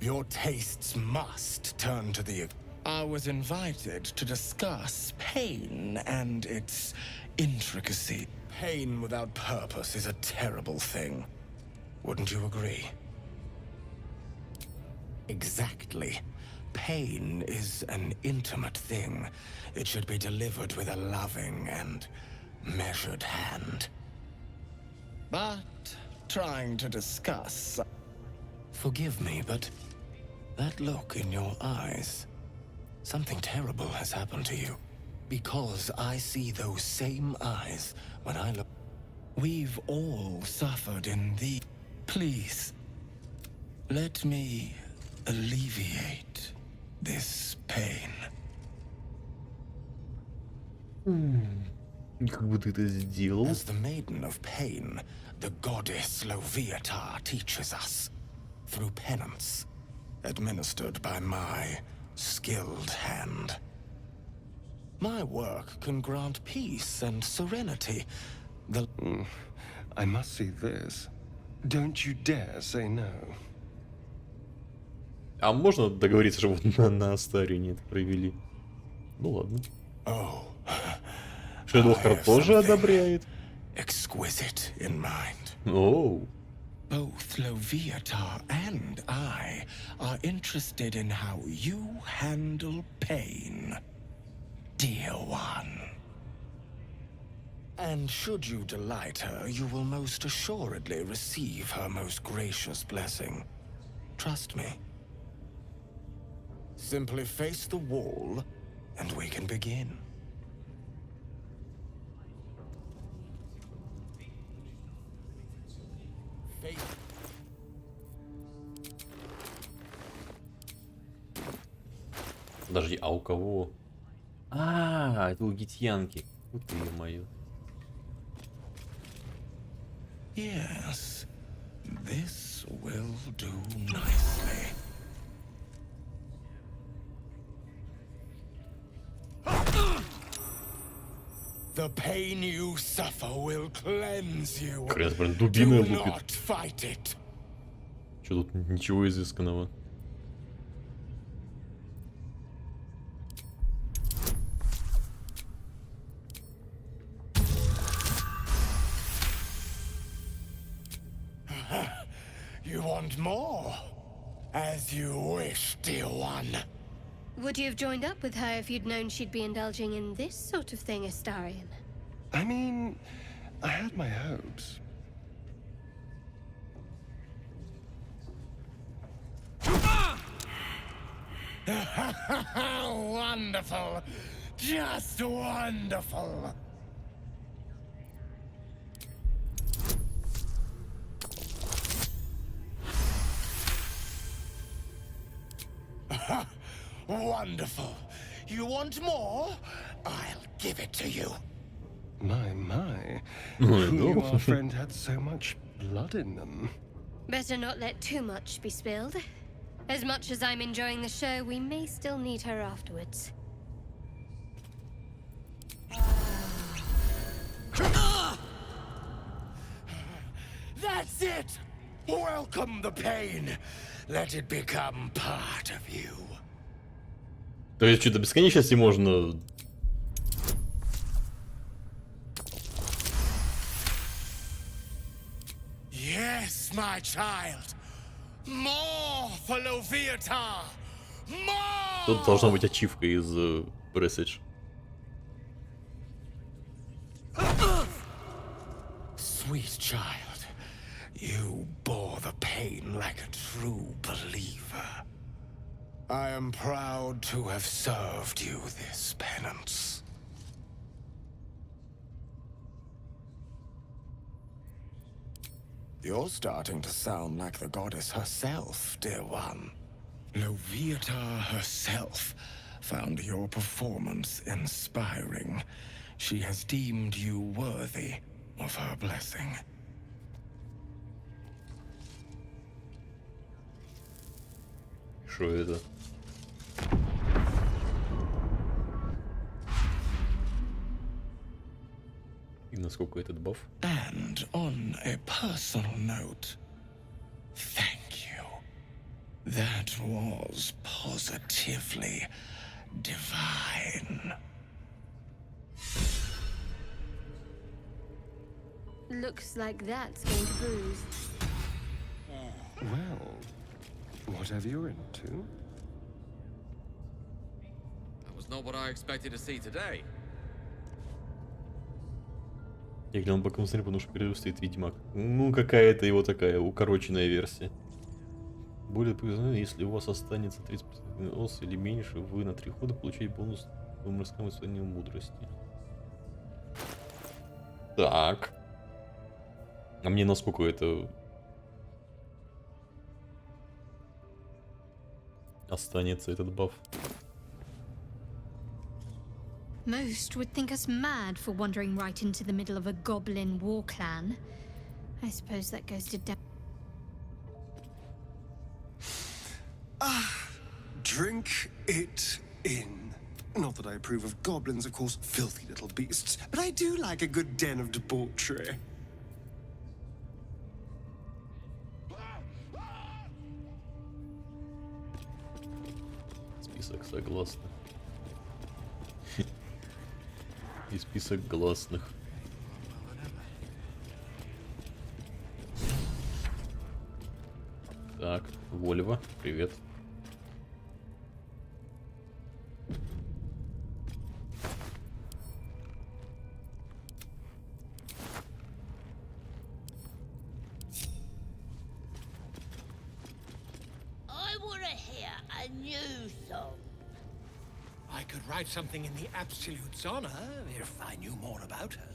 Your tastes must turn to the. I was invited to discuss pain and its intricacy. Pain without purpose is a terrible thing. Wouldn't you agree? Exactly. Pain is an intimate thing. It should be delivered with a loving and measured hand. But trying to discuss. Forgive me, but that look in your eyes. Something terrible has happened to you. Because I see those same eyes when I look. We've all suffered in the. Please, let me alleviate this pain. Как бы ты это сделал? As the maiden of pain, the goddess Loviatar teaches us through penance, administered by my skilled hand. My work can grant peace and serenity. The I must see this. Don't you dare say no. А можно договориться, чтобы на Астарине это провели? Ну ладно. Шедухар тоже одобряет. Exquisite in mind. Оу. Both Loviatar and I are interested in how you handle pain, dear one. And should you delight her, you will most assuredly receive her most gracious blessing. Trust me. Simply face the wall, and we can begin. Подожди, а у кого? А, это у гитьянки. Вот ты моё. Yes, this will do nicely. The pain you suffer will cleanse you. Хрен, блин, дубиной Do лупит. not fight it. Чё тут ничего изысканного? You want more? As you wish, dear one. Would you have joined up with her if you'd known she'd be indulging in this sort of thing, Astarion? I mean, I had my hopes. Wonderful. Just wonderful. Wonderful. You want more? I'll give it to you. My. Who knew our friend had so much blood in them? Better not let too much be spilled. As much as I'm enjoying the show, we may still need her afterwards. That's it! Welcome the pain. Let it become part of you. То есть, что, до бесконечности можно... Yes, my child. More for Loviatar. More! Тут должна быть ачивка из Presage. Sweet child, you bore the pain like a true believer. I am proud to have served you this penance. You're starting to sound like the goddess herself, dear one. Loviatar herself found your performance inspiring. She has deemed you worthy of her blessing. Что это? И насколько этот баф? And on a personal note, thank you. That was positively divine. Looks like that's going to bruise. Well, whatever you're into. That was not what I expected to see today. Я глянул боковым смотрю, потому что перерыв стоит Ведьмак. Ну, какая-то его такая укороченная версия. Более повезло, если у вас останется 30% ос или меньше, вы на 3 хода получаете бонус по морскому исполнению мудрости. Так. А мне насколько это... останется этот баф? Most would think us mad for wandering right into the middle of a goblin war clan. I suppose that goes to Drink it in. Not that I approve of goblins, of course, filthy little beasts, but I do like a good den of debauchery. Список согласных. И список гласных. Так, Вольва, привет. I want to hear a new song. I could write something in the Absolute's honor if I knew more about her.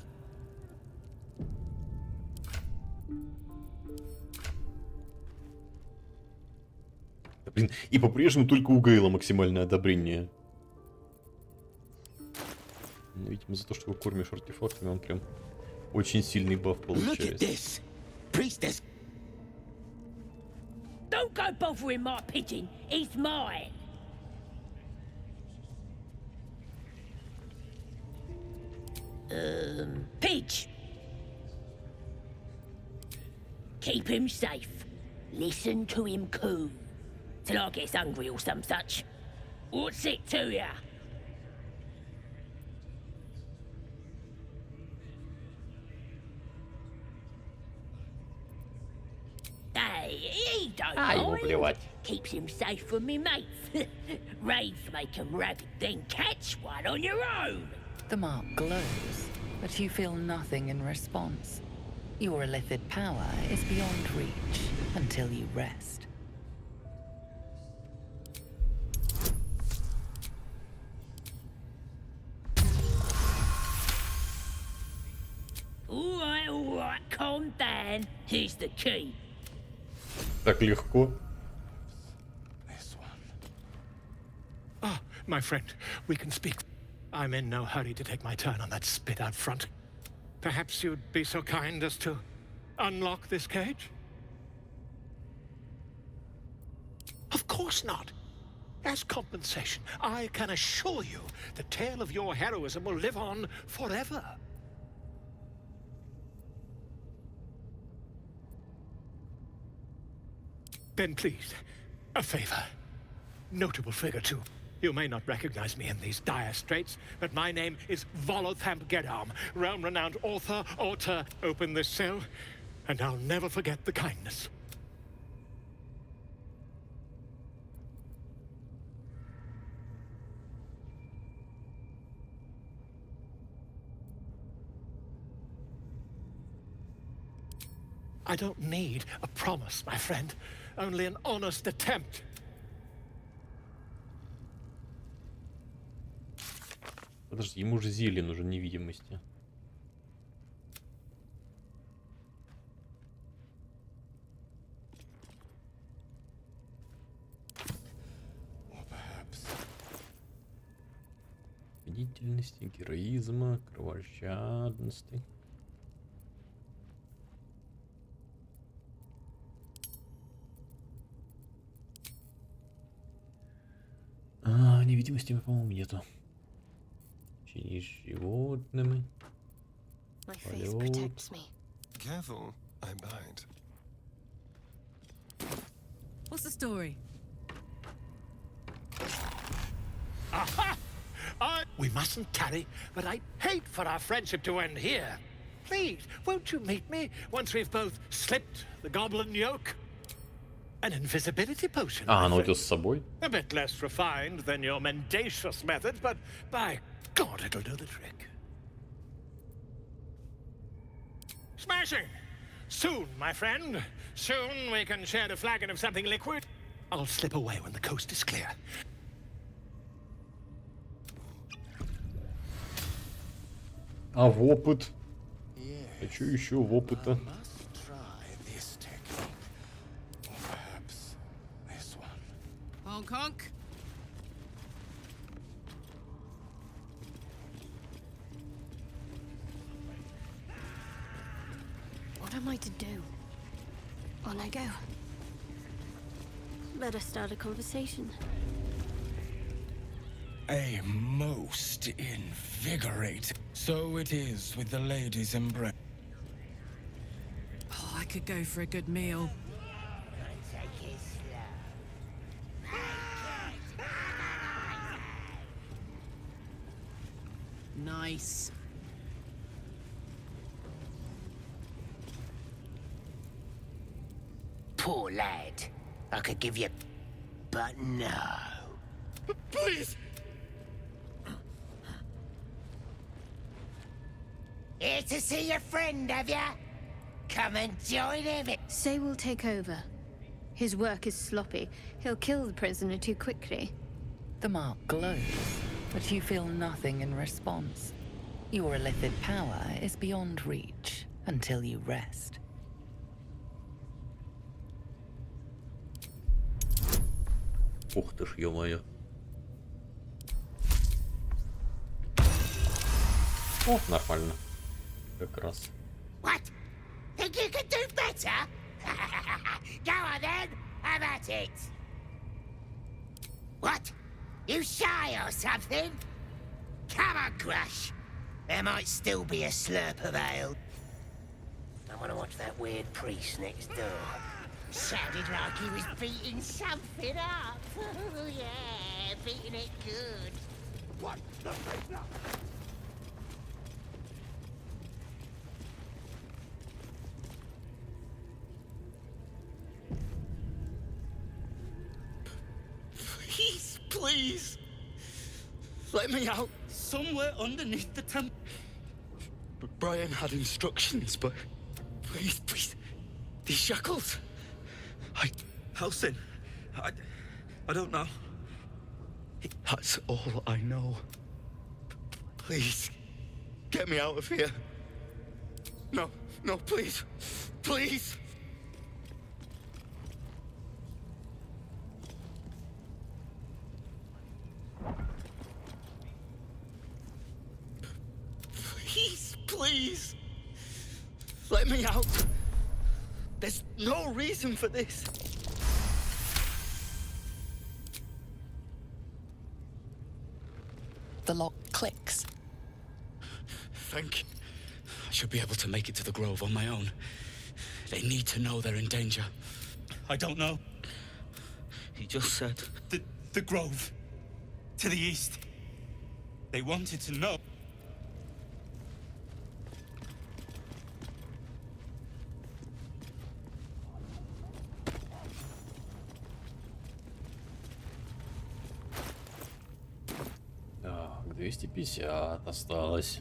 Блин, и по-прежнему только у Гейла максимальное одобрение. Видимо, за то, что вы кормишь артефактами, он прям очень сильный баф получается. Priestess. Don't go bothering my pigeon. He's mine. Pidge. Keep him safe. Listen to him coo. Till I gets hungry or some such. What's it to ya? Hey, don't А, ему mind. плевать. Keeps him safe from me mates. Raids make him rabid, then catch one on your own. The mark glows, but you feel nothing in response. Your illithid power is beyond reach until you rest. All right, calm down. Here's the key. Так легко. Ah, my friend, we can speak. I'm in no hurry to take my turn on that spit out front. Perhaps you'd be so kind as to unlock this cage? Of course not. As compensation, I can assure you the tale of your heroism will live on forever. Then please, a favor. Notable figure, too. You may not recognize me in these dire straits, but my name is Volothamp Gedam, realm-renowned author. Open this cell, and I'll never forget the kindness. I don't need a promise, my friend. Only an honest attempt. Подожди, ему же зелье нужен невидимости. Бдительности, героизма, кровожадности. Невидимости, по-моему, нету. Общение с животными. Полет. Careful, I bite. What's the story? Aha! We mustn't tarry, but I'd hate for our friendship to end here. Please, won't you meet me once we've both slipped the goblin yoke? An invisibility potion. А, она у тебя с собой? A bit less refined than your mendacious methods, but by God, it'll do the trick. Smashing! Soon, my friend. Soon we can share a flagon of something liquid. I'll slip away when the coast is clear. А в опыт? Хочу еще в опыта. Honk honk. What am I to do? On I go. Better start a conversation. A most invigorating. So it is with the lady's embrace. Oh, I could go for a good meal. Nice. Poor lad. I could give you... But no. Please! Here to see your friend, have ya? Come and join him. Say will take over. His work is sloppy. He'll kill the prisoner too quickly. The mark glows, but you feel nothing in response. Your illithid power is beyond reach until you rest. Ух ты ж, ё-моё. О, нормально. Как раз. What? Think you could do better? Go on then, have at it. What? You shy or something? Come on, Crush. There might still be a slurp of ale. I want to watch that weird priest next door. Sounded like he was beating something up. Oh, yeah, beating it good. What the fuck? please. Let me out. Somewhere underneath the temple. But Brian had instructions, but please, please. These shackles. Helsing. I don't know. That's all I know. Please, get me out of here. No, no, please. Please. Please, please. Let me out. There's no reason for this. The lock clicks. Thank you. I should be able to make it to the Grove on my own. They need to know they're in danger. I don't know. He just said... The Grove. To the east. They wanted to know. Так, 250 осталось.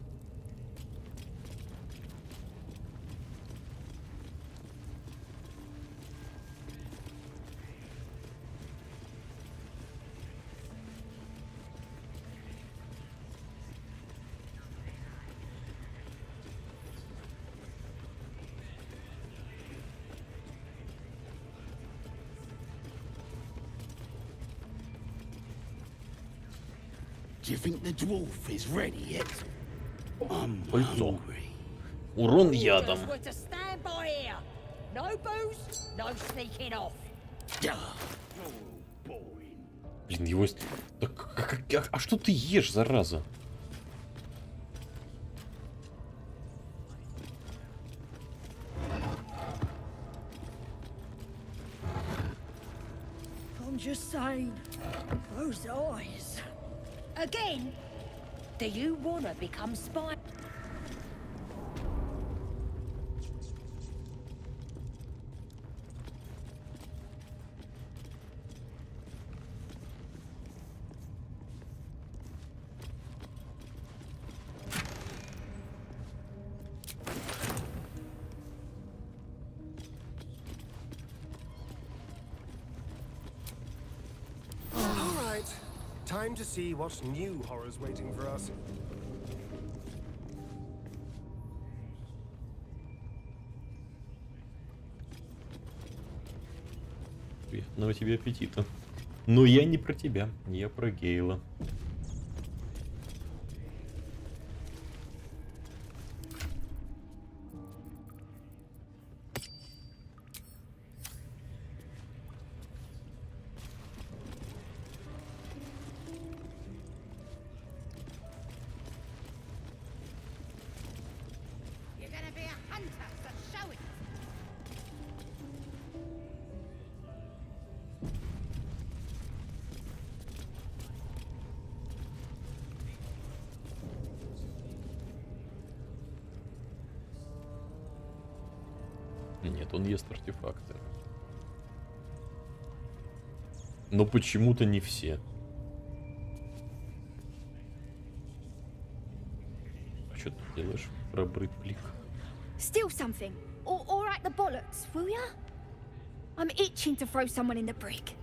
Do you think the dwarf is ready yet? I'm Пыльцо. hungry. Урон ядом. Orders were to stand by here. No booze, no sneaking off. Блин, его... Так, а что ты ешь, зараза? I'm just saying, those eyes. Again? Do you wanna become spy? Time to see what new horror's waiting for us. Приятного тебе аппетита. Но я не про тебя, я про Гейла. You're gonna be a hunter, so show it. Нет, он ест артефакты. Но почему-то не все. А что ты делаешь, храбрый плик? Steal something. Or at the bollocks, will ya? I'm itching to throw someone in the brig.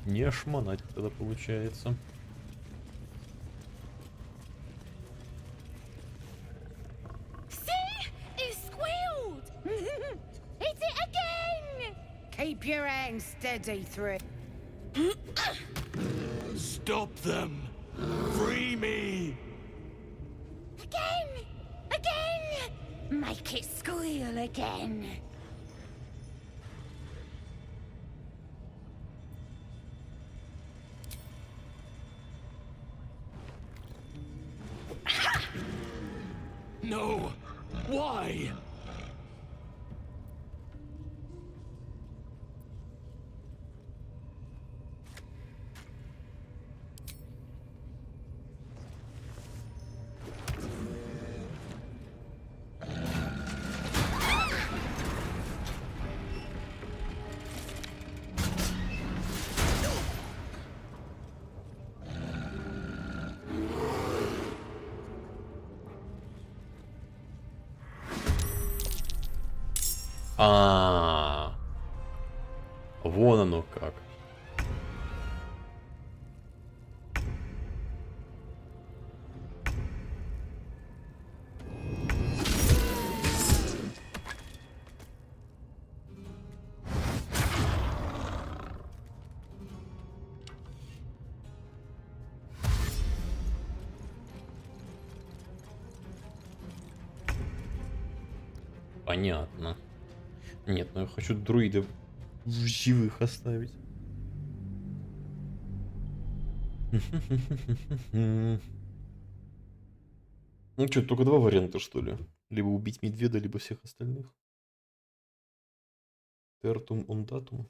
Не ошмонать тогда получается. See? It squealed! Hit it again! Keep your hands steady, Three. Stop them! Free me! Again! Again! Make it squeal again. No! Why? А, вон оно как. Понятно. Нет, ну я хочу друидов в живых оставить. Ну что, только два варианта, что ли? Либо убить медведа, либо всех остальных. Тертум ондатум.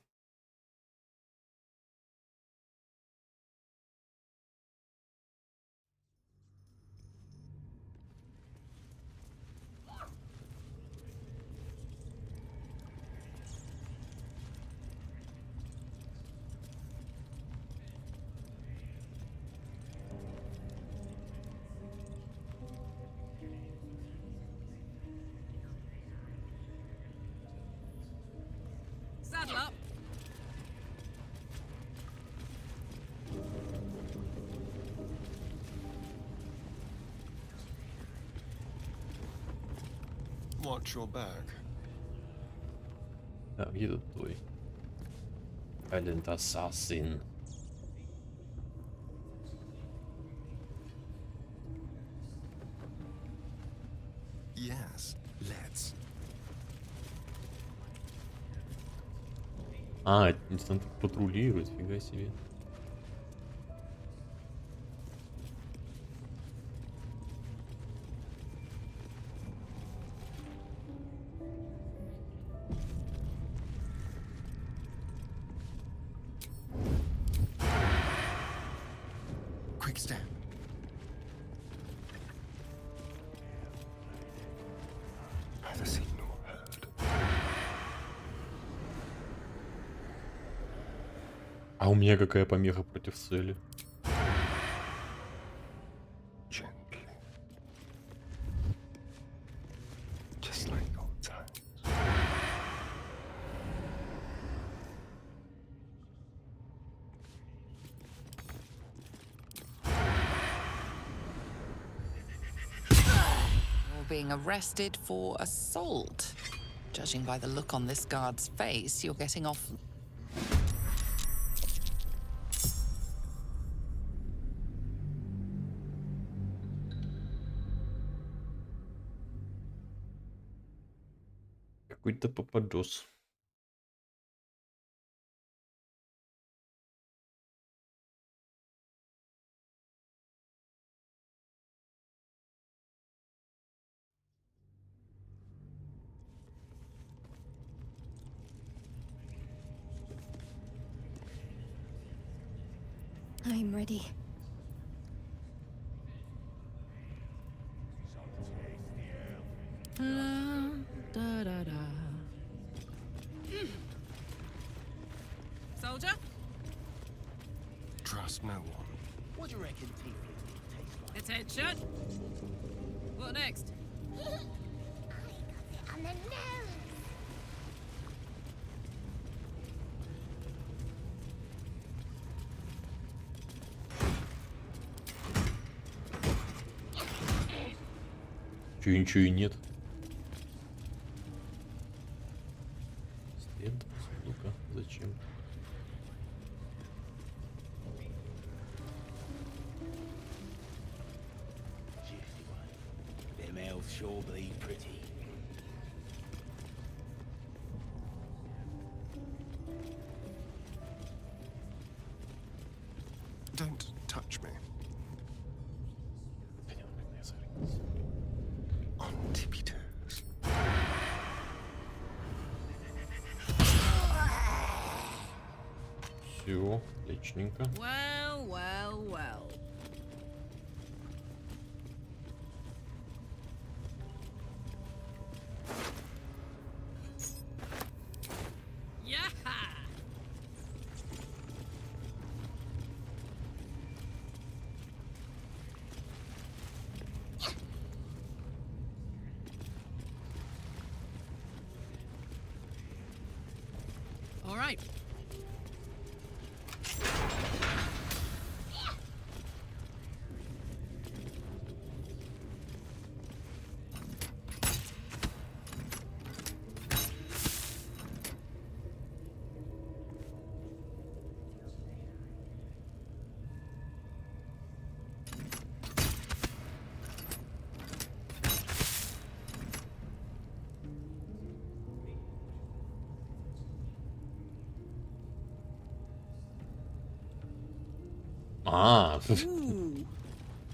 Saddle up. Watch your back. А, где тут твой? Silent Assassin. Yes, let's. А, инстант патрулирует, фига себе. Quick step. Neither seen nor heard. А у меня какая помеха против цели? Gently. Just like old times. You're being arrested for assault. Judging by the look on this guard's face, you're getting off. Какой-то попадос. I'm ready. Soldier? Trust no one. What do you reckon tieflings taste like? Attention. What next? On the nose. Чё, ничего и нет. След сундука. Зачем? Them elves sure bleed pretty. Don't touch me. On tippy toes. Все, отличненько. Well, well, well. Yaha! All right.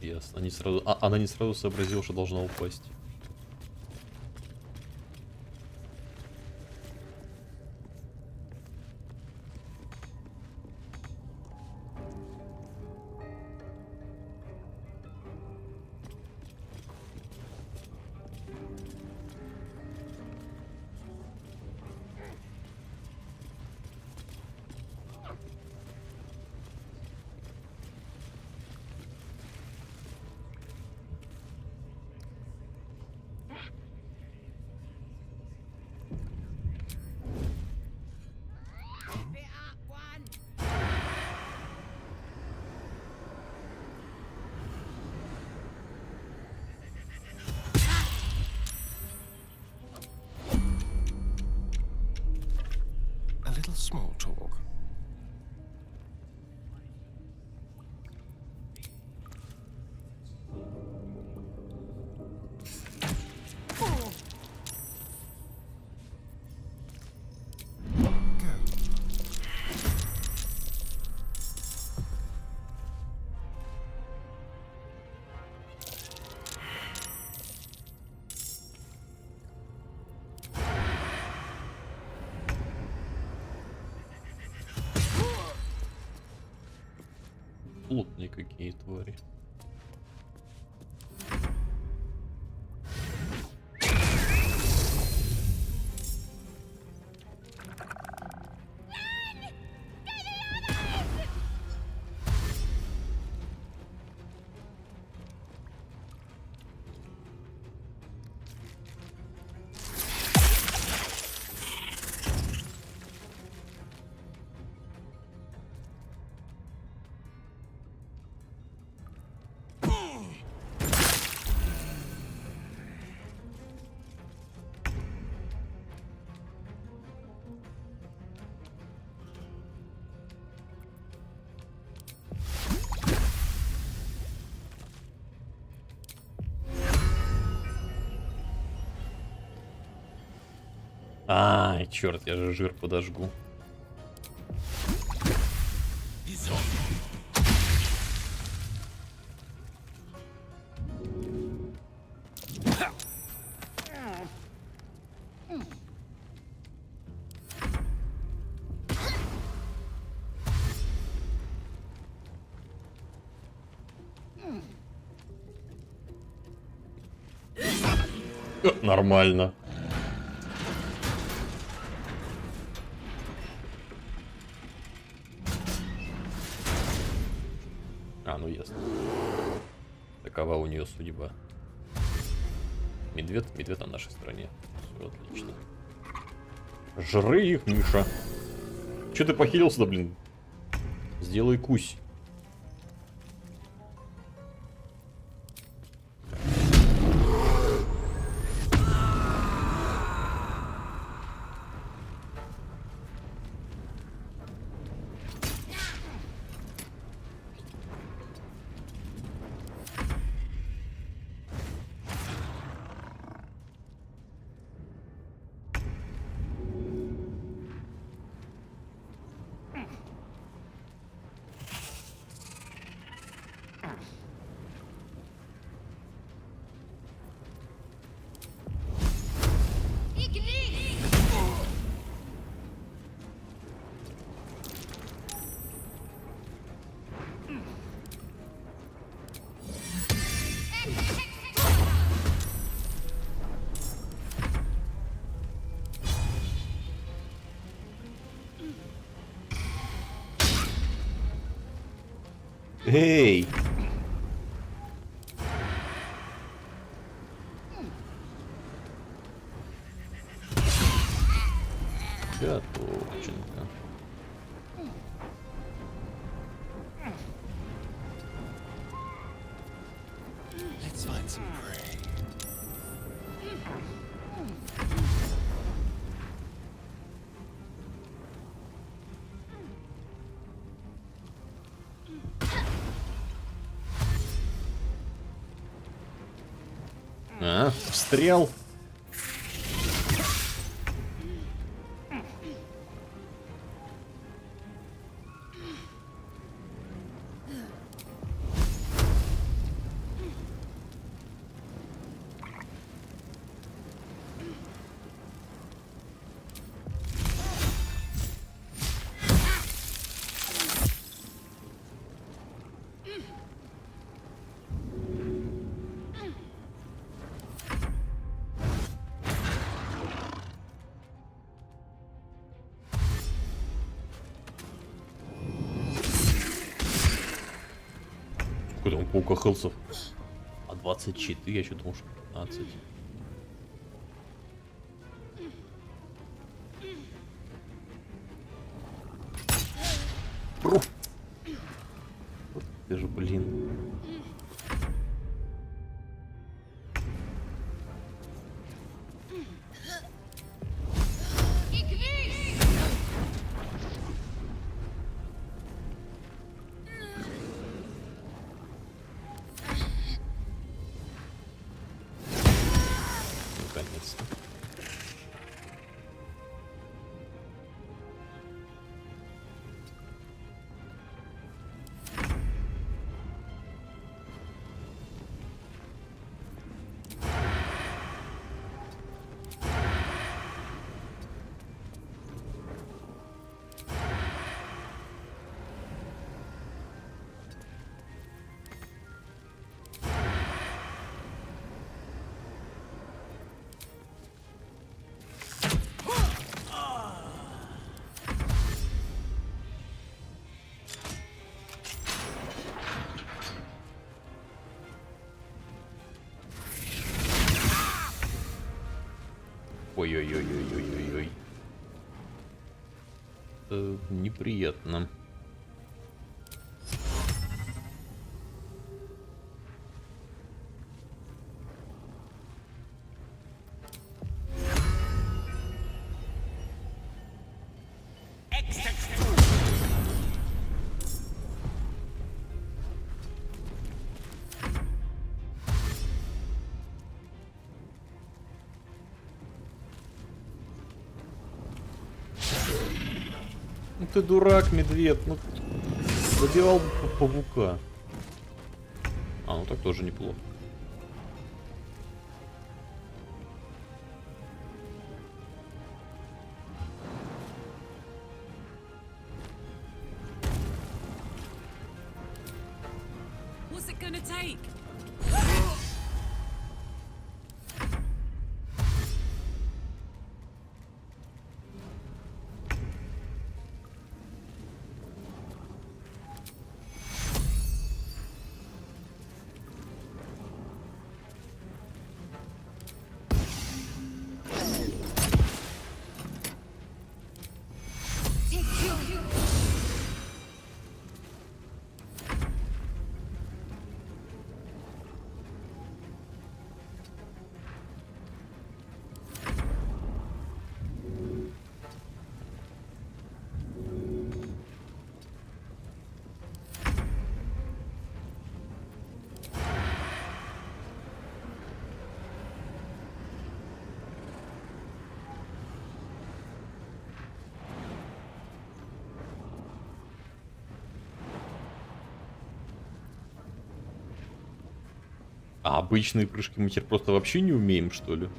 Ясно. Не сразу... она не сразу сообразила, что должна упасть. A little small talk. Плотные какие твари. Ай, черт, я же жир подожгу. Нормально. Ну ясно. Такова у нее судьба. Медведь на нашей стороне. Все отлично. Жри их, Миша. Че ты похилился-то, блин? Сделай кусь. Эй! Готовченко. Let's find some prey. А, встрел. Сколько там паука хелсов? А 24, я что думал, что 15. Вот ты же, блин. Наконец-то. Ой-ой-ой-ой-ой-ой-ой. Неприятно. Ну ты дурак, медведь, ну забивал бы паука. А, ну так тоже неплохо. What's it gonna take? А обычные прыжки мы теперь просто вообще не умеем, что ли?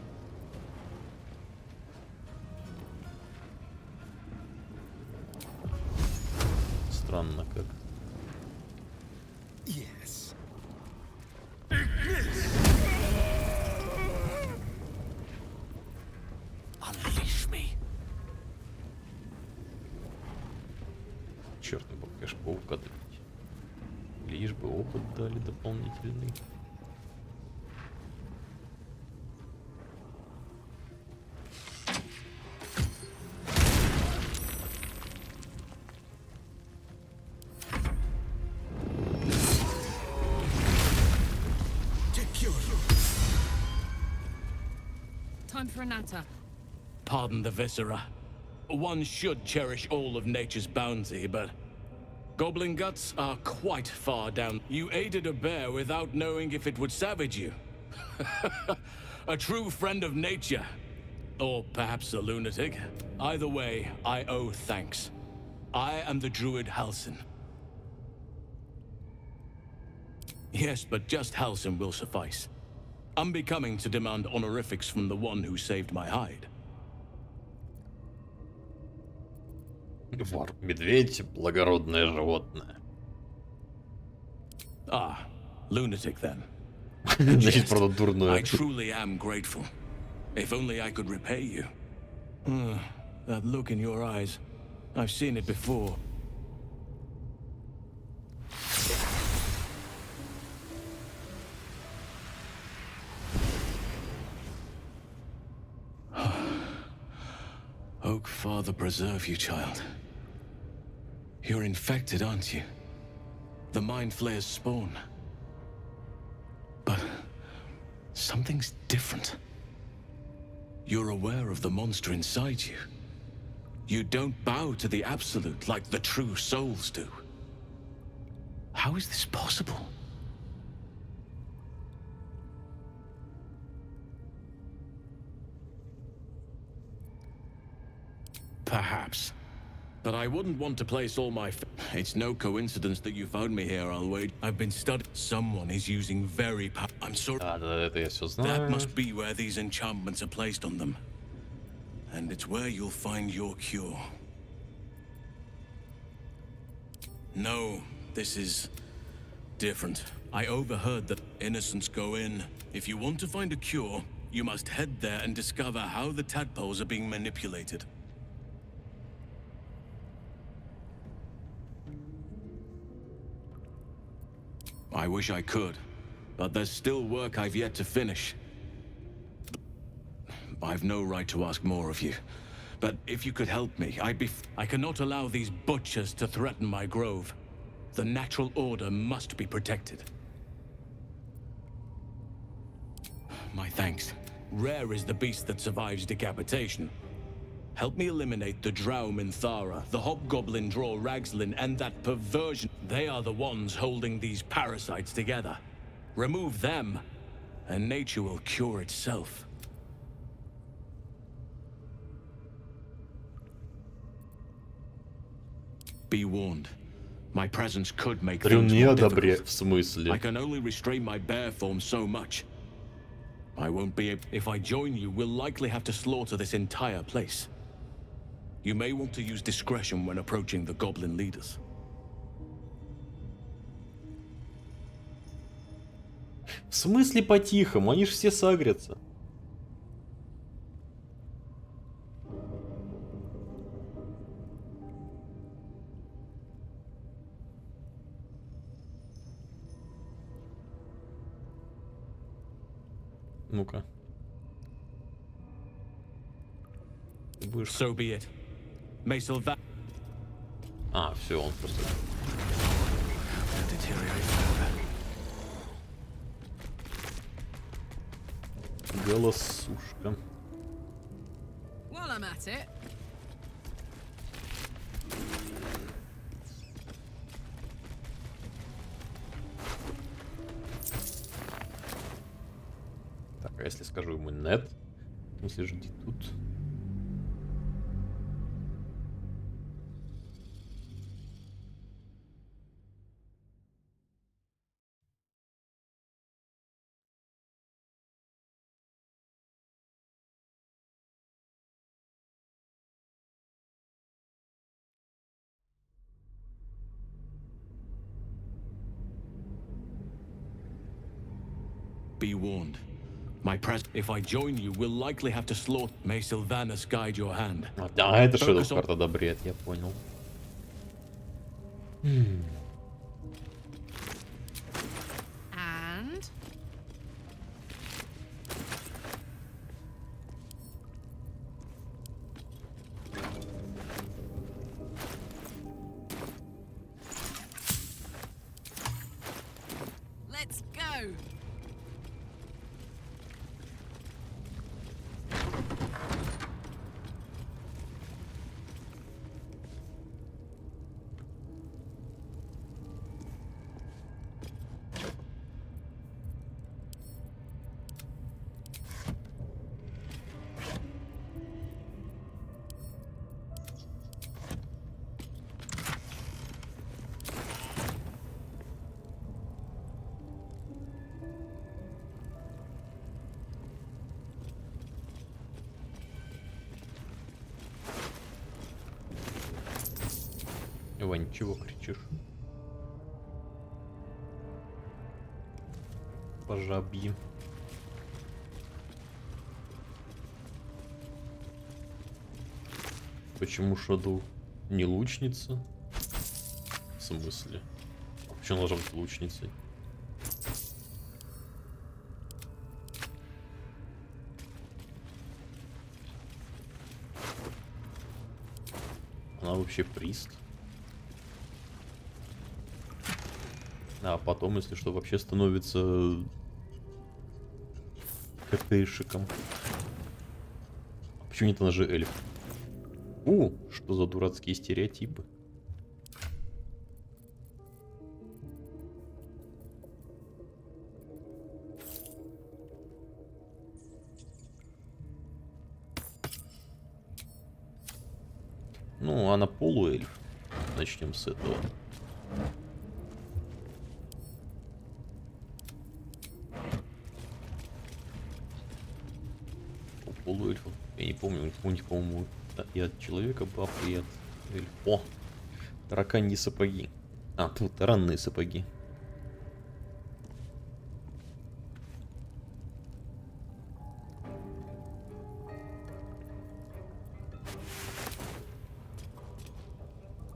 Странно как. Yes. Unleash me. Черт, бы, конечно, паука добить. Лишь бы опыт дали дополнительный. time for a natter. Pardon the viscera. One should cherish all of nature's bounty, but goblin guts are quite far down. You aided a bear without knowing if it would savage you. A true friend of nature. Or perhaps a lunatic. Either way, I owe thanks. I am the druid Halsin. Yes, but just Halsin will suffice. Unbecoming to demand honorifics from the one who saved my hide. Вор, медведь, благородное животное. Ah, lunatic then. Значит, правда, дурное. I truly am grateful. If only I could repay you. That look in your eyes. I've seen it before. Oak Father preserve you, child. You're infected, aren't you? The Mind Flayer's spawn. But something's different. You're aware of the monster inside you. You don't bow to the Absolute like the true souls do. How is this possible? Perhaps. But I wouldn't want to place all my... It's no coincidence that you found me here, I'll wait. I've been studying... Someone is using very... I'm sorry. Это я всё знаю. That must be where these enchantments are placed on them. And it's where you'll find your cure. No, this is... different. I overheard that innocents go in. If you want to find a cure, you must head there and discover how the tadpoles are being manipulated. I wish I could, but there's still work I've yet to finish. I've no right to ask more of you, but if you could help me, I cannot allow these butchers to threaten my grove. The natural order must be protected. My thanks. Rare is the beast that survives decapitation. Help me eliminate the Drow Minthara, the Hobgoblin Draw Ragslin, and that perversion. They are the ones holding these parasites together. Remove them, and nature will cure itself. Be warned. My presence could make things more difficult. В смысле? I can only restrain my bear form so much. I won't be able... If I join you, we'll likely have to slaughter this entire place. You may want to use discretion when approaching the goblin leaders. В смысле по-тихому? Они ж все сагрятся. Ну-ка. So be it. May Sylvan... А, все, он просто... Голосушка. While I'm at it. Так, а если скажу ему нет? Если жди тут. Be warned. My if I join you, we'll likely have to slaughter. May Sylvanus guide your hand. А это что за карта добрет, я понял. And let's go. Вань, чего кричишь? По жабьи. Почему Шадоу не лучница? В смысле? Почему она должна быть лучницей? Она вообще прист. А потом, если что, вообще становится КТшиком. Почему нет, она же эльф? Что за дурацкие стереотипы? Ну, она полуэльф. Начнем с этого. У полуэльфов. Я не помню, у них, по-моему, и от человека баф, и от эльфа. О! Тараканьи сапоги. А, тут таранные сапоги.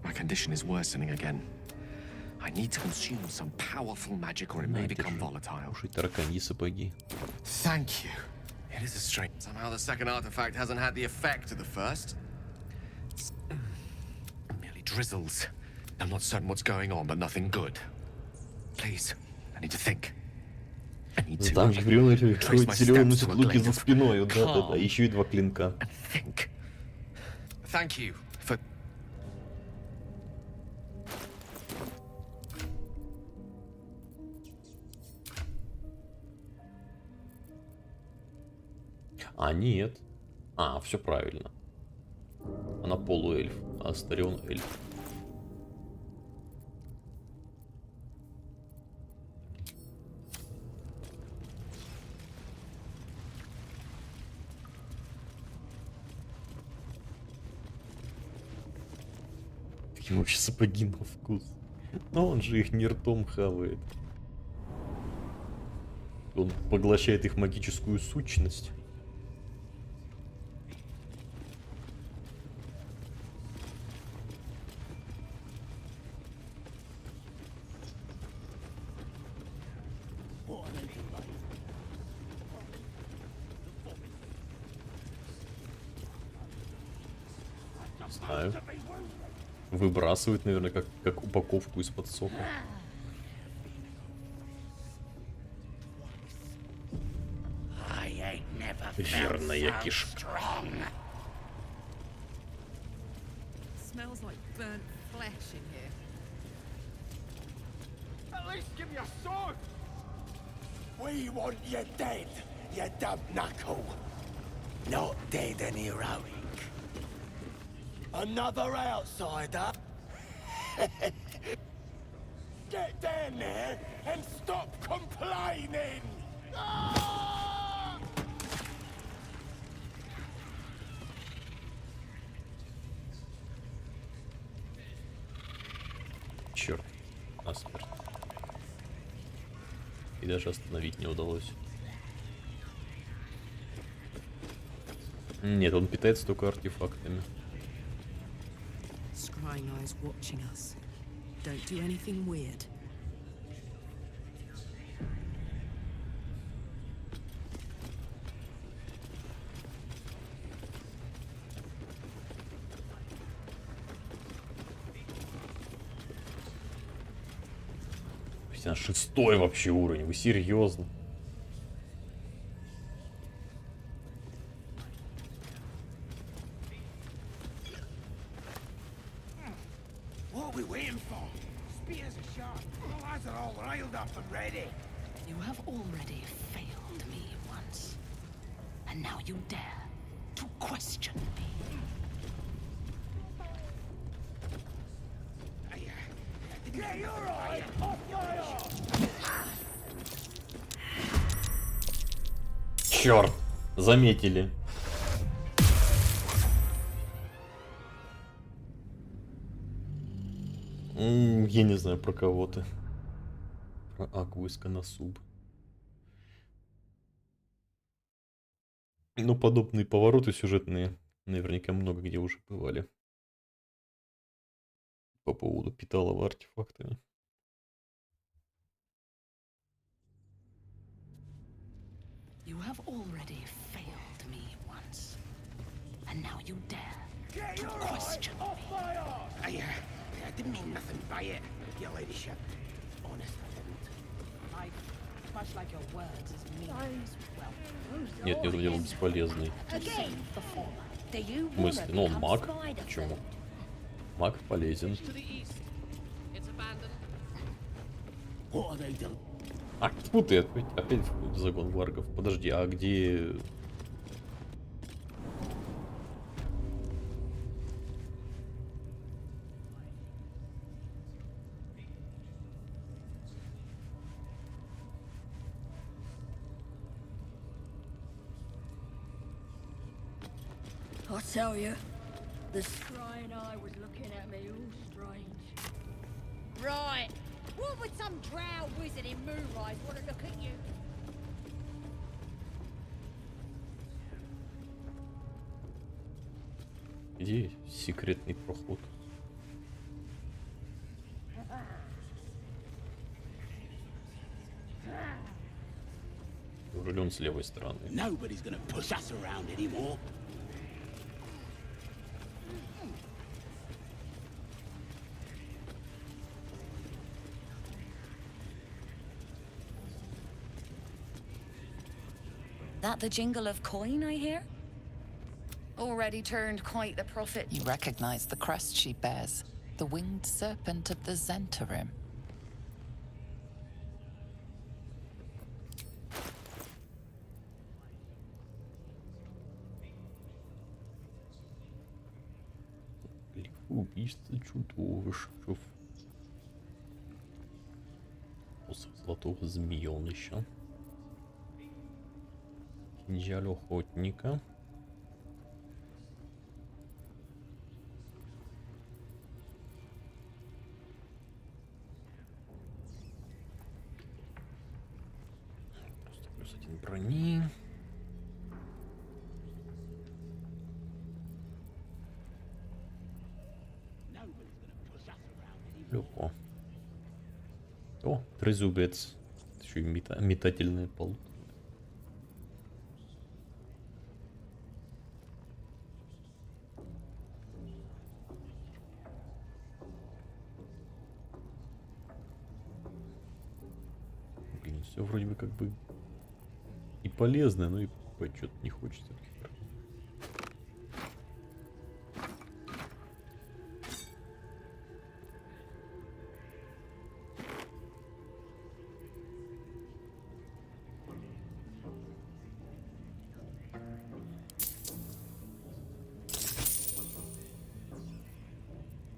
My condition is worsening again. I need to consume some powerful magic or it may become volatile. Слушай, тараканьи сапоги. Thank you. It is a strange. Somehow the second artifact hasn't had the effect of the first. It's merely drizzles. I'm not certain what's going on, but nothing good. Please, I need to think. I need to Там же времена trace my зеленый steps носит to a луки glade за of спиной. Да. calm Еще и два клинка. and think. Thank you for. А, нет. А, все правильно. Она полуэльф, а Астарион эльф. Какие вообще сапоги на вкус? Но он же их не ртом хавает. Он поглощает их магическую сущность. Знаю. Выбрасывает, наверное, как упаковку из-под сока. Верная кишка. Smells like burnt flesh in here. At least give me a sword! We want you dead, you dumb knuckle. Not dead and heroic. Another outsider? Get down there and stop complaining! Ah! Черт, насмерть. И даже остановить не удалось. Нет, он питается только артефактами. Scrying eyes watching us. Don't do anything weird. На 6-й вообще уровень, вы серьезно? What are we waiting for? Spears are sharp. The lads are all riled up and ready. You have already failed me once. And now you dare to question me. Yeah, you're right. Off my arm. Черт, заметили. Я не знаю, про кого ты. Про Акву из Коносуб. Ну, подобные повороты сюжетные наверняка много где уже бывали. По поводу питалова артефактами. You have already failed me once, and now you dare to question me. I didn't mean nothing by it, your ladyship. Honest, I didn't. Much like your words is mean. Нет, нет, он бесполезный. В смысле? Ну, он маг. Почему? Маг полезен. А, тьфу ты, опять в загон варгов. Подожди, а где... I tell you, the scrying eye was looking at me all strange. Right. What would some drow wizard in Moonrise want to look at you? Где секретный проход? Неужели он с левой стороны? Nobody's gonna push us around anymore. That the jingle of coin I hear? Already turned quite the prophet. You recognize the crest she bears, the winged serpent of the Zentarim. Убийство чудовищ. Посох золотого змеёнища. Кинжаль охотника. Просто +1 брони. Легко. О, трезубец. Еще и метательная полуторка. Блин, все вроде бы как бы и полезное, но и что-то не хочется.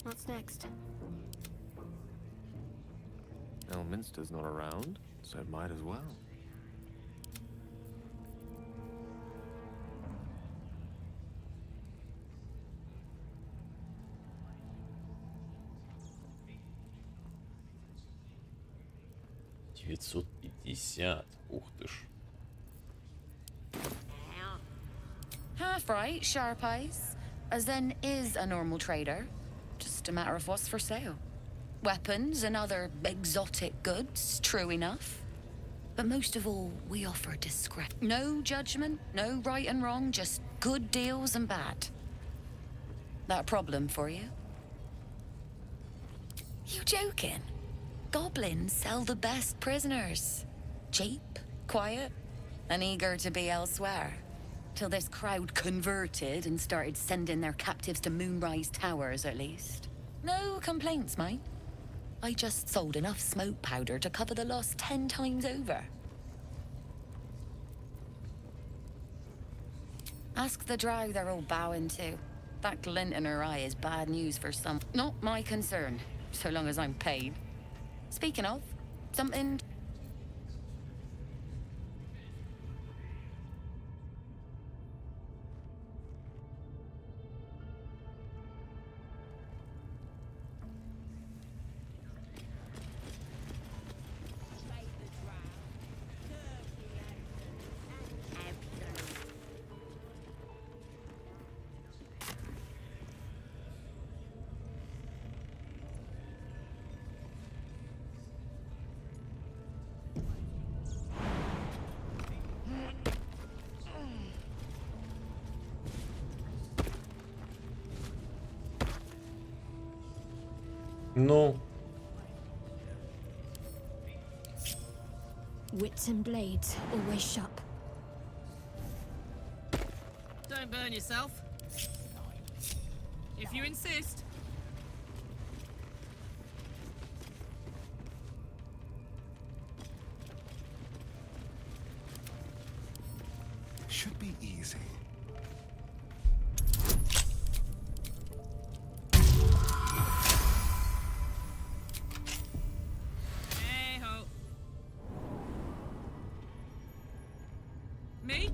What's next? Elminster's not around, so might as well. $950. Ух ты ж. Half right, sharp eyes. Zen is a normal trader. Just a matter of what's for sale. Weapons and other exotic goods, true enough. But most of all, we offer discretion. No judgment, no right and wrong, just good deals and bad. That a problem for you? You joking? Goblins sell the best prisoners. Cheap, quiet, and eager to be elsewhere. Till this crowd converted and started sending their captives to Moonrise Towers, at least. No complaints, mate. I just sold enough smoke powder to cover the loss 10 times over. Ask the drow they're all bowing to. That glint in her eye is bad news for some. Not my concern, so long as I'm paid. Speaking of, something... Ну. Wits and blades, always sharp. Don't burn yourself. If you insist. Should be easy. Hey ho. Me?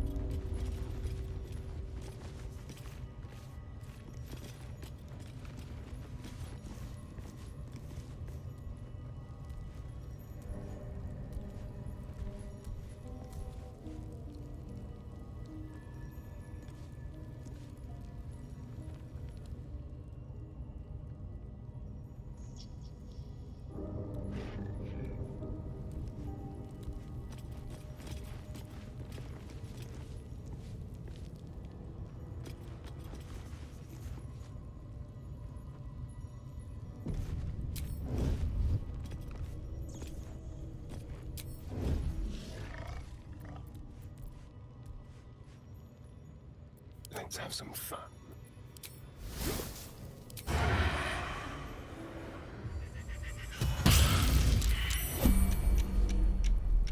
Let's have some fun.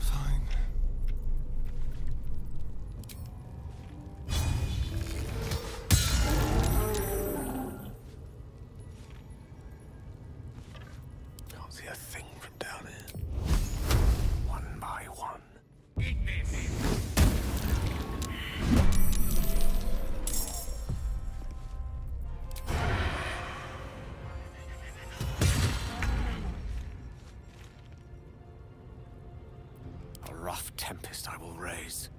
Fine. Can't see a thing from down here. One by one. A rough tempest I will raise.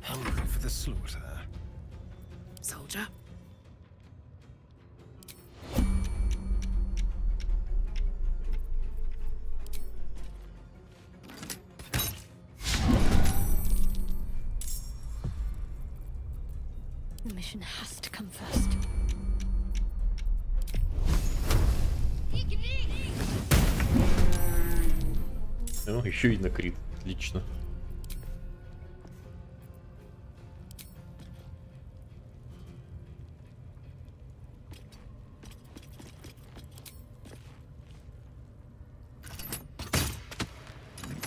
Hungry for the slaughter. Soldier. The mission has to come first. Ну, еще и на крит. Отлично.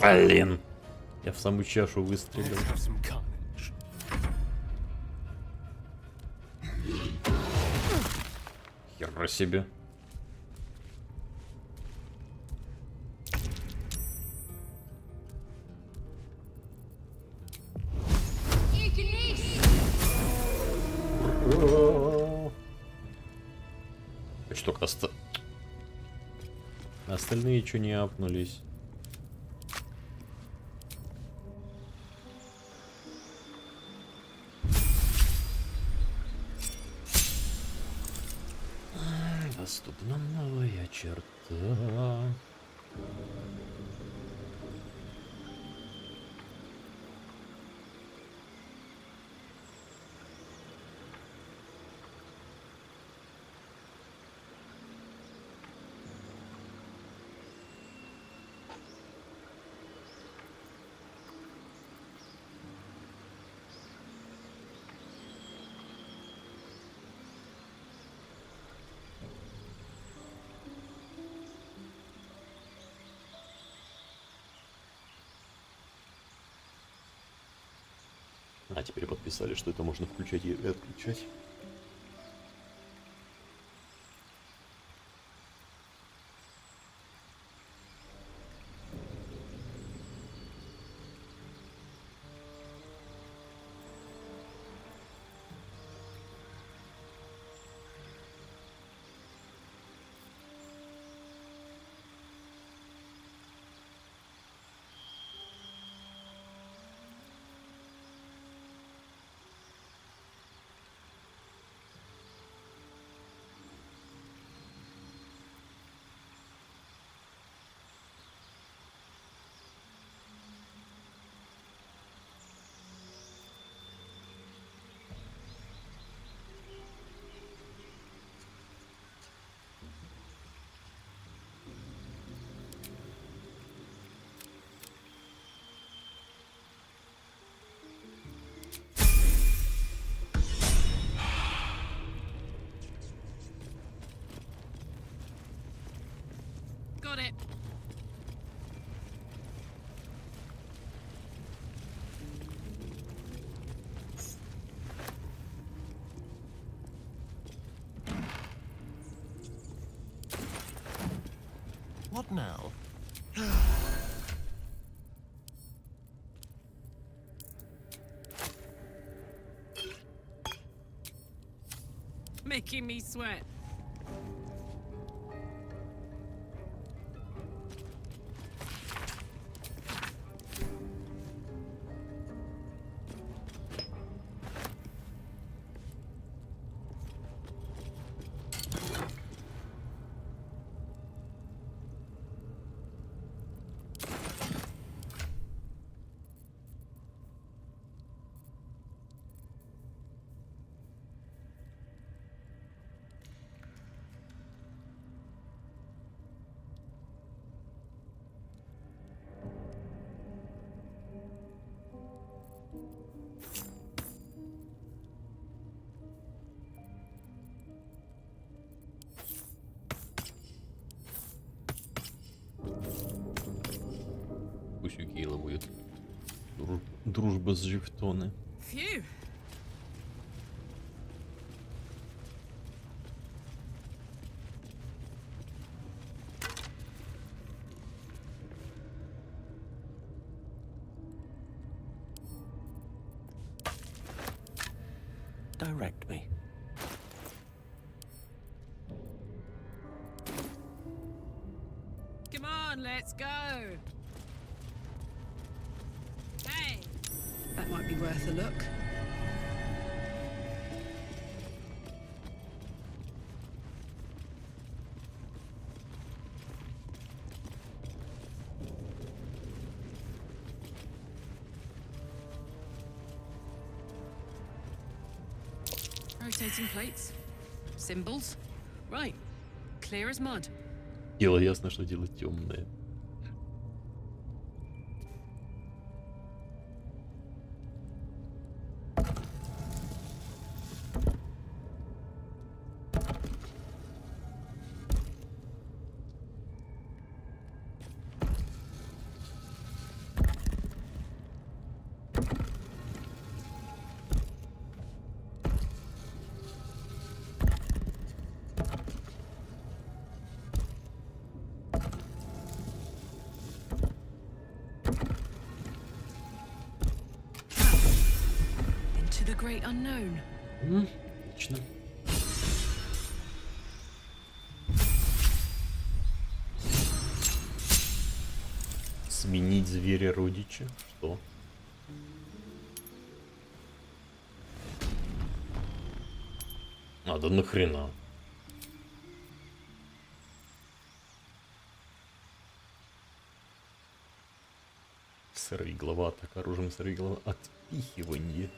Блин. Я в самую чашу выстрелил. Хера себе. Что остальные что не апнулись? Доступна новая черта. А теперь подписали, что это можно включать и отключать. Got it. What now? Making me sweat. Пусть у Кейла будет дружба с Живтоны. Phew. Direct me. Come on, let's go. Hey. That might be worth a look. Rotating plates. Symbols. Right. Clear as mud. Дело ясно, что дело темное. Into the great unknown. Отлично. Сменить зверя родича? Что? А, да нахрена? Сорвиголова, атака оружием сорвиголова, отпихивание.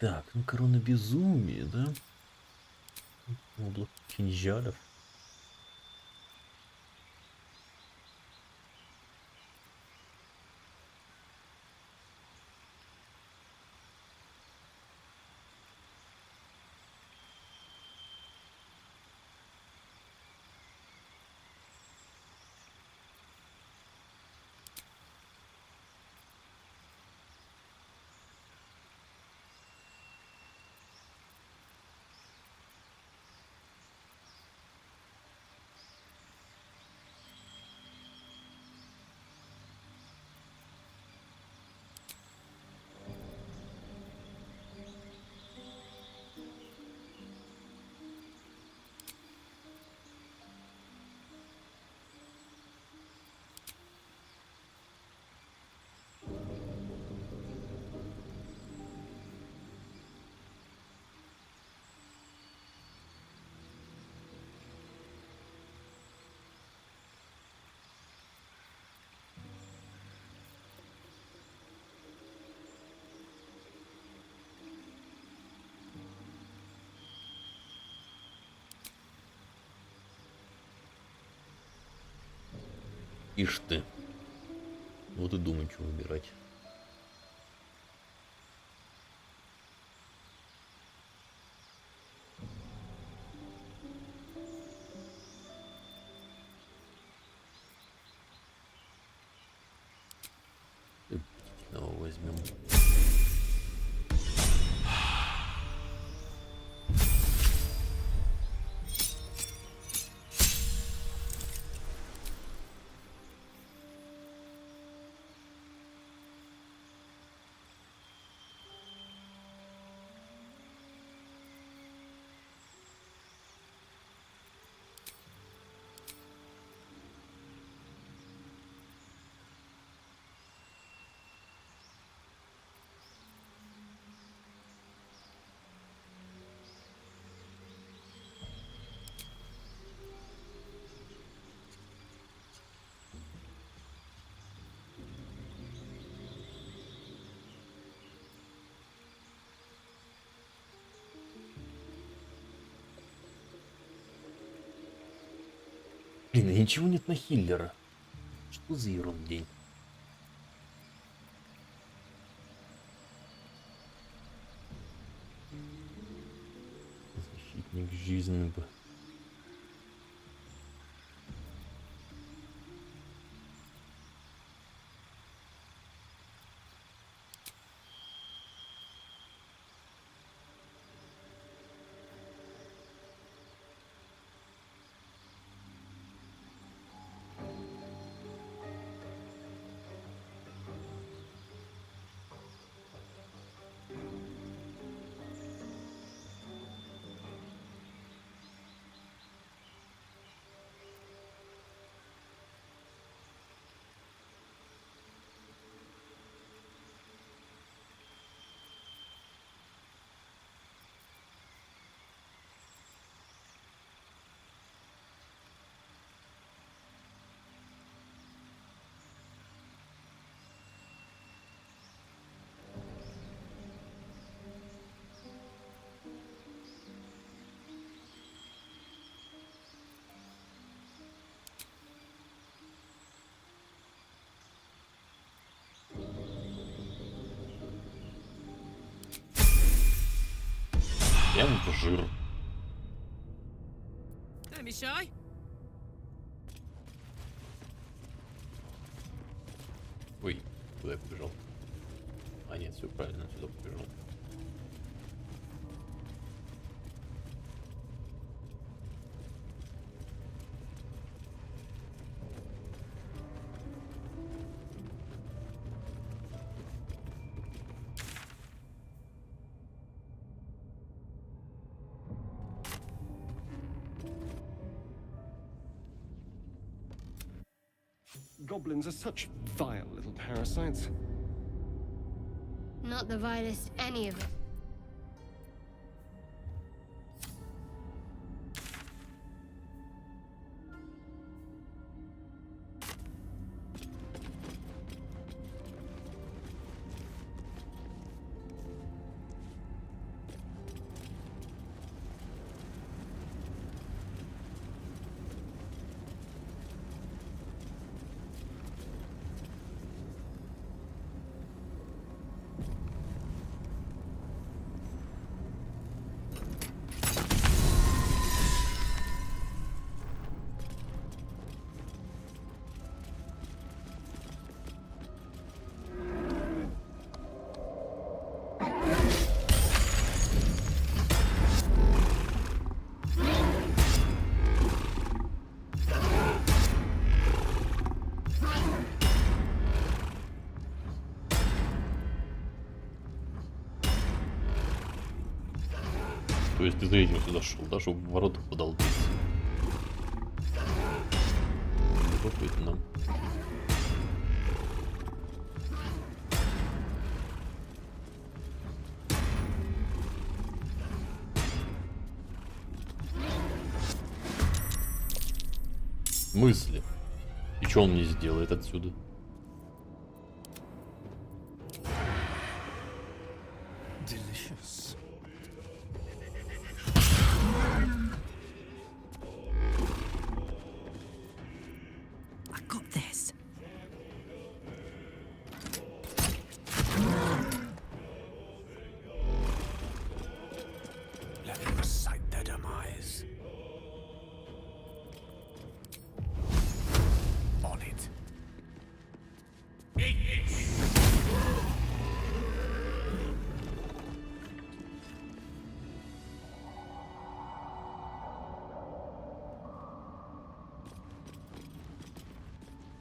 Так, ну корона безумия, да? Облако кинжалов. Ишь ты. Вот и думай, что выбирать. Возьмем. Блин, и ничего нет на хиллера. Что за ерундень? Защитник жизни бы. Прям в жир. Don't be shy. Ой, куда я побежал? А нет, все правильно, сюда побежал. Goblins are such vile little parasites. Not the vilest, any of it. То есть ты за этим сюда шел, да, чтобы в воротах подолбиться. Любопытно нам. Мысли. И что он мне сделает отсюда? Delicious. I got this. Let them recite their demise. On it.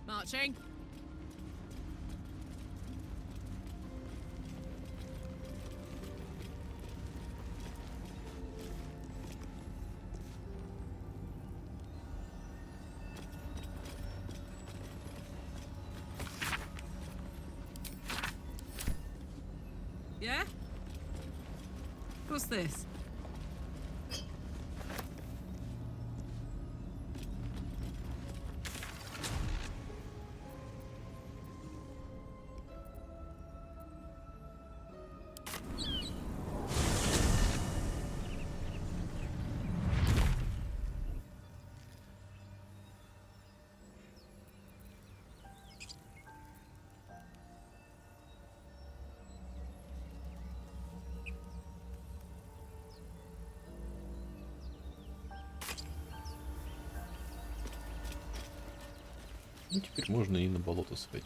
Marching. Yeah? What's this? Ну, теперь можно и на болото сходить.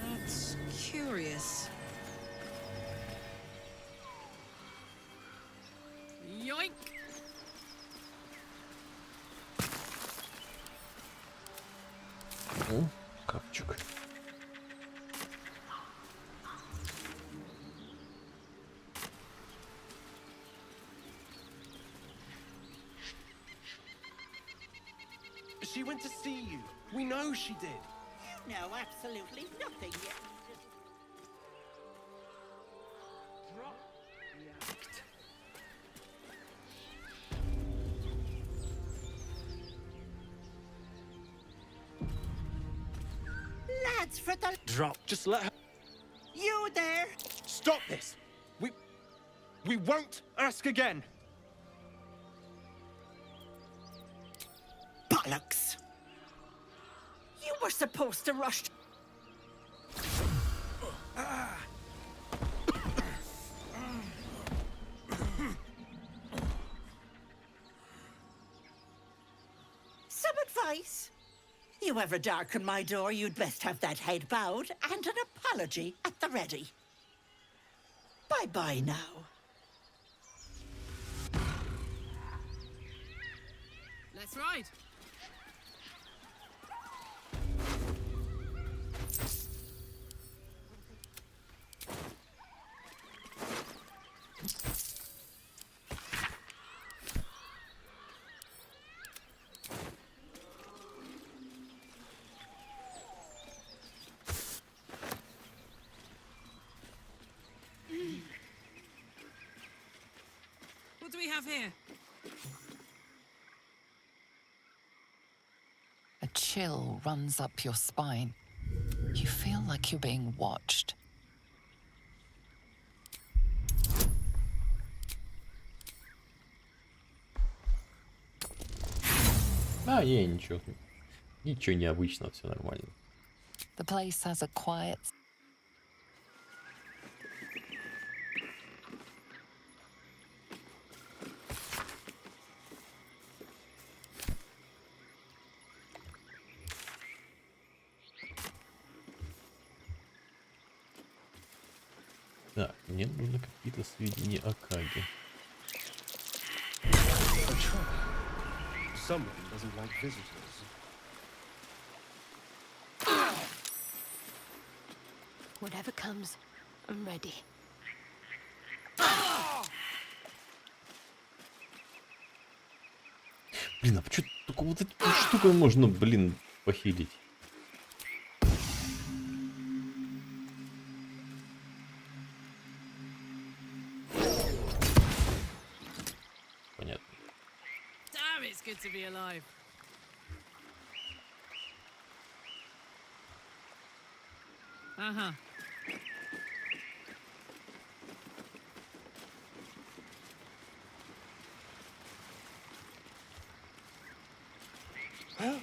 That's curious. Yoink! О, капчик. She went to see you. We know she did. You know absolutely nothing yet. Drop the act. Lads, for the... Drop. Just let her... You there? Stop this! We won't ask again! Bollocks! You were supposed to rush... Some advice? You ever darken my door, you'd best have that head bowed and an apology at the ready. Bye-bye now. Let's ride. have here? A chill runs up your spine. You feel like you're being watched. А, не, ничего. Ничего необычного, все нормально. The place has a quiet... Так, мне нужны какие-то сведения о Каге. Someone doesn't like visitors. Whatever comes, I'm ready. Блин, а почему только вот этой штукой можно, блин, похилить? Понятно. Damn, it's good to be alive. Uh-huh. Well,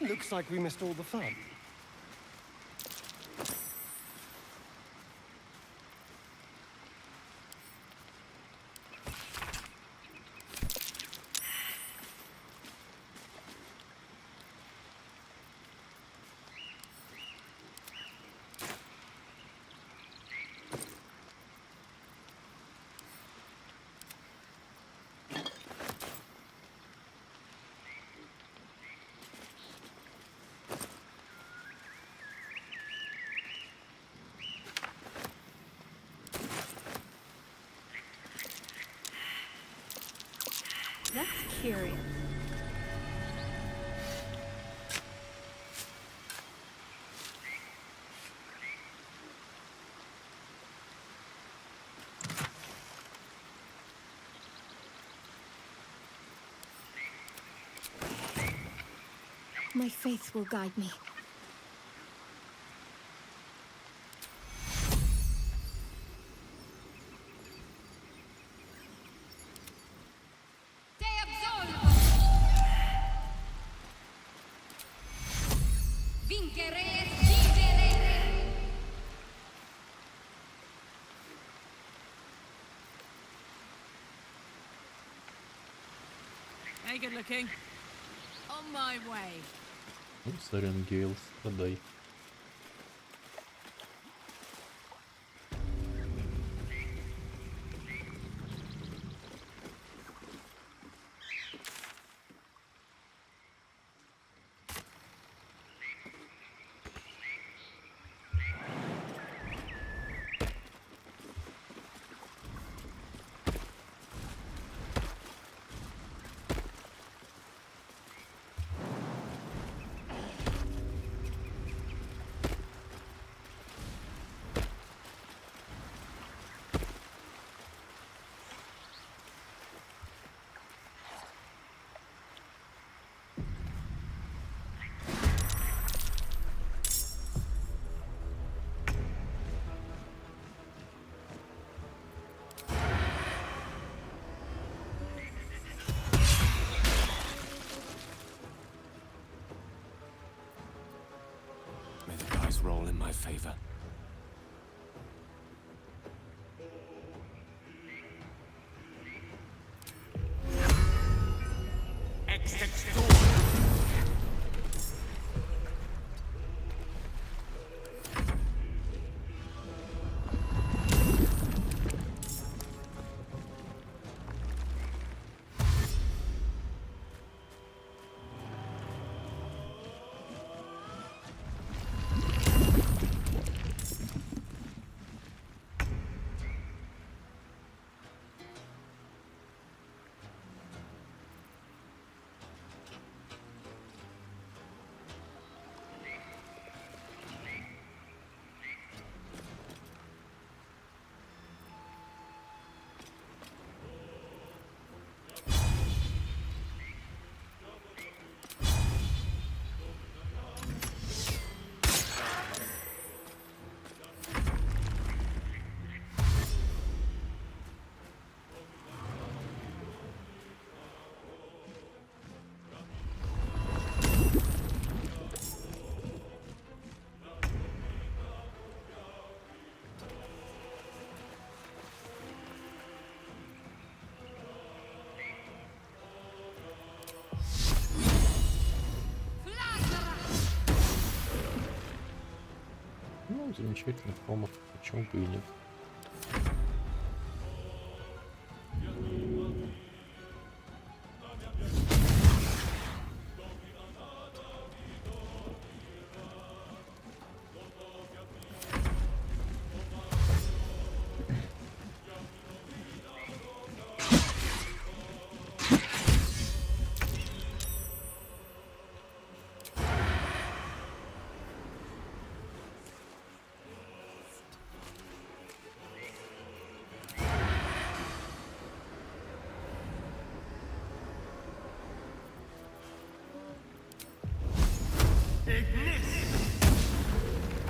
looks like we missed all the fun. That's curious. My faith will guide me. Hey, good looking. On my way. Ну, сорян, Гейл, страдай. Roll in my favor. замечательно, промо. Почему бы и нет?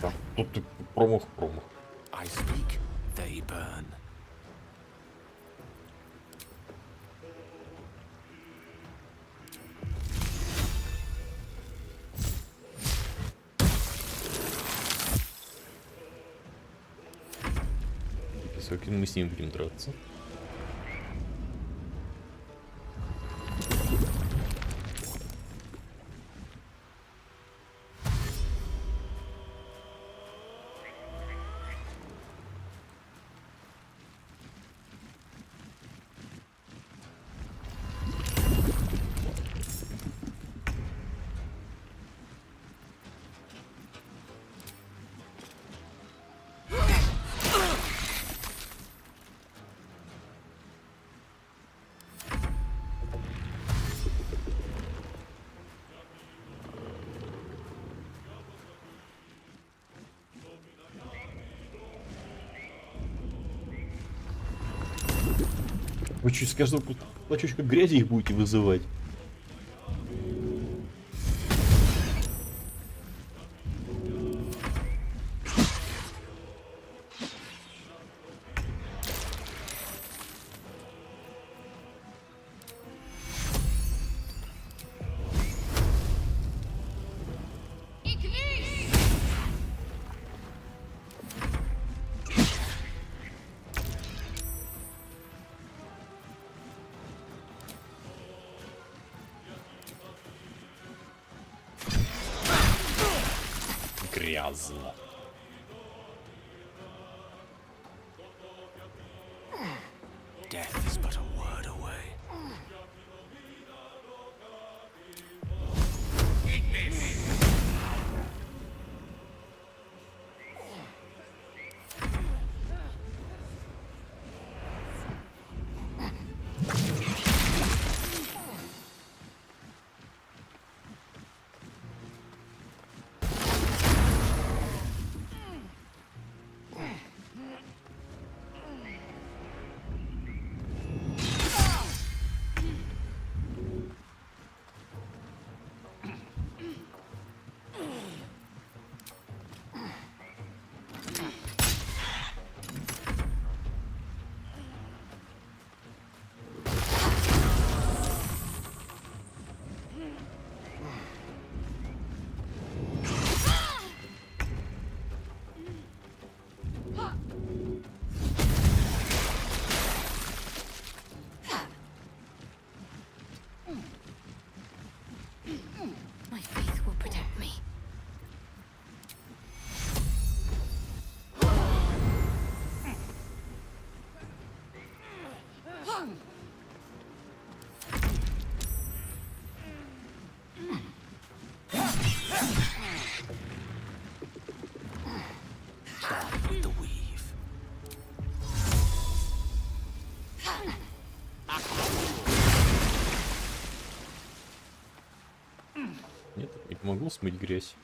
Так, тут ты промах. I speak, they burn. Песокин, мы с ним будем драться. Вы чуть с каждого клочочка грязи их будете вызывать. Грязно. Death is but a word away. My faith will protect me. With the weave. Нет, не помогло смыть грязь.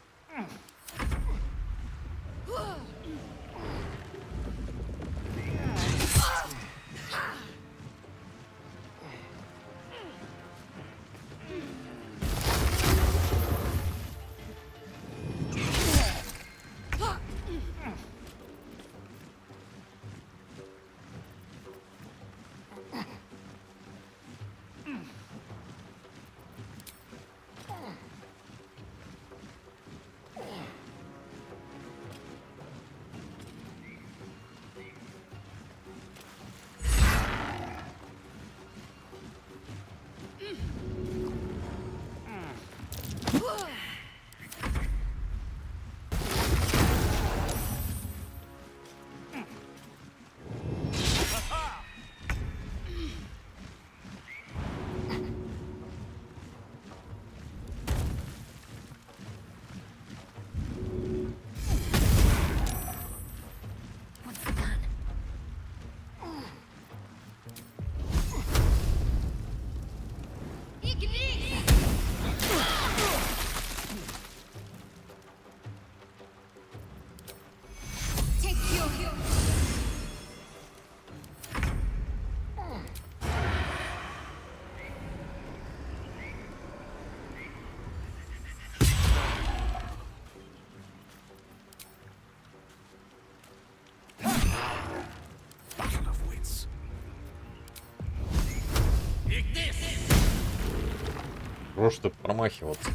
Хорош ты промахиваться.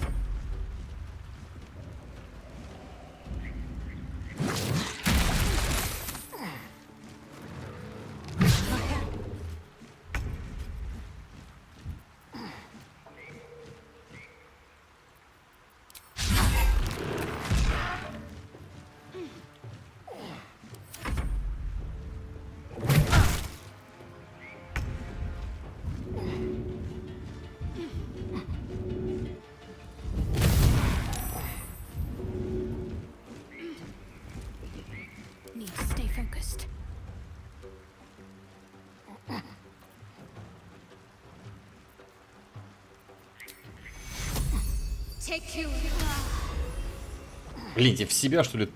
Need to stay focused. Take you. Блин, тебе в себя, что ли?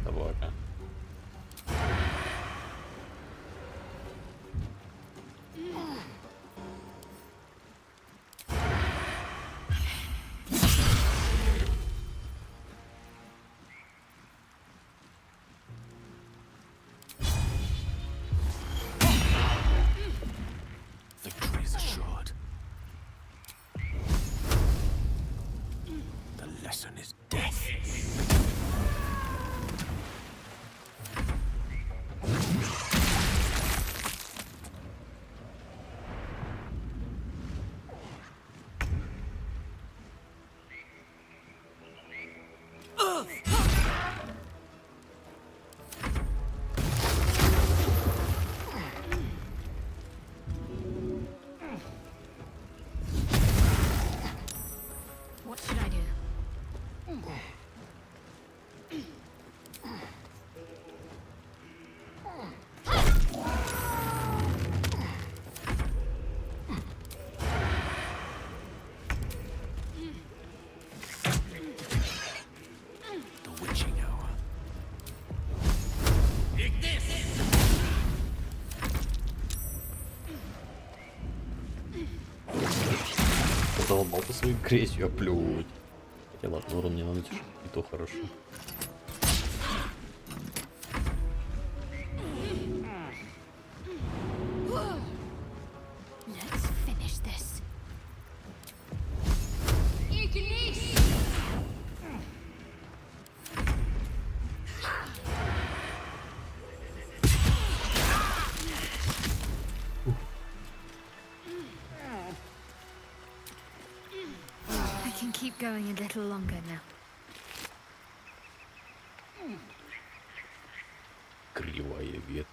Собака. Victory is assured. The lesson is death. What should I do? The witching hour. Задолбал ты своей грязью оплевывать. Хотя ладно, урон не наносишь, и то хорошо. Let's finish this. I can keep going a little longer now. Кривая ветвь.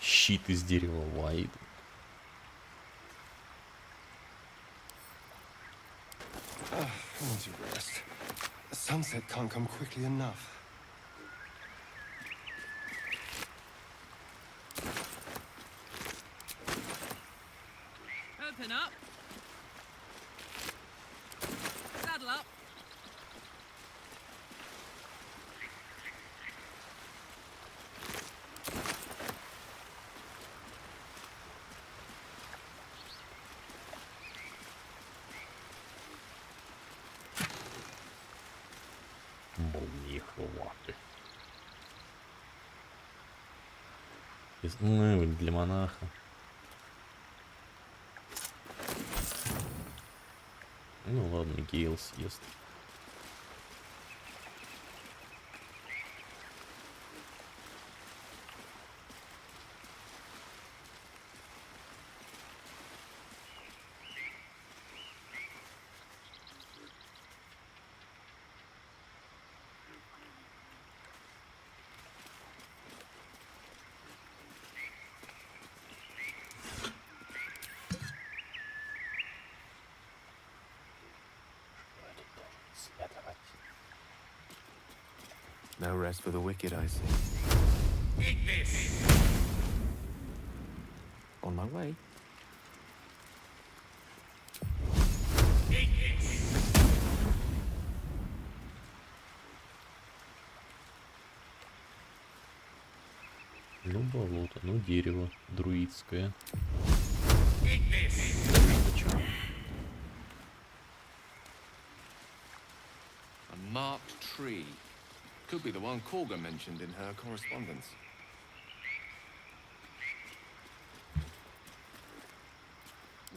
Щит из дерева Вайд. I need to rest. Sunset can't come quickly enough. Open up. Saddle up. Молнии хваты. Ну, для монаха. Ну ладно, Гейл съест. No rest for the wicked, I see. Eat this! On my way. Eat this! Ну болото, ну дерево друидское. Eat this! A marked tree. Could be the one Korga mentioned in her correspondence.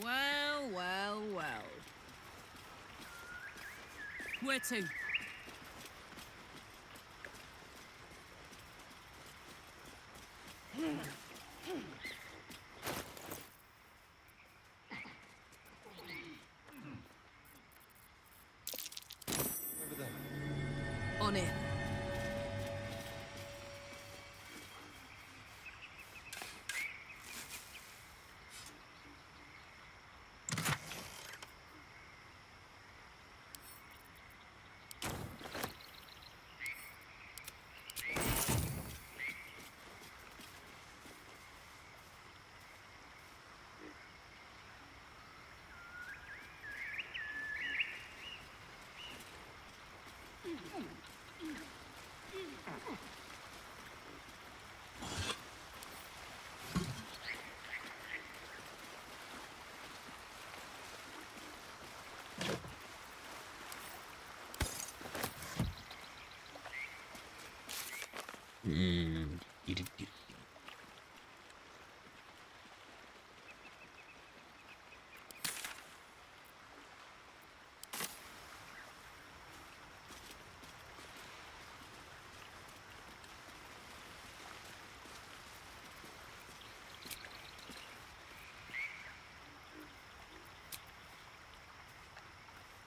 Well, well, well. Where to? On it.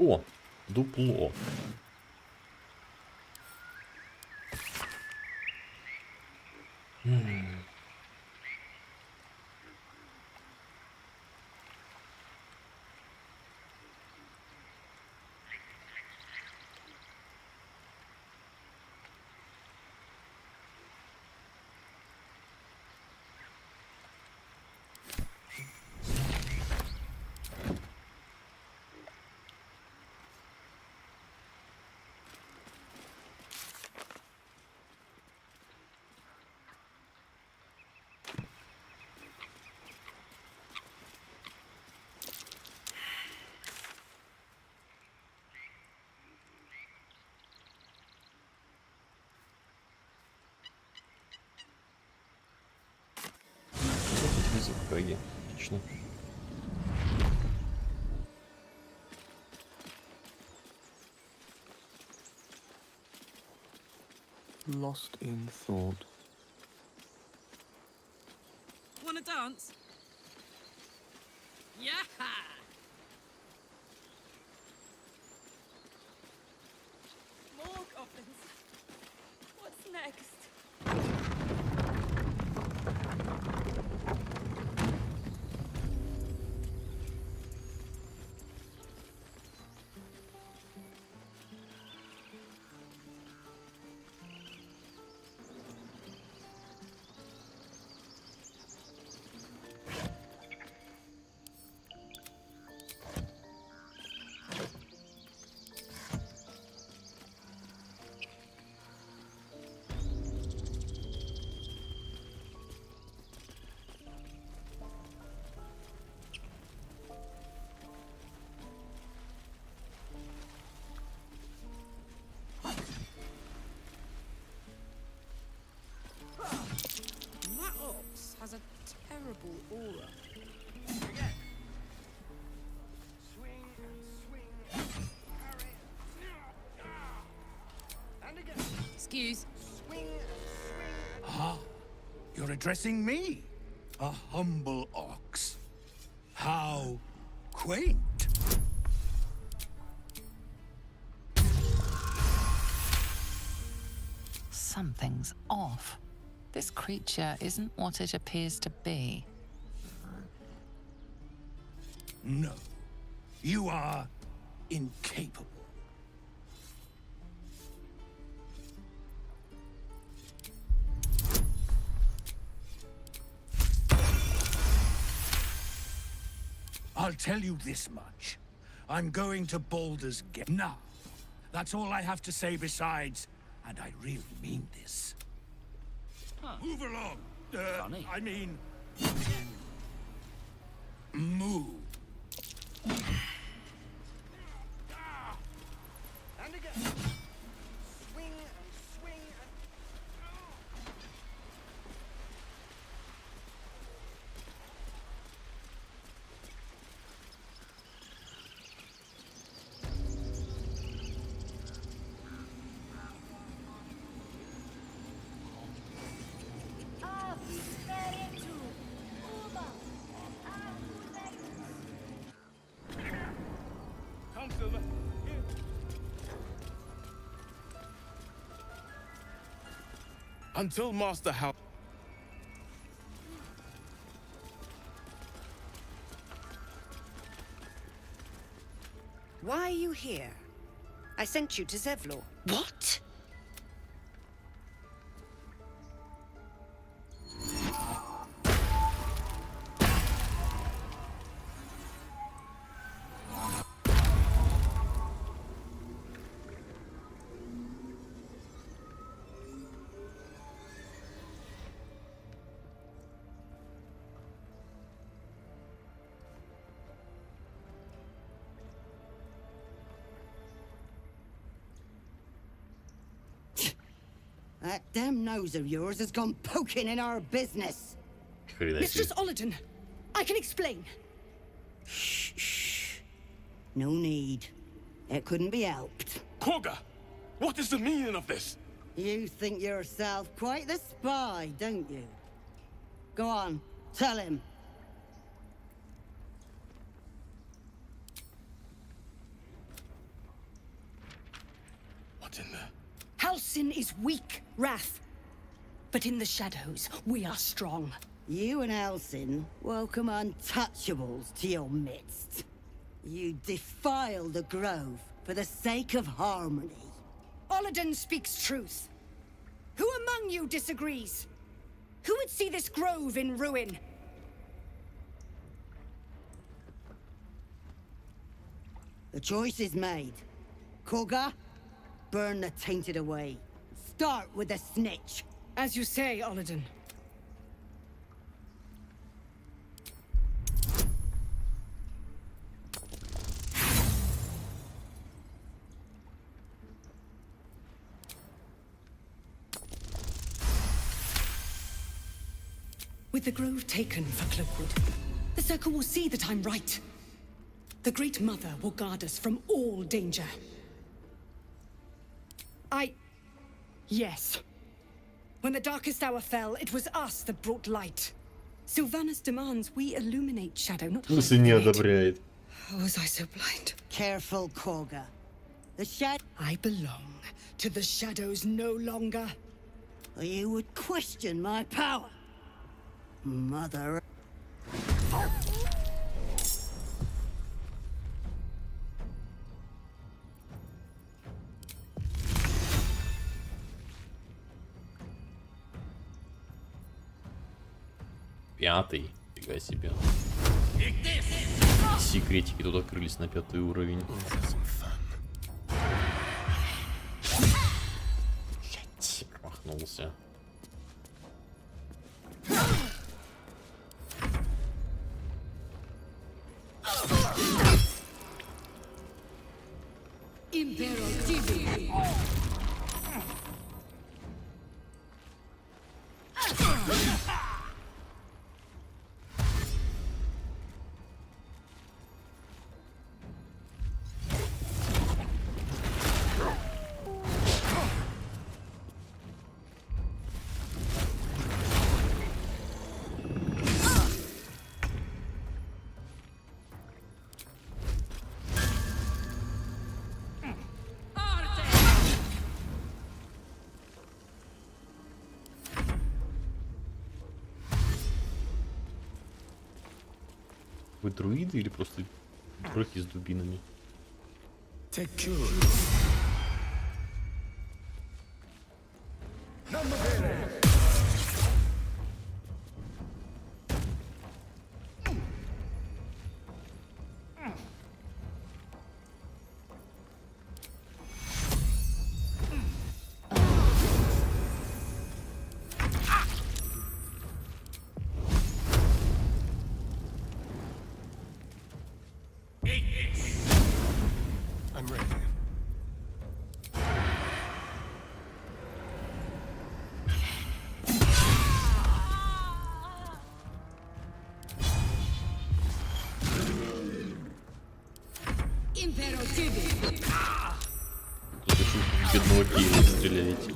О, дупло. Язык, отлично. Lost in thought. Wanna dance? Yeah! More coffins. What's next? That ox has a terrible aura. Again. Swing and swing. Parry. And again. Excuse. Swing and swing. Ah, you're addressing me, a humble ox. How quaint. Something's off. This creature isn't what it appears to be. No, you are incapable. I'll tell you this much. I'm going to Baldur's Gate now. That's all I have to say besides, and I really mean this. Move along. Funny. I mean, move. And again. Swing and swing. Until Master How. Why are you here? I sent you to Zevlor. What? That damn nose of yours has gone poking in our business. Mistress Olladin, I can explain. Shh. No need. It couldn't be helped. Korga, what is the meaning of this? You think yourself quite the spy, don't you? Go on, tell him. What's in there? Halsin is weak, Wrath. But in the shadows, we are strong. You and Halsin welcome untouchables to your midst. You defile the grove for the sake of harmony. Olladin speaks truth. Who among you disagrees? Who would see this grove in ruin? The choice is made. Korga, burn the tainted away. Start with the snitch. As you say, Olladin. With the grove taken for Cloakwood, the Circle will see that I'm right. The Great Mother will guard us from all danger. Yes. When the darkest hour fell, it was us that brought light. Sylvanas demands we illuminate shadow, not Если не одобряет. Was I so blind? Careful, Korga. The shadow... I belong to the shadows no longer. Or you would question my power. Mother... Пятый. Фига себе. Секретики тут открылись на 5-й уровень. Блять, промахнулся. Вы друиды или просто дураки с дубинами? I'm ready. Тут еще в бедного Кейла стреляете.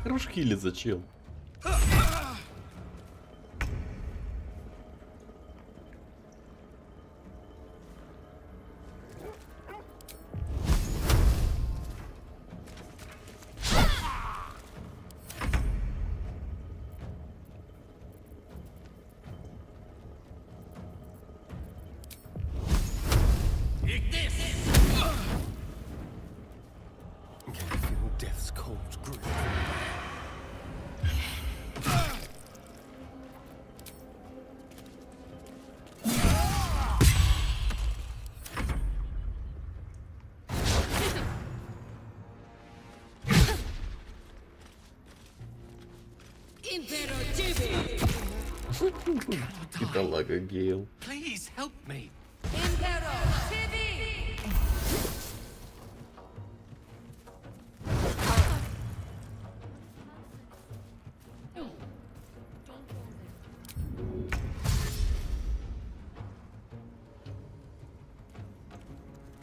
Хорош хилит, зачем? Death's cold grip. Бедолага Гейл. Please help me.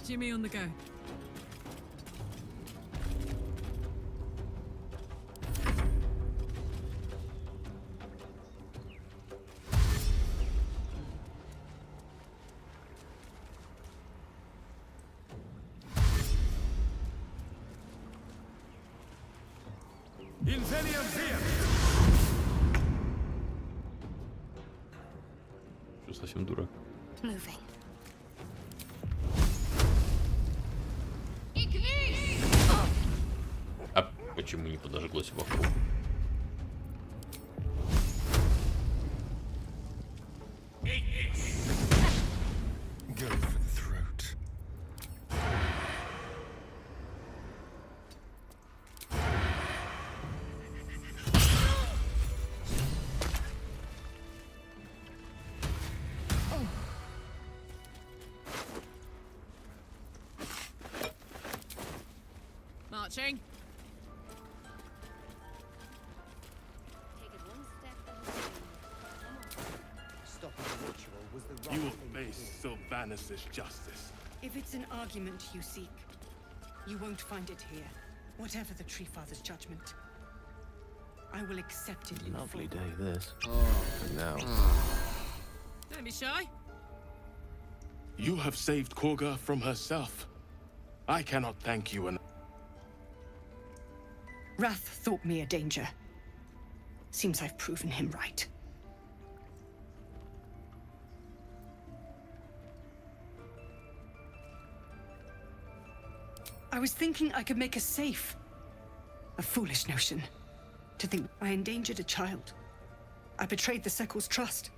Jimmy on the go. Что, совсем дурак? Moving. А почему не подожглось вокруг? Go for the throat. Marching. You will face Sylvanus' justice. If it's an argument you seek, you won't find it here. Whatever the Tree Father's judgment, I will accept it in Lovely full. day, this. And now. Don't be shy. You have saved Korga from herself. I cannot thank you enough. Wrath thought me a danger. Seems I've proven him right. I was thinking I could make us safe. A foolish notion. To think I endangered a child. I betrayed the Sekul's trust.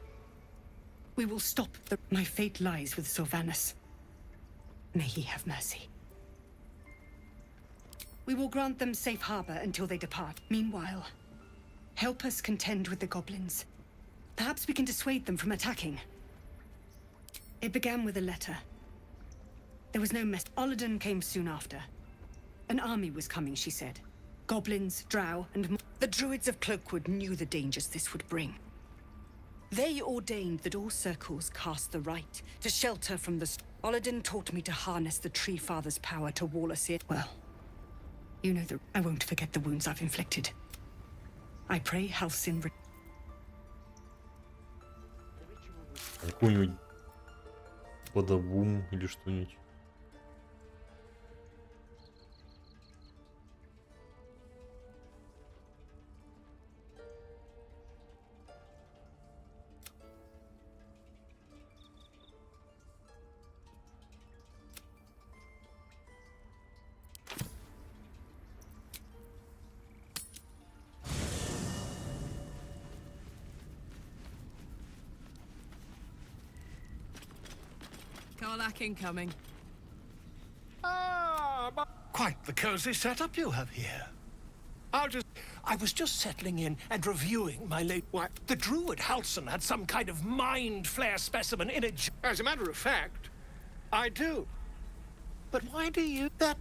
We will stop the... My fate lies with Sylvanus. May he have mercy. We will grant them safe harbor until they depart. Meanwhile, help us contend with the goblins. Perhaps we can dissuade them from attacking. It began with a letter. There was no mess. Olladin came soon after. An army was coming, she said. Goblins, drow, and more. The druids of Cloakwood knew the dangers this would bring. They ordained that all circles cast the rite to shelter from the... Olladin taught me to harness the Tree Father's power to wall us in. Well, you know that I won't forget the wounds I've inflicted. I pray Halcyon... Какой-нибудь подавум или что-нибудь. Karlak incoming. Quite the cozy setup you have here. I was just settling in and reviewing my late wife. The druid Halcyon had some kind of mind flare specimen in it. As a matter of fact, I do. But why do you... That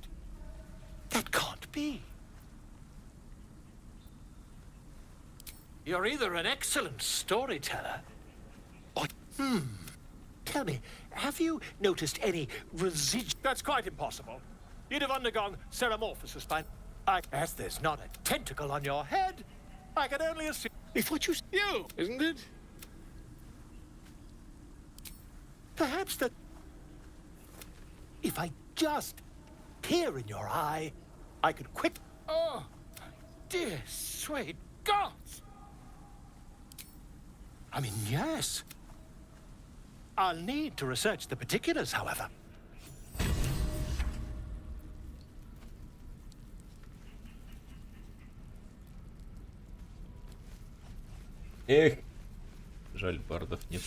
can't be. You're either an excellent storyteller or... Tell me, have you noticed any residual... That's quite impossible. You'd have undergone ceremorphosis by... As there's not a tentacle on your head, I can only assume if what you, isn't it? Perhaps that if I just peer in your eye, I could quick. Oh, dear sweet God! I mean, yes. I'll need to research the particulars, however. Эх, жаль, бардов нет.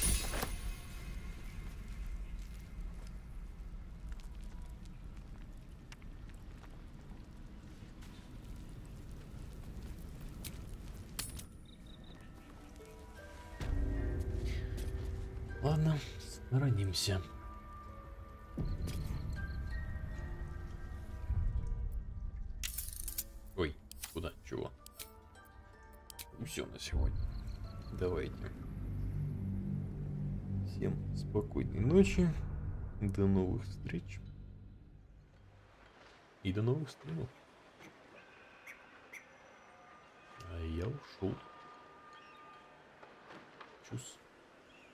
Ладно, сторонимся. Ой, куда? Чего? Все на сегодня. Давайте. Всем спокойной ночи. До новых встреч. И до новых стримов. А я ушел. Чус.